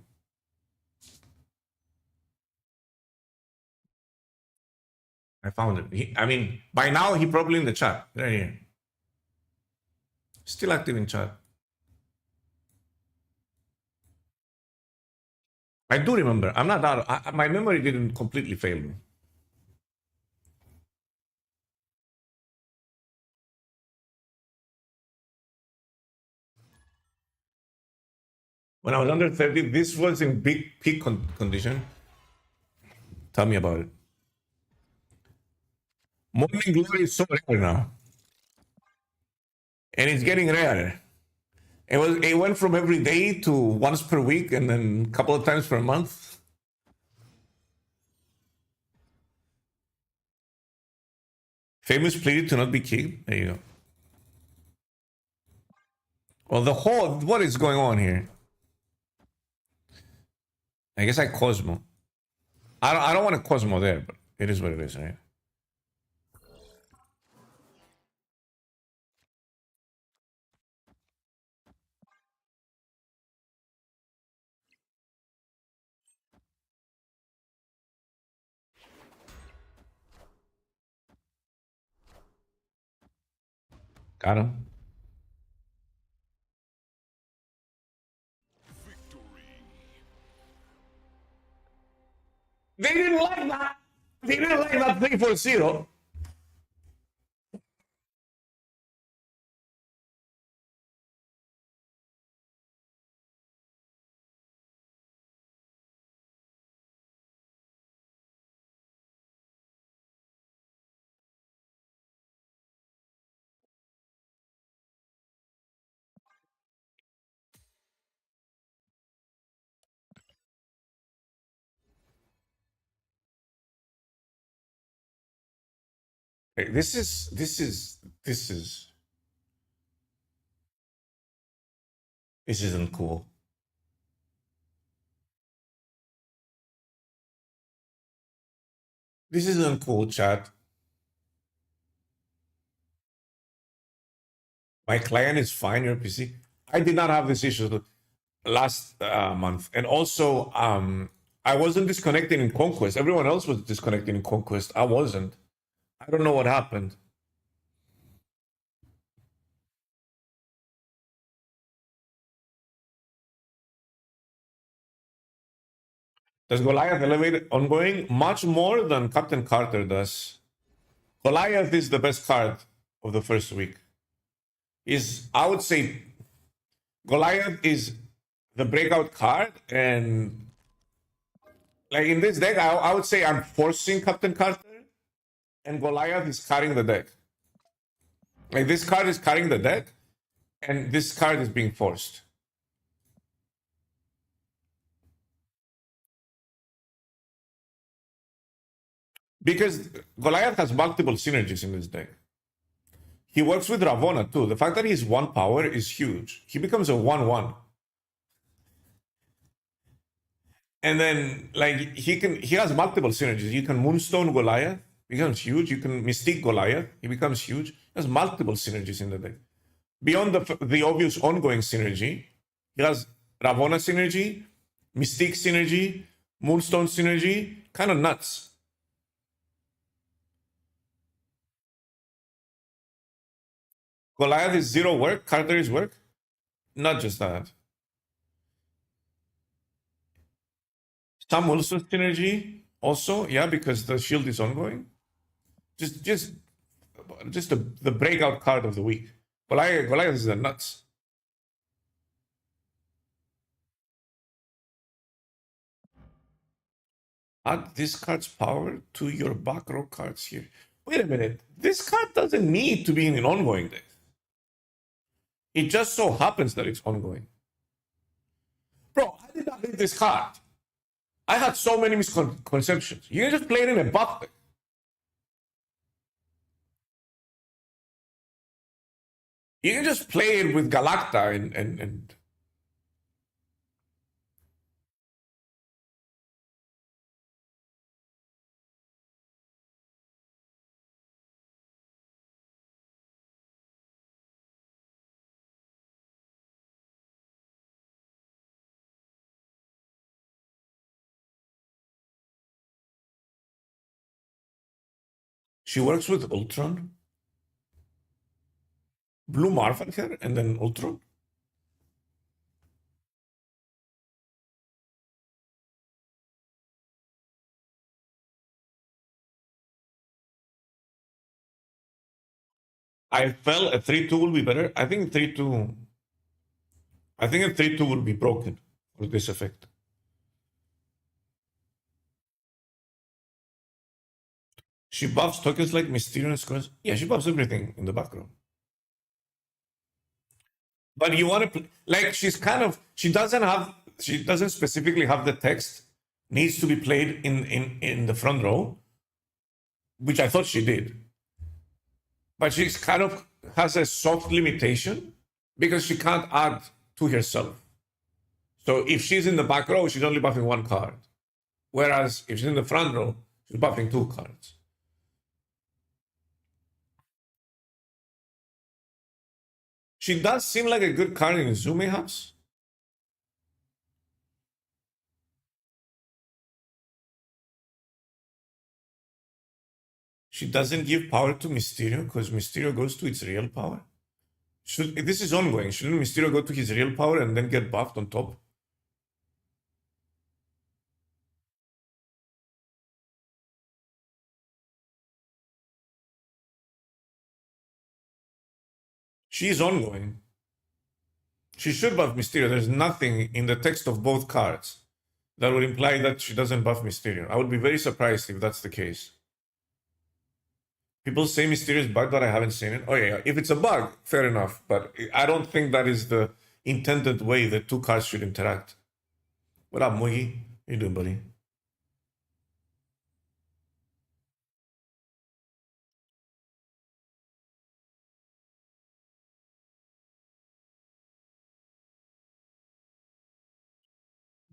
I found it. I mean, by now he probably in the chat. Right here. Still active in chat. I do remember. I'm not out. My memory didn't completely fail me. When I was under 30, this was in big peak condition. Tell me about it. Morning Glory is so rare now. And it's getting rarer. It went from every day to once per week and then a couple of times per month. Famous pleaded to not be kicked. There you go. Well, what is going on here? I guess I Cosmo. I don't want to Cosmo there, but it is what it is, right? Got him. They didn't like that. They didn't like that 3-4-0. Hey, this isn't cool. This isn't cool, chat. My client is fine, your PC. I did not have this issue last month. And also, I wasn't disconnecting in Conquest. Everyone else was disconnecting in Conquest. I wasn't. I don't know what happened. Does Goliath elevate ongoing? Much more than Captain Carter does. Goliath is the best card of the first week. I would say Goliath is the breakout card, and like in this deck, I would say I'm forcing Captain Carter, and Goliath is carrying the deck. Like this card is carrying the deck, and this card is being forced. Because Goliath has multiple synergies in this deck. He works with Ravonna too. The fact that he's 1 power is huge. He becomes a 1/1. And then like he has multiple synergies. You can Moonstone Goliath, becomes huge. You can Mystique Goliath, he becomes huge. He has multiple synergies in the deck. Beyond the obvious ongoing synergy, he has Ravonna synergy, Mystique synergy, Moonstone synergy, kind of nuts. Goliath is 0 work, Carter is work. Not just that. Some also synergy, also, yeah, because the shield is ongoing. Just the breakout card of the week. Goliath is the nuts. Add this card's power to your back row cards here. Wait a minute. This card doesn't need to be in an ongoing deck. It just so happens that it's ongoing. Bro, I did not need this card. I had so many misconceptions. You can just play it in a buff deck. You can just play it with Galacta and she works with Ultron. Blue Marvel here and then Ultron. I felt a 3-2 will be better. I think 3-2. I think a 3-2 will be broken with this effect. She buffs tokens like Mysterio and Scrolls. Yeah, she buffs everything in the background. But you want to like she doesn't specifically have the text needs to be played in the front row, which I thought she did. But she's kind of has a soft limitation because she can't add to herself. So if she's in the back row, she's only buffing 1 card. Whereas if she's in the front row, she's buffing 2 cards. She does seem like a good card in Zume House. She doesn't give power to Mysterio because Mysterio goes to its real power. This is ongoing. Shouldn't Mysterio go to his real power and then get buffed on top? She's ongoing. She should buff Mysterio. There's nothing in the text of both cards that would imply that she doesn't buff Mysterio. I would be very surprised if that's the case. People say Mysterio is bugged, but I haven't seen it. Oh yeah, if it's a bug, fair enough. But I don't think that is the intended way the two cards should interact. What up, Moogie? How you doing, buddy?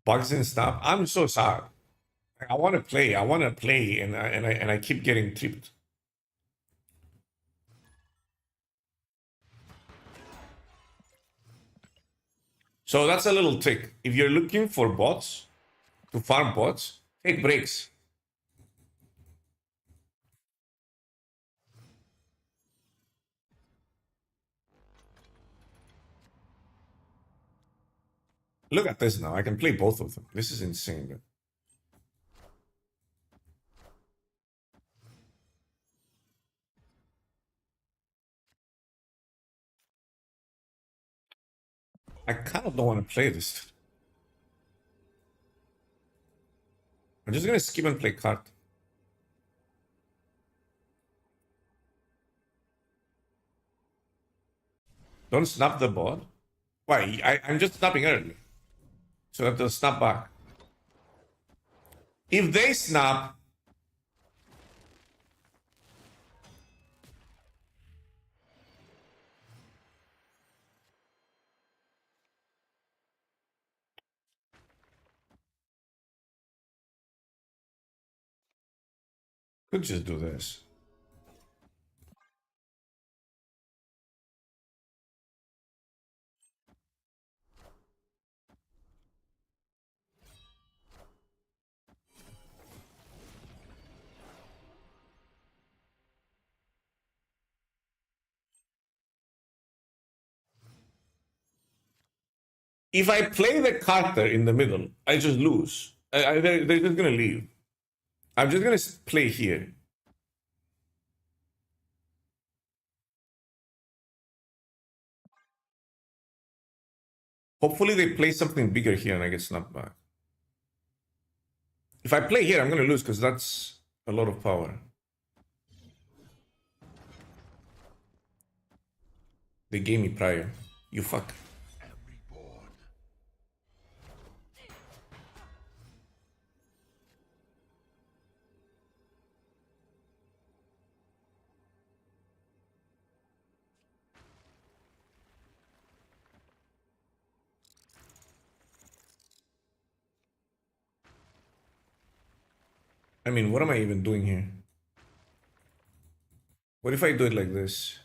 Bugs and stuff. I'm so sad. I want to play. I want to play, and I keep getting tripped. So that's a little trick. If you're looking for bots to farm bots, take breaks. Look at this now. I can play both of them. This is insane. I kind of don't want to play this. I'm just gonna skip and play card. Don't snap the bot. Why? I'm just snapping early. So that they'll snap back. If they snap, could just do this. If I play the Carter in the middle, I just lose. They're just gonna leave. I'm just gonna play here. Hopefully they play something bigger here and I get snapped back. If I play here, I'm gonna lose because that's a lot of power. They gave me prior. You fuck. am reborn. I mean, what am I even doing here? What if I do it like this?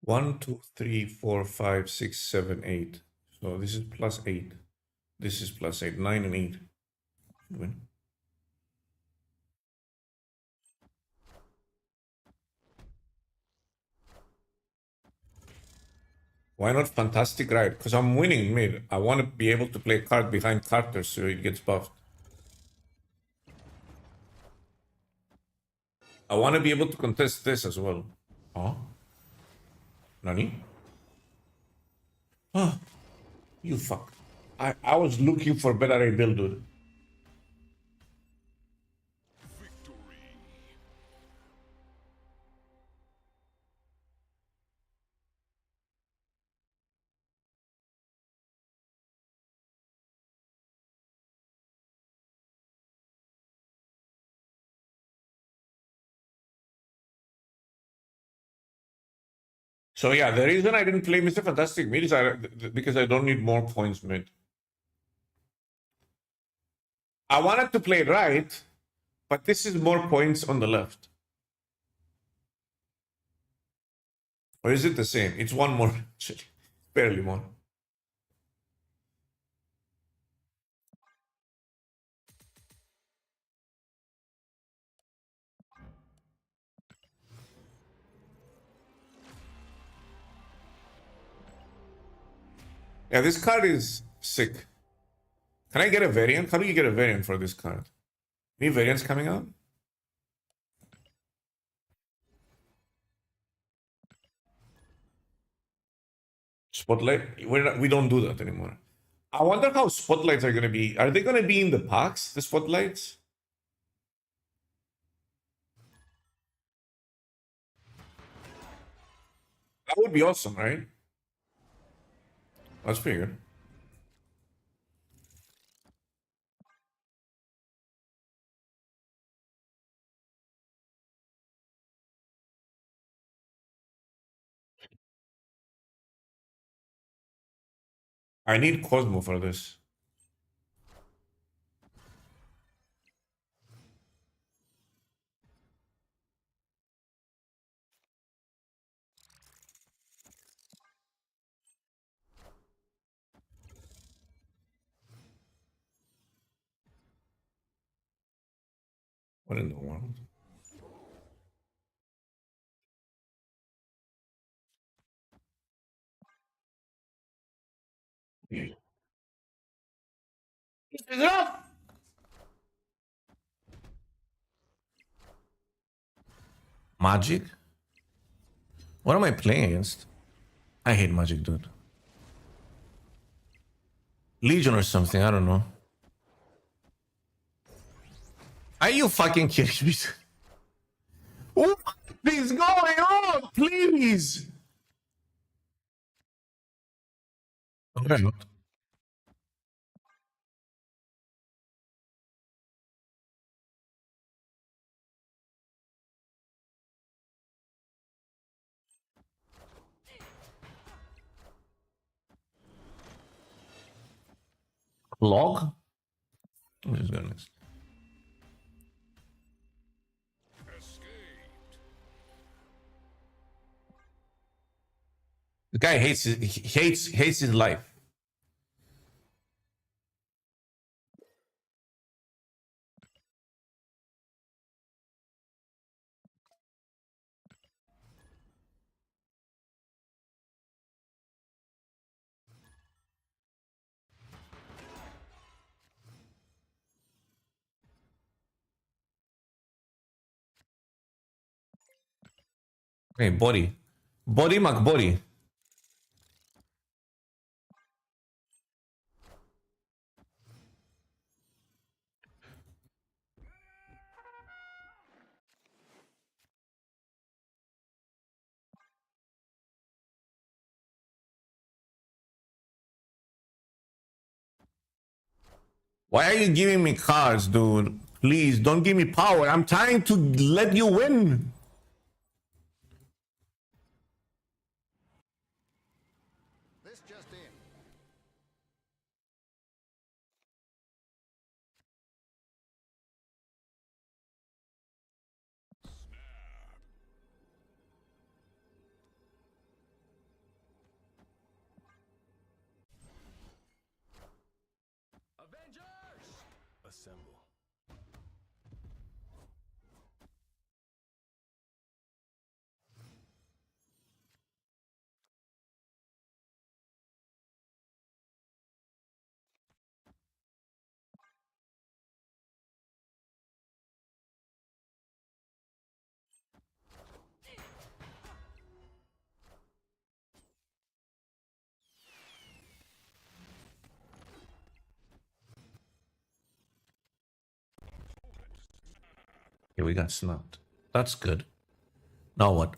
One, two, three, four, five, six, seven, eight. So this is plus 8. This is plus 8. 9 and 8. Win. Why not Fantastic Ride? Because I'm winning mid. I want to be able to play a card behind Carter so it gets buffed. I want to be able to contest this as well. Huh? Nani? Ah, you fuck. I was looking for better rebuild, dude. Victory. So yeah, the reason I didn't play Mr. Fantastic mid is because I don't need more points mid. I wanted to play right, but this is more points on the left. Or is it the same? It's one more, actually. Barely more. Yeah, this card is sick. Can I get a variant? How do you get a variant for this card? Any variants coming out? Spotlight? We don't do that anymore. I wonder how spotlights are going to be. Are they going to be in the packs, the spotlights? That would be awesome, right? That's pretty good. I need Cosmo for this. What in the world? Magic? What am I playing against? I hate Magic, dude. Legion or something, I don't know. Are you fucking kidding me? What is going on? Please! Okay. Log? I'm just going next. Escaped. The guy hates hates his life. Hey, body. Body McBody. Why are you giving me cards, dude? Please don't give me power. I'm trying to let you win. This just in. Avengers! Assemble. Okay, we got snubbed. That's good. Now what?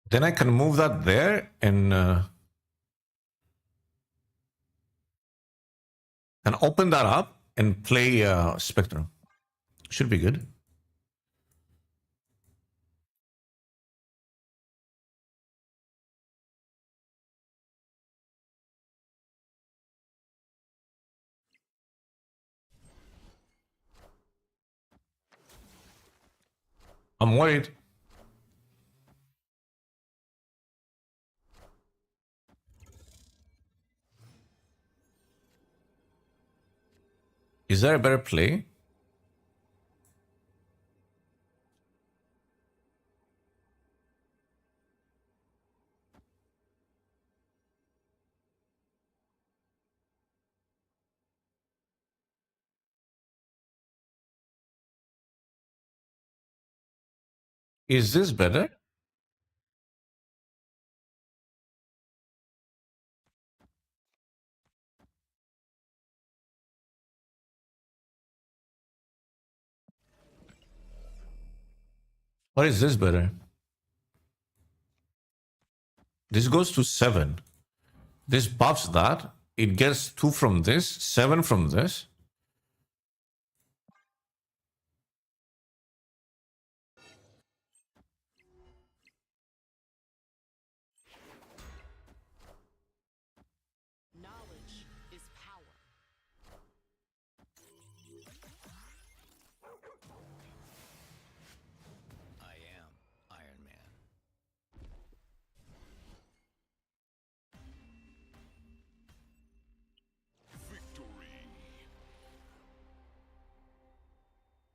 Then I can move that there and open that up and play Spectrum. Should be good. I'm worried. Is there a better play? Is this better? Or is this better? This goes to 7. This buffs that. It gets 2 from this, 7 from this. Knowledge is power. I am Iron Man.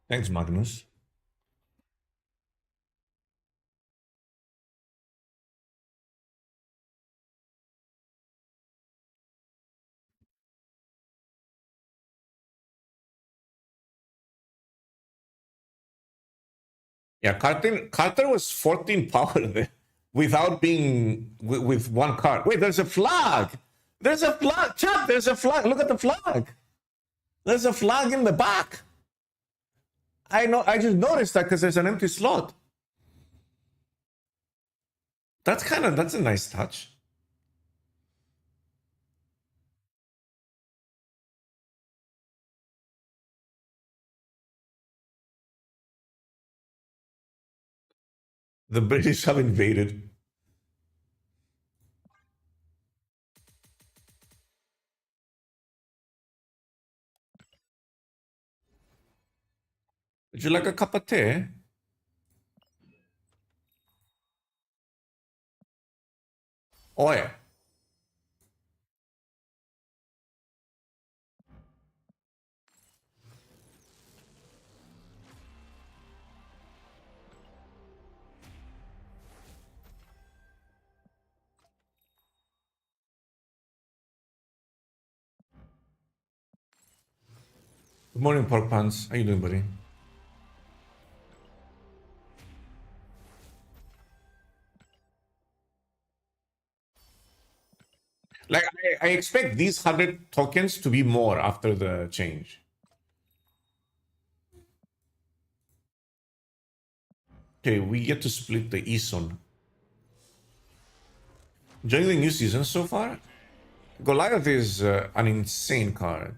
Thanks, Magnus. Yeah, Carter was 14 power there without being with 1 card. Wait, there's a flag. There's a flag. Chat, there's a flag. Look at the flag. There's a flag in the back. I know. I just noticed that because there's an empty slot. That's a nice touch. The British have invaded. Would you like a cup of tea? Oh yeah. Good morning, Pork Pants. How you doing, buddy? Like, I expect these 100 tokens to be more after the change. Okay, we get to split the Eson. Enjoying the new season so far? Goliath is an insane card.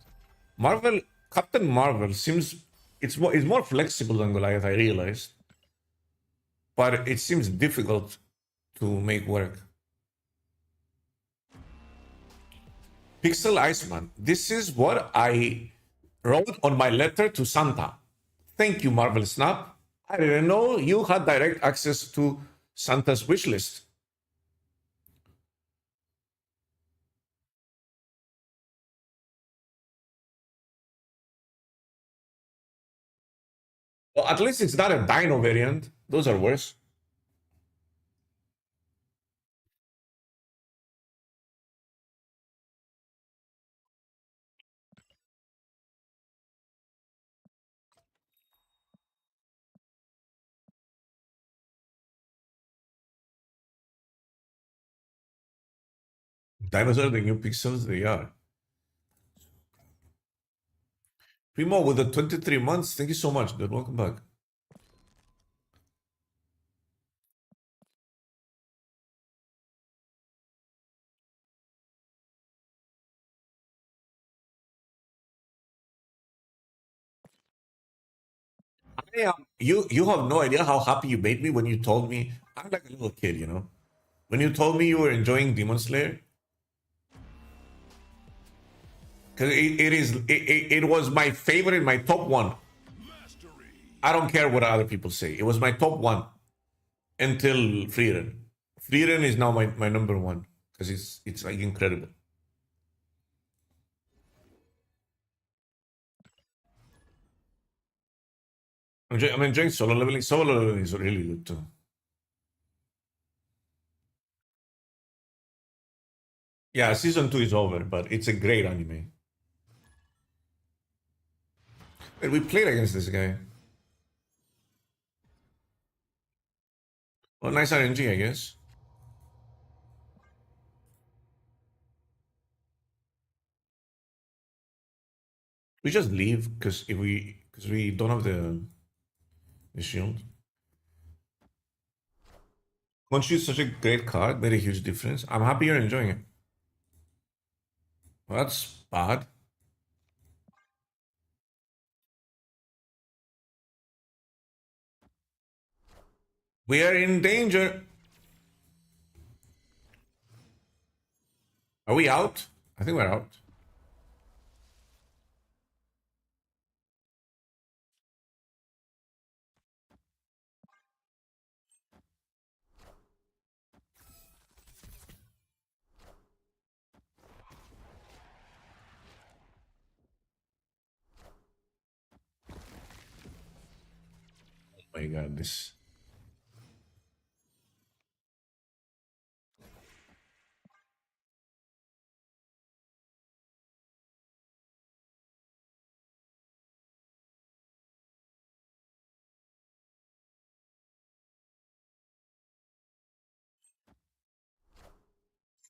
Captain Marvel seems it's more flexible than Goliath, I realized. But it seems difficult to make work. Pixel Iceman. This is what I wrote on my letter to Santa. Thank you, Marvel Snap. I didn't know you had direct access to Santa's wish list. Well, at least it's not a dino variant. Those are worse. Dinos are the new pixels, they are. Primo with the 23 months. Thank you so much, dude. Welcome back. You have no idea how happy you made me when you told me I'm like a little kid, you know? When you told me you were enjoying Demon Slayer. Because it was my favorite, my top one. I don't care what other people say. It was my top one until Freeren. Freeren is now my number one because it's like incredible. I'm enjoying solo leveling. Solo leveling is really good too. Yeah, season 2 is over, but it's a great anime. Wait, we played against this guy. Well, nice RNG, I guess. We just leave because we don't have the shield. Once is such a great card, made a huge difference. I'm happy you're enjoying it. Well, that's bad. We are in danger. Are we out? I think we're out. Oh my god, this.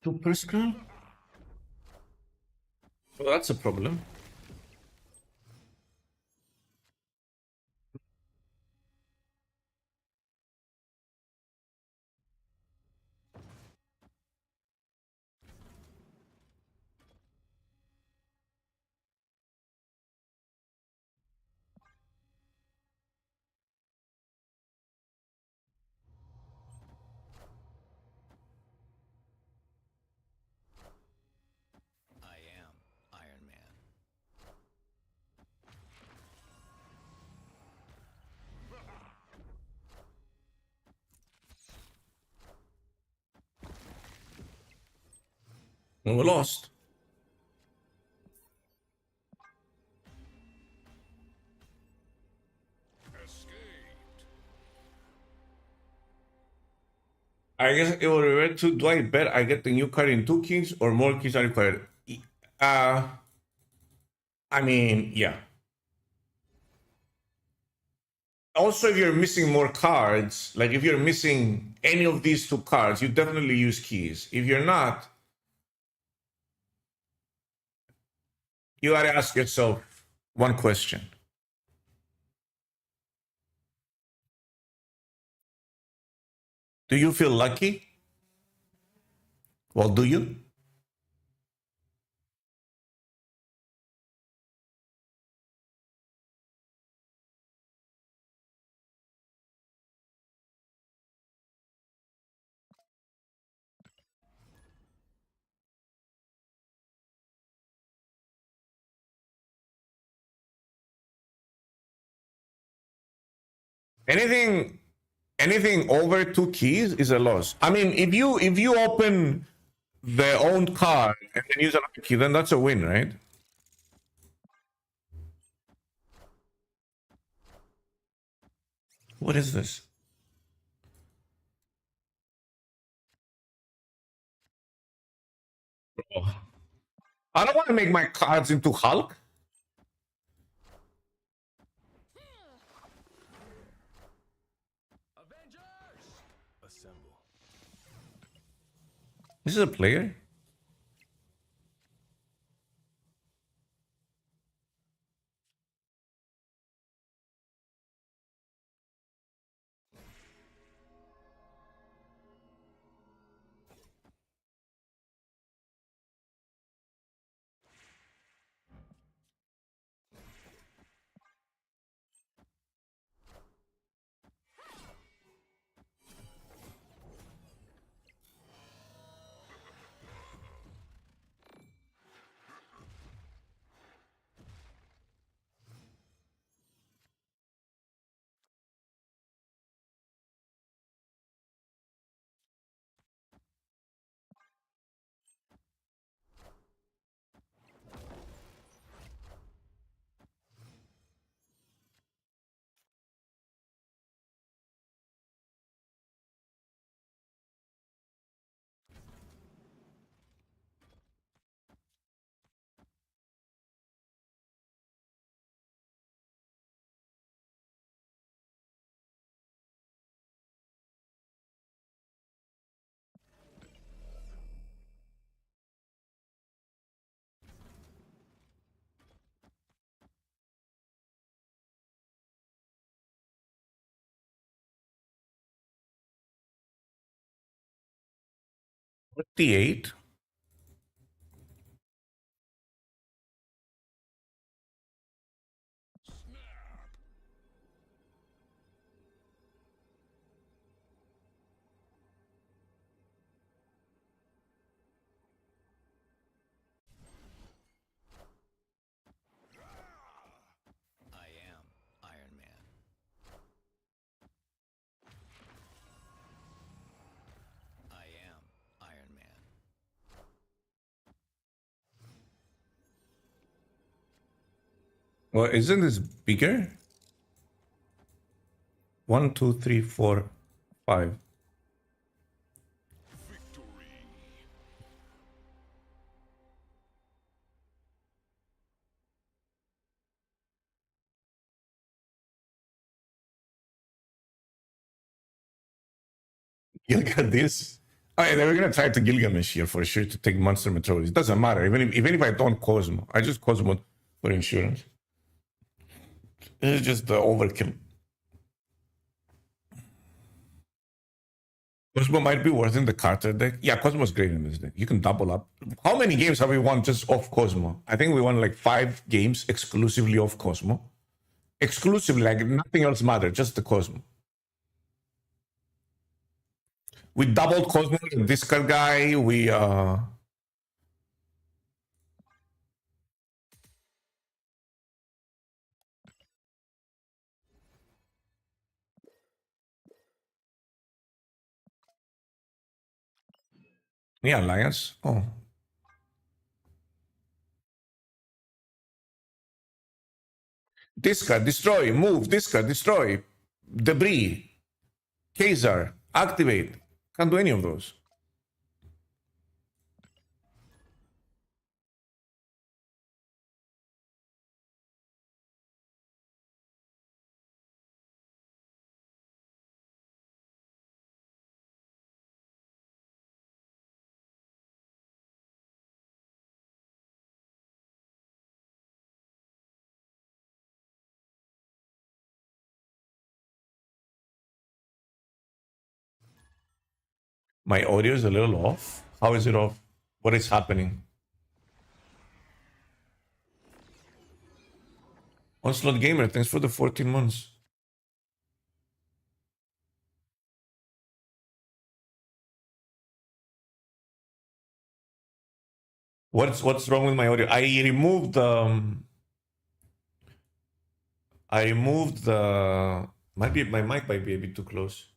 Super scroll? Well, that's a problem. I am Iron Man. And we lost. I guess it will revert to, do I bet I get the new card in 2 keys or more keys are required? Uh, I mean, yeah. Also, if you're missing more cards, like if you're missing any of these 2 cards, you definitely use keys. If you're not, you gotta ask yourself one question. Do you feel lucky? Well, do you? Anything over 2 keys is a loss. I mean, if you open the owned card and then use another key, then that's a win, right? What is this? Oh. I don't want to make my cards into Hulk. Assemble. This is a player? 48. I am Iron Man. I am Iron Man. Well, isn't this bigger? 1, 2, 3, 4, 5. This. Oh, they were gonna try to Gilgamesh here for sure to take Monster Metroid. It doesn't matter. Even if I don't Cosmo, I just Cosmo for insurance. This is just the overkill. Cosmo might be worth in the Carter deck. Yeah, Cosmo's great in this deck. You can double up. How many games have we won just off Cosmo? I think we won like 5 games exclusively off Cosmo. Exclusively, like nothing else mattered, just the Cosmo. We doubled Cosmo, the discard guy. Yeah, Alliance. Oh. Discard, destroy, move, discard, destroy, debris, Kazar, activate. Can't do any of those. My audio is a little off. How is it off? What is happening? Onslaught Gamer, thanks for the 14 months. What's wrong with my audio? I removed the might be my mic might be a bit too close.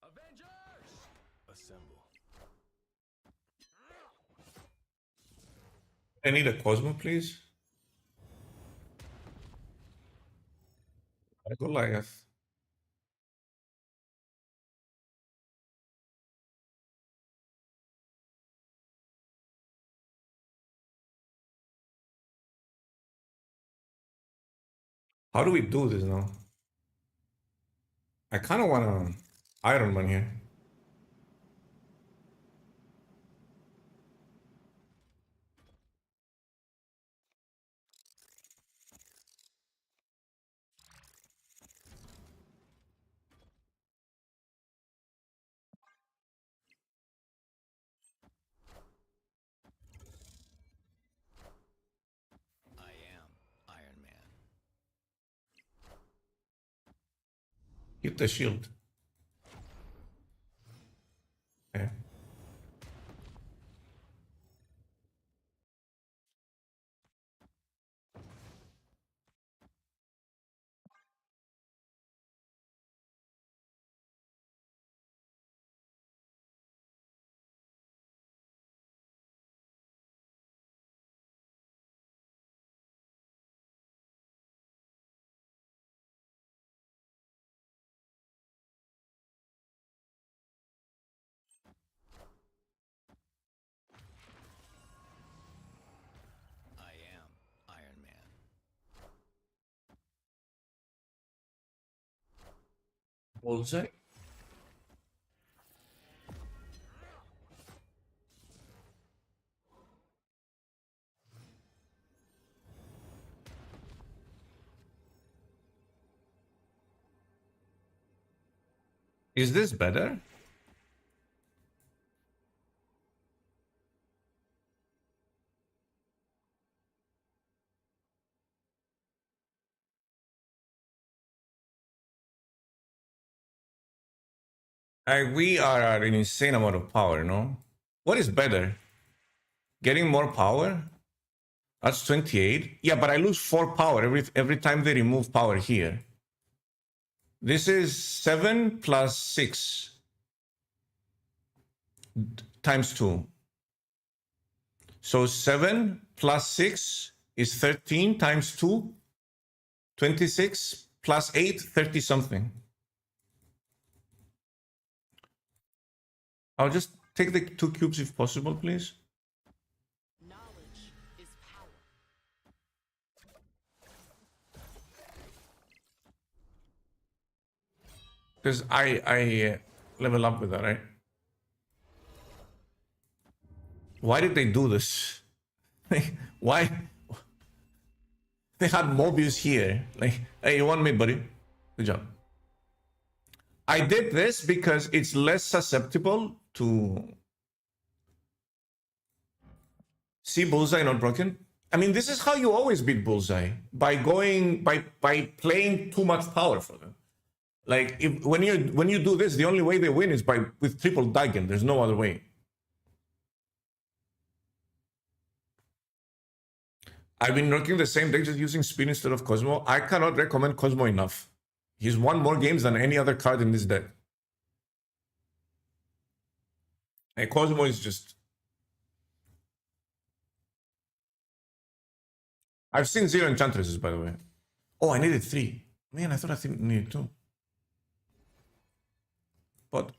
Avengers! Assemble. I need a Cosmo, please. Goliath. How do we do this now? I kind of want to Iron Man here. I am Iron Man. Hit the shield. Okay. Bullseye. Is this better? We are at an insane amount of power, no? What is better? Getting more power? That's 28. Yeah, but I lose 4 power every time they remove power here. This is 7 plus 6 times 2. So 7 plus 6 is 13 times 2, 26 plus 8, 30 something. I'll just take the 2 cubes if possible, please. Knowledge is power. Because I level up with that, right? Why did they do this? Why? They had Mobius here. Like, hey, you want me, buddy? Good job. I did this because it's less susceptible to see Bullseye not broken. I mean, this is how you always beat Bullseye, by playing too much power for them. Like, when you do this, the only way they win is with triple Dagon. There's no other way. I've been working the same deck, just using speed instead of Cosmo. I cannot recommend Cosmo enough. He's won more games than any other card in this deck. And Cosmo is just... I've seen 0 Enchantresses, by the way. Oh, I needed 3. Man, I thought I needed 2. But...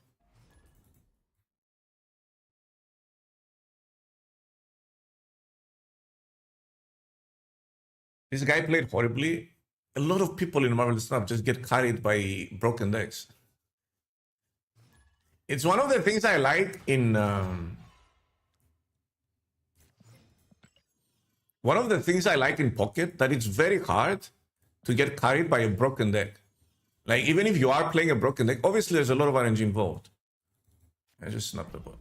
this guy played horribly. A lot of people in Marvel Snap just get carried by broken decks. It's one of the things I like in... one of the things I like in Pocket, that it's very hard to get carried by a broken deck. Like, even if you are playing a broken deck, obviously there's a lot of RNG involved. I just snapped the bot.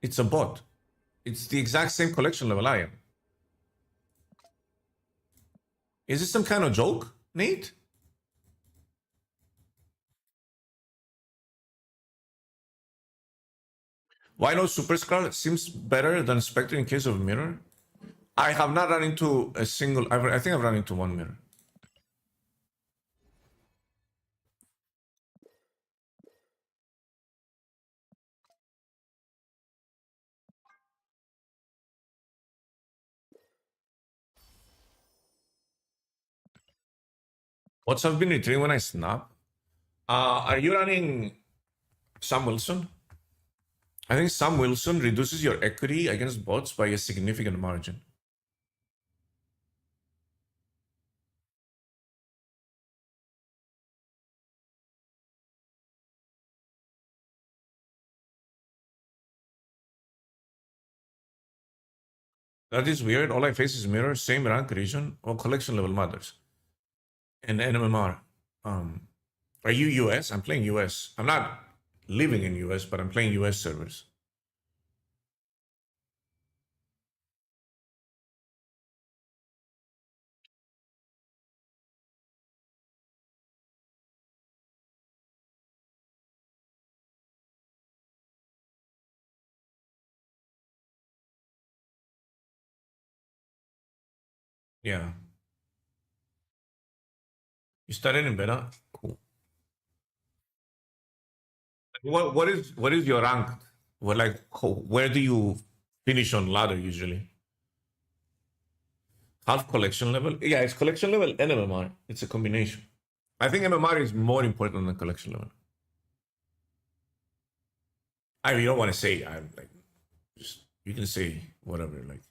It's a bot. It's the exact same collection level I am. Is this some kind of joke, Nate? Why no Super Skrull seems better than Spectre in case of mirror? I have not run into a single... I think I've run into one mirror. What's have been retrieving when I snap? Are you running Sam Wilson? I think Sam Wilson reduces your equity against bots by a significant margin. That is weird. All I face is mirror, same rank, region, or collection level matters. And NMMR. Are you US? I'm playing US. I'm not living in US, but I'm playing US servers. Yeah. You started in beta? Cool. What is your rank? Where do you finish on ladder usually? Half collection level? Yeah, it's collection level and MMR. It's a combination. I think MMR is more important than collection level. I mean, you don't want to say. I'm like, just you can say whatever. Like,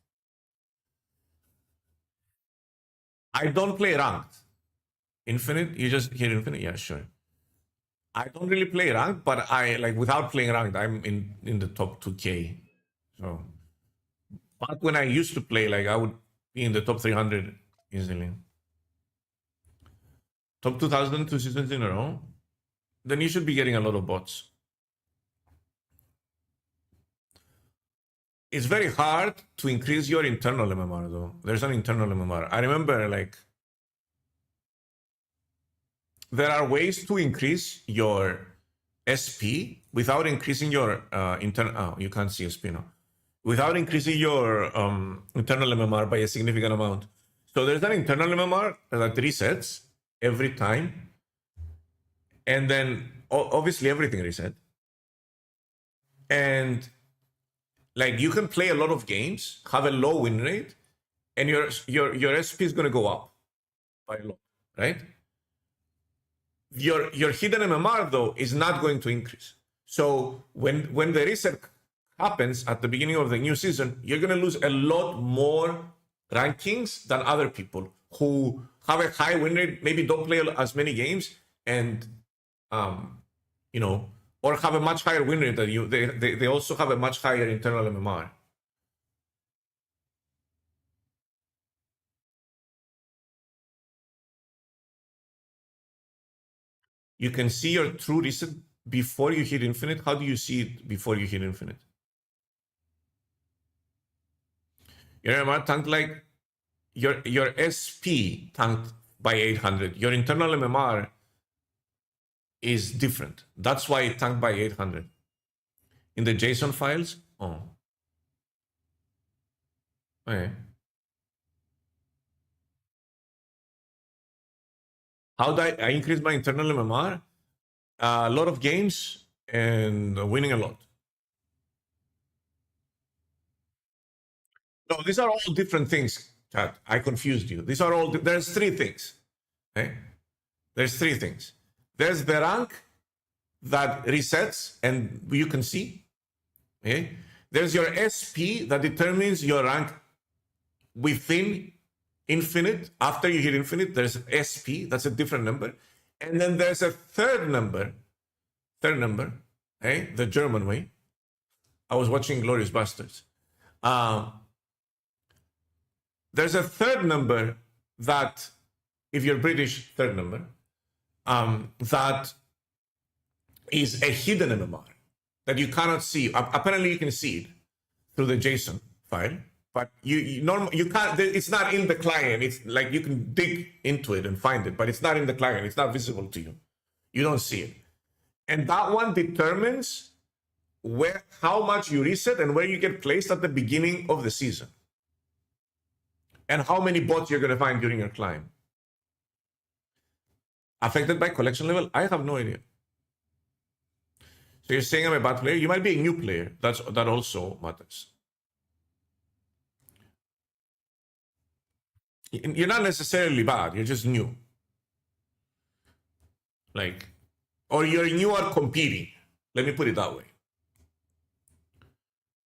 I don't play ranked. Infinite? You just hit infinite? Yeah, sure. I don't really play ranked, but I like without playing ranked, I'm in the top 2K. So back when I used to play, like I would be in the top 300 easily. Top 2000 2 seasons in a row. Then you should be getting a lot of bots. It's very hard to increase your internal MMR though. There's an internal MMR. I remember like there are ways to increase your SP without increasing your internal. Oh, you can't see SP now. Without increasing your internal MMR by a significant amount. So there's an internal MMR that resets every time, and then obviously everything reset. And like you can play a lot of games, have a low win rate, and your SP is going to go up by a lot, right? Your hidden MMR though is not going to increase. So when the reset happens at the beginning of the new season, you're going to lose a lot more rankings than other people who have a high win rate, maybe don't play as many games, and you know, or have a much higher win rate than you. They also have a much higher internal MMR. You can see your true reset before you hit infinite. How do you see it before you hit infinite? Your MMR tanked like your SP tanked by 800. Your internal MMR is different. That's why it tanked by 800. In the JSON files, oh. Okay. How do I increase my internal MMR? A lot of games and winning a lot. No, these are all different things, chat. I confused you. These are all, there's three things. Okay? There's three things. There's the rank that resets and you can see. Okay? There's your SP that determines your rank within infinite. After you hit infinite, there's SP, that's a different number. And then there's a third number, okay? The German way. I was watching Glorious Bastards. There's a third number that, if you're British, third number, that is a hidden MMR that you cannot see. Apparently, you can see it through the JSON file, but you can't. It's not in the client. It's like you can dig into it and find it, but it's not in the client. It's not visible to you. You don't see it, and that one determines how much you reset and where you get placed at the beginning of the season, and how many bots you're going to find during your climb. Affected by collection level? I have no idea. So you're saying I'm a bad player? You might be a new player. That also matters. You're not necessarily bad. You're just new. Like, or you're new at competing. Let me put it that way.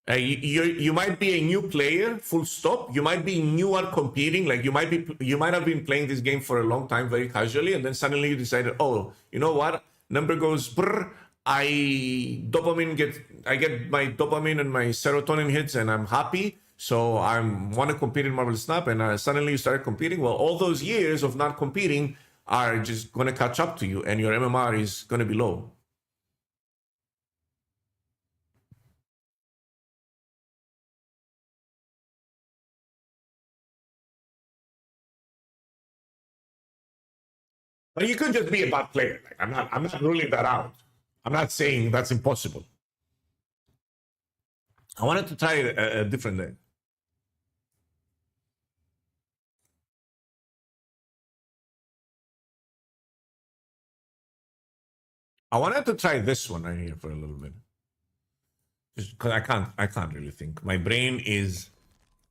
You might be a new player, full stop. You might be new at competing. Like you might have been playing this game for a long time, very casually, and then suddenly you decided, oh, you know what? Number goes brr. I get my dopamine and my serotonin hits, and I'm happy. So I want to compete in Marvel Snap, and suddenly you start competing. Well, all those years of not competing are just going to catch up to you, and your MMR is going to be low. But you could just be a bad player. Like, I'm not ruling that out. I'm not saying that's impossible. I wanted to try a different day. I wanted to try this one right here for a little bit. Just because I can't really think. My brain is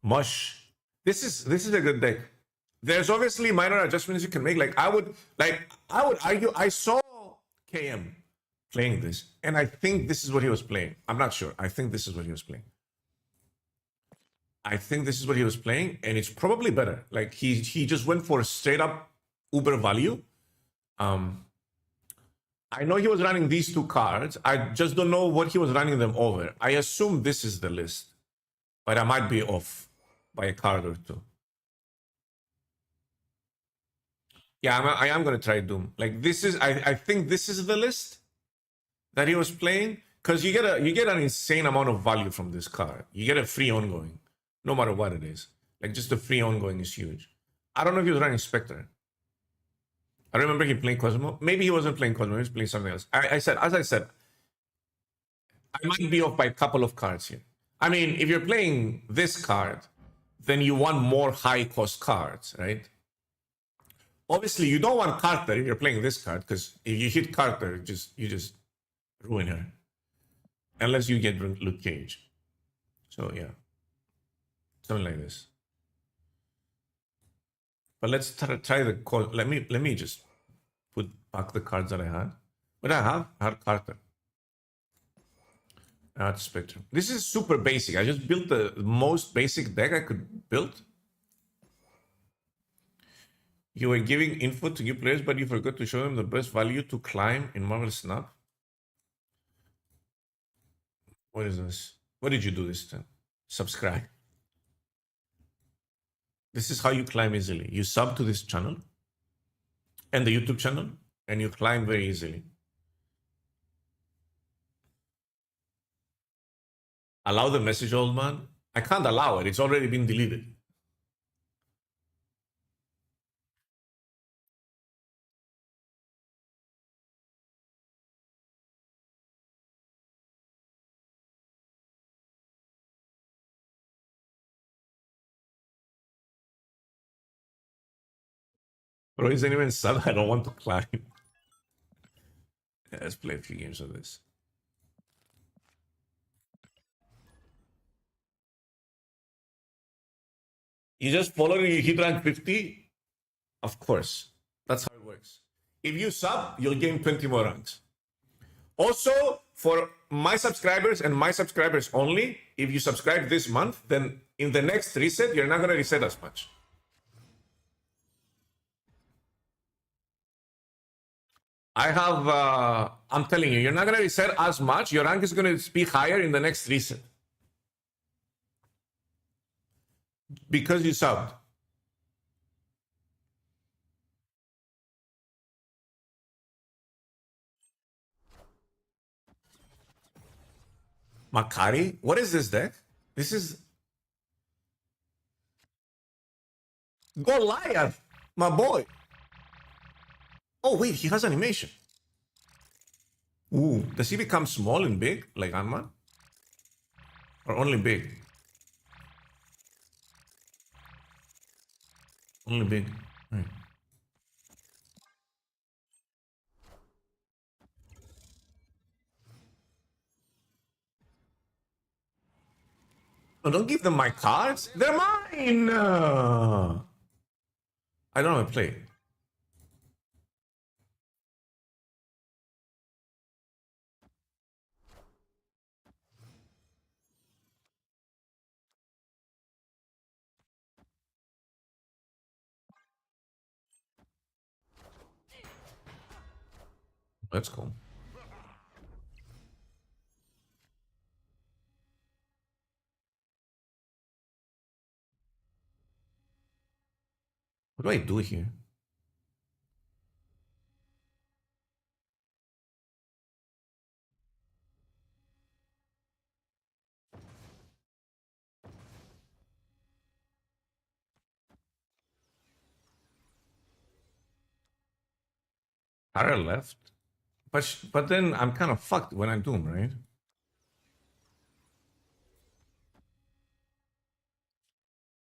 mush. This is a good deck. There's obviously minor adjustments you can make. Like I would argue I saw KM playing this, and I think this is what he was playing. I'm not sure. I think this is what he was playing. I think this is what he was playing, and it's probably better. Like he just went for straight up uber value. I know he was running these two cards. I just don't know what he was running them over. I assume this is the list, but I might be off by a card or two. Yeah, I am going to try Doom. Like this is, I think this is the list that he was playing, because you get an insane amount of value from this card. You get a free ongoing, no matter what it is. Like just the free ongoing is huge. I don't know if he was running Spectre. I remember he playing Cosmo. Maybe he wasn't playing Cosmo. He was playing something else. As I said, I might be off by a couple of cards here. I mean, if you're playing this card, then you want more high cost cards, right? Obviously, you don't want Carter if you're playing this card, because if you hit Carter, you just ruin her. Unless you get Luke Cage. So yeah. Something like this. But let's try the call. Let me just put back the cards that I had. What I had Carter. Add Spectrum. This is super basic. I just built the most basic deck I could build. You were giving info to new players, but you forgot to show them the best value to climb in Marvel Snap. What is this? What did you do this time? Subscribe. This is how you climb easily. You sub to this channel and the YouTube channel, and you climb very easily. Allow the message, old man. I can't allow it. It's already been deleted. Bro, isn't even sub. I don't want to climb. Yeah, let's play a few games of this. You just follow and you hit rank 50? Of course. That's how it works. If you sub, you'll gain 20 more ranks. Also, for my subscribers and my subscribers only, if you subscribe this month, then in the next reset, you're not going to reset as much. I have, I'm telling you, you're not going to reset as much. Your rank is going to be higher in the next reset. Because you subbed. Makari? What is this deck? This is Goliath, my boy. Oh, wait, he has animation. Ooh, does he become small and big like Ant-Man? Or only big? Only big. Right. Oh, don't give them my cards. They're mine. I don't know how to play. That's cool. What do I do here? Tara left. But then I'm kind of fucked when I do them, right?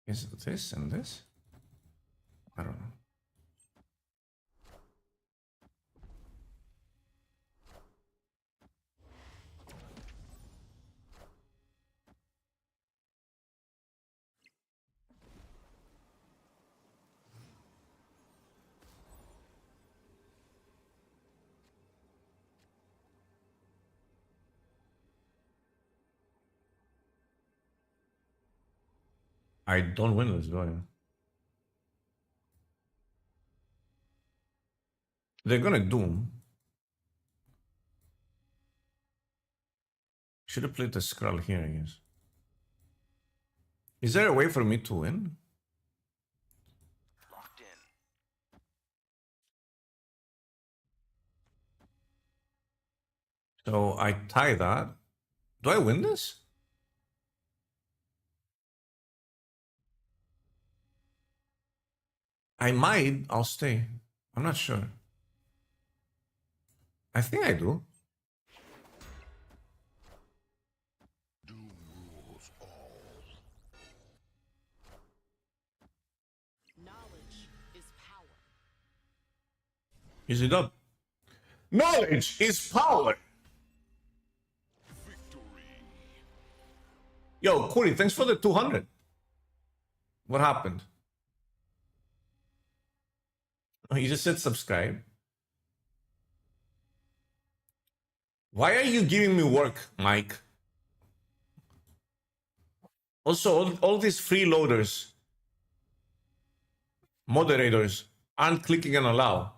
Is it this and this? I don't know. I don't win this, do I? They're gonna Doom. Should have played the Skrull here, I guess. Is there a way for me to win? Locked in. So I tie that. Do I win this? I might. I'll stay. I'm not sure. I think I do. Knowledge is power. Is it up? Knowledge is power. Yo, Corey, thanks for the 200. What happened? Oh, you just said subscribe. Why are you giving me work, Mike? Also, all these freeloaders, moderators, aren't clicking on allow.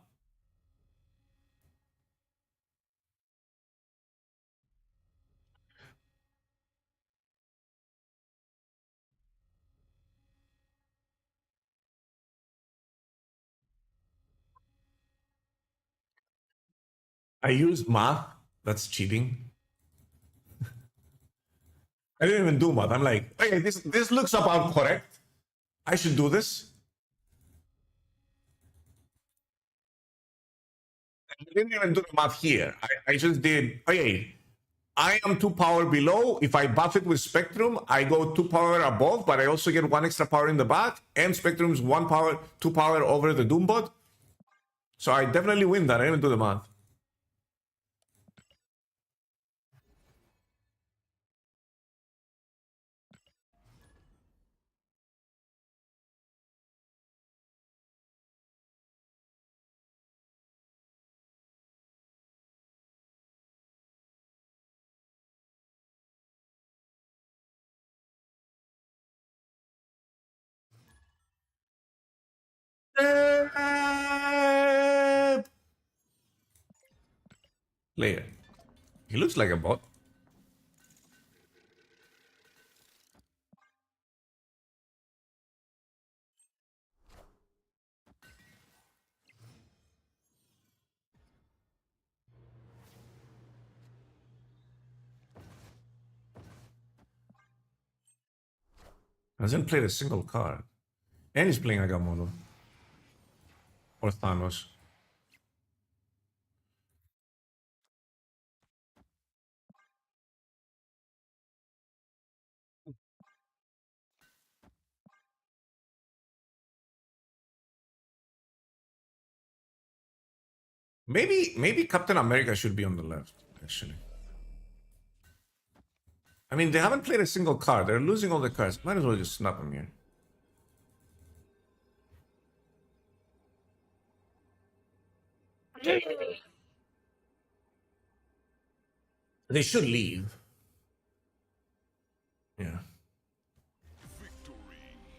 I used math. That's cheating. I didn't even do math. I'm like, hey, this looks about correct. I should do this. I didn't even do the math here. I just did, okay, I am 2 power below. If I buff it with Spectrum, I go 2 power above, but I also get 1 extra power in the back, and Spectrum's 1 power, 2 power over the Doombot. So I definitely win that. I didn't do the math. Player. He looks like a bot. Hasn't played a single card. And he's playing Agamotto. Or Thanos. Maybe Captain America should be on the left, actually. I mean, they haven't played a single card. They're losing all the cards. Might as well just snap them here. They should leave. Yeah.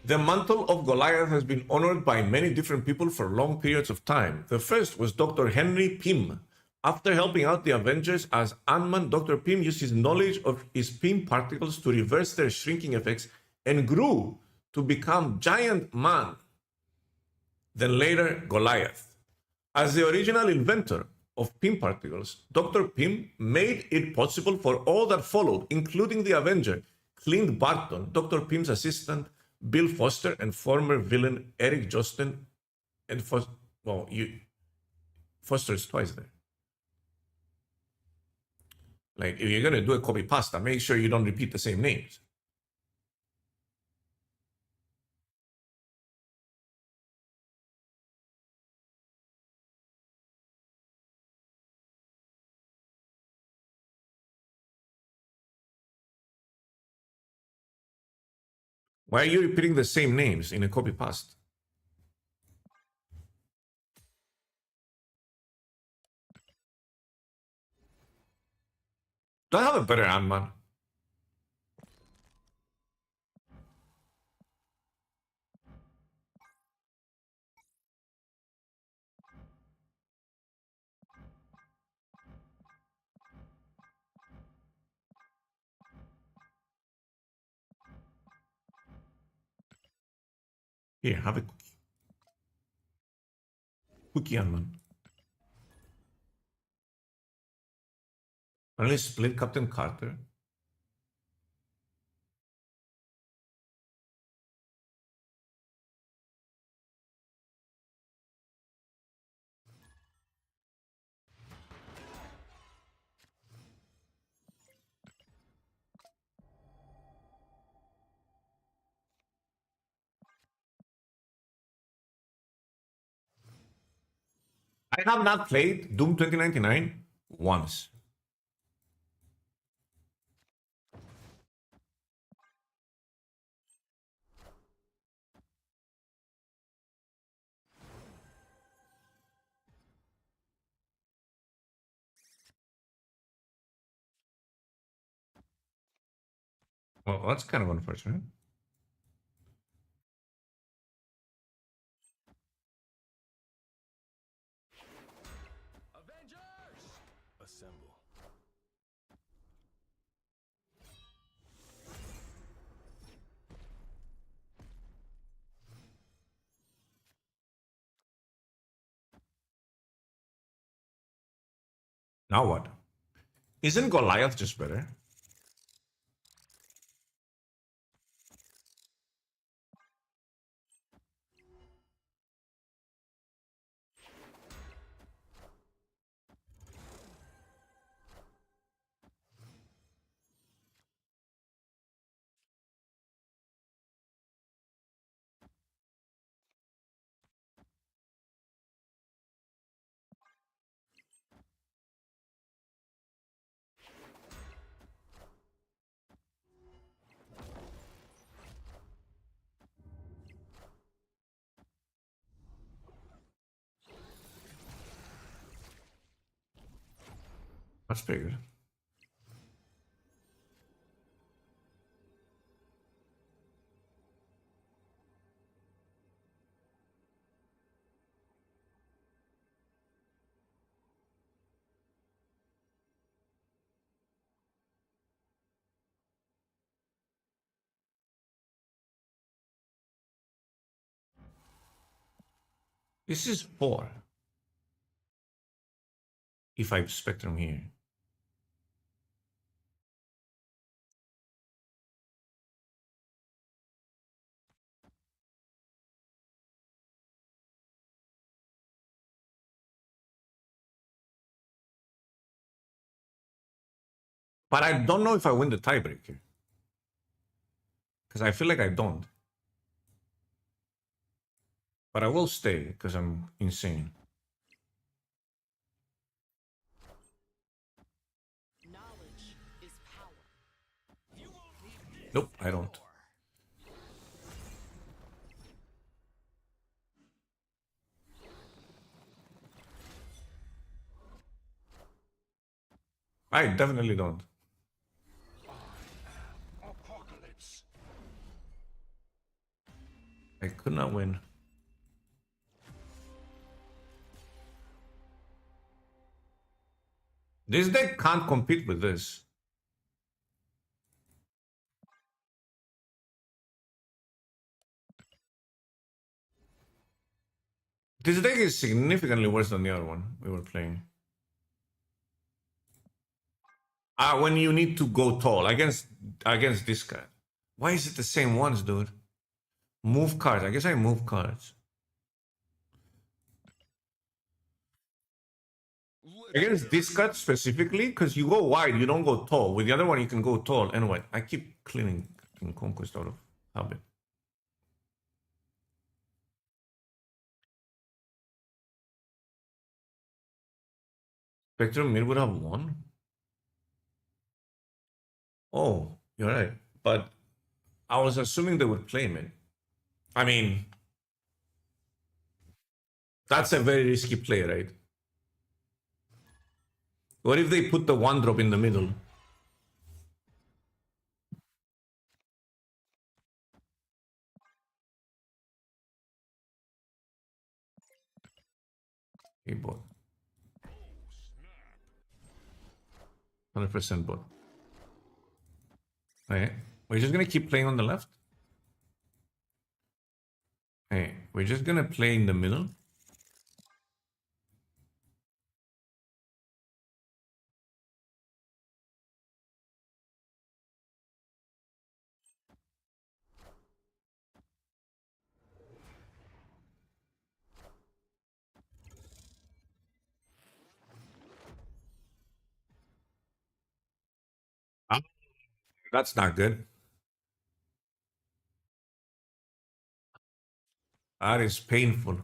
The mantle of Goliath has been honored by many different people for long periods of time. The first was Dr. Henry Pym. After helping out the Avengers as Ant-Man, Dr. Pym used his knowledge of his Pym particles to reverse their shrinking effects and grew to become Giant Man, then later Goliath. As the original inventor of Pym particles, Dr. Pym made it possible for all that followed, including the Avenger, Clint Barton, Dr. Pym's assistant, Bill Foster, and former villain Eric Jostin, and Foster is twice there. Like, if you're gonna do a copy pasta, make sure you don't repeat the same names. Why are you repeating the same names in a copy paste? Do I have a better Ant-Man? Here, have a cookie. Cookie Ant-Man. Only split Captain Carter. I have not played Doom 2099 once. Well, that's kind of unfortunate. Assemble. Now what? Isn't Goliath just better? That's pretty good. This is 4. If I Spectrum here. But I don't know if I win the tiebreaker. Because I feel like I don't. But I will stay because I'm insane. Knowledge is power. Nope, I don't. I definitely don't. Apocalypse. I could not win. This deck can't compete with this. This deck is significantly worse than the other one we were playing. When you need to go tall against this card. Why is it the same ones, dude? Move cards. I guess I move cards. Against this card specifically, because you go wide, you don't go tall. With the other one, you can go tall and wide. I keep cleaning Conquest out of habit. Spectrum Mid would have won? Oh, you're right. But I was assuming they would play mid. I mean, that's a very risky play, right? What if they put the 1-drop in the middle? Hey, bot. 100% bot. Okay. We're just gonna keep playing on the left. Hey, we're just gonna play in the middle. Ah, that's not good. That is painful.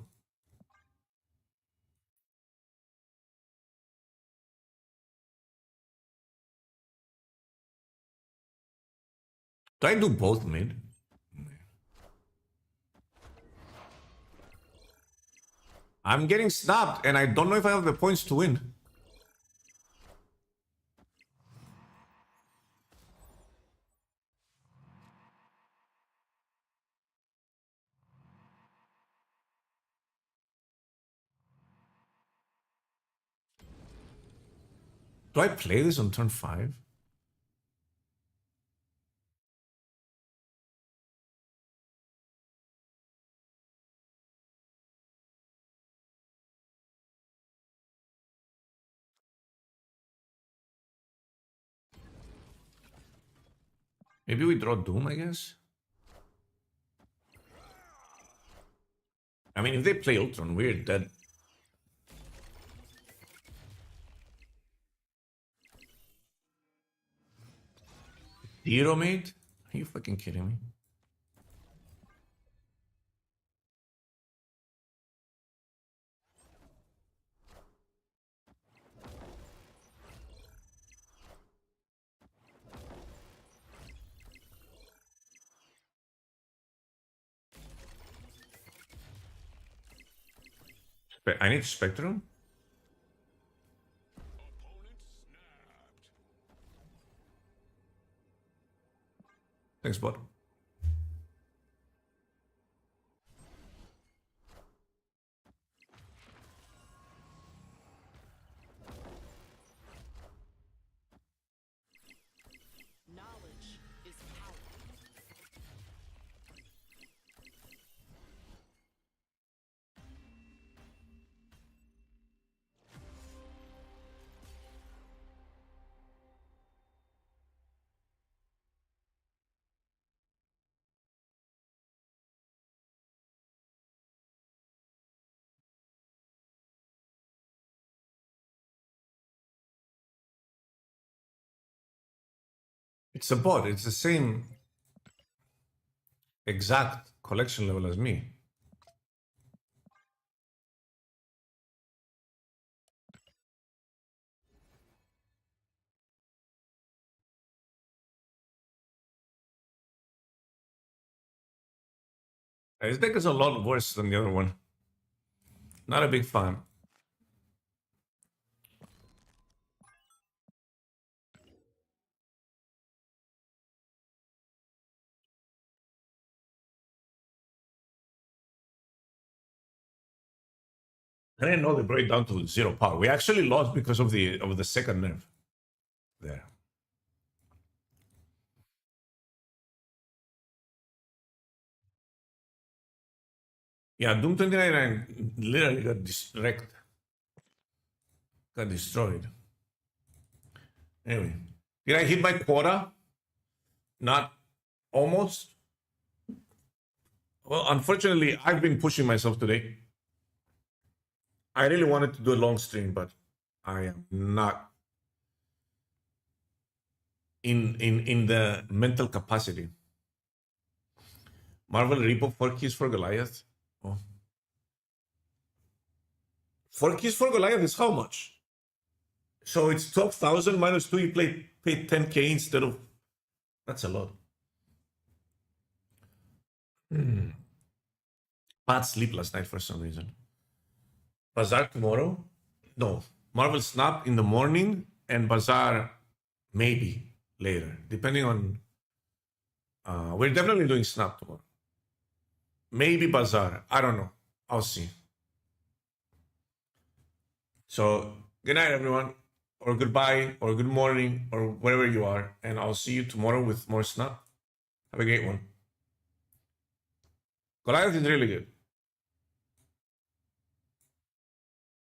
Do I do both mid? I'm getting snapped and I don't know if I have the points to win. Do I play this on turn 5? Maybe we draw Doom, I guess. I mean, if they play Ultron, we're dead. Zero, mate? Are you fucking kidding me? I need Spectrum. Thanks, bot. Knowledge is power. It's a bot. It's the same exact collection level as me. His deck is a lot worse than the other one. Not a big fan. I didn't know they brought it down to 0 power. We actually lost because of the second nerf. There. Yeah, Doom 2099 literally got wrecked. Got destroyed. Anyway, did I hit my quota? Not almost. Well, unfortunately, I've been pushing myself today. I really wanted to do a long stream, but I am not in the mental capacity. Marvel Repo 4 keys for Goliath. Oh. 4 keys for Goliath is how much? So it's 12,000 minus 2. You pay 10k instead of. That's a lot. Bad sleep last night for some reason. Bazaar tomorrow? No. Marvel Snap in the morning and Bazaar maybe later, depending on. We're definitely doing Snap tomorrow. Maybe Bazaar. I don't know. I'll see. So, good night, everyone, or goodbye, or good morning, or wherever you are, and I'll see you tomorrow with more Snap. Have a great one. Goliath is really good.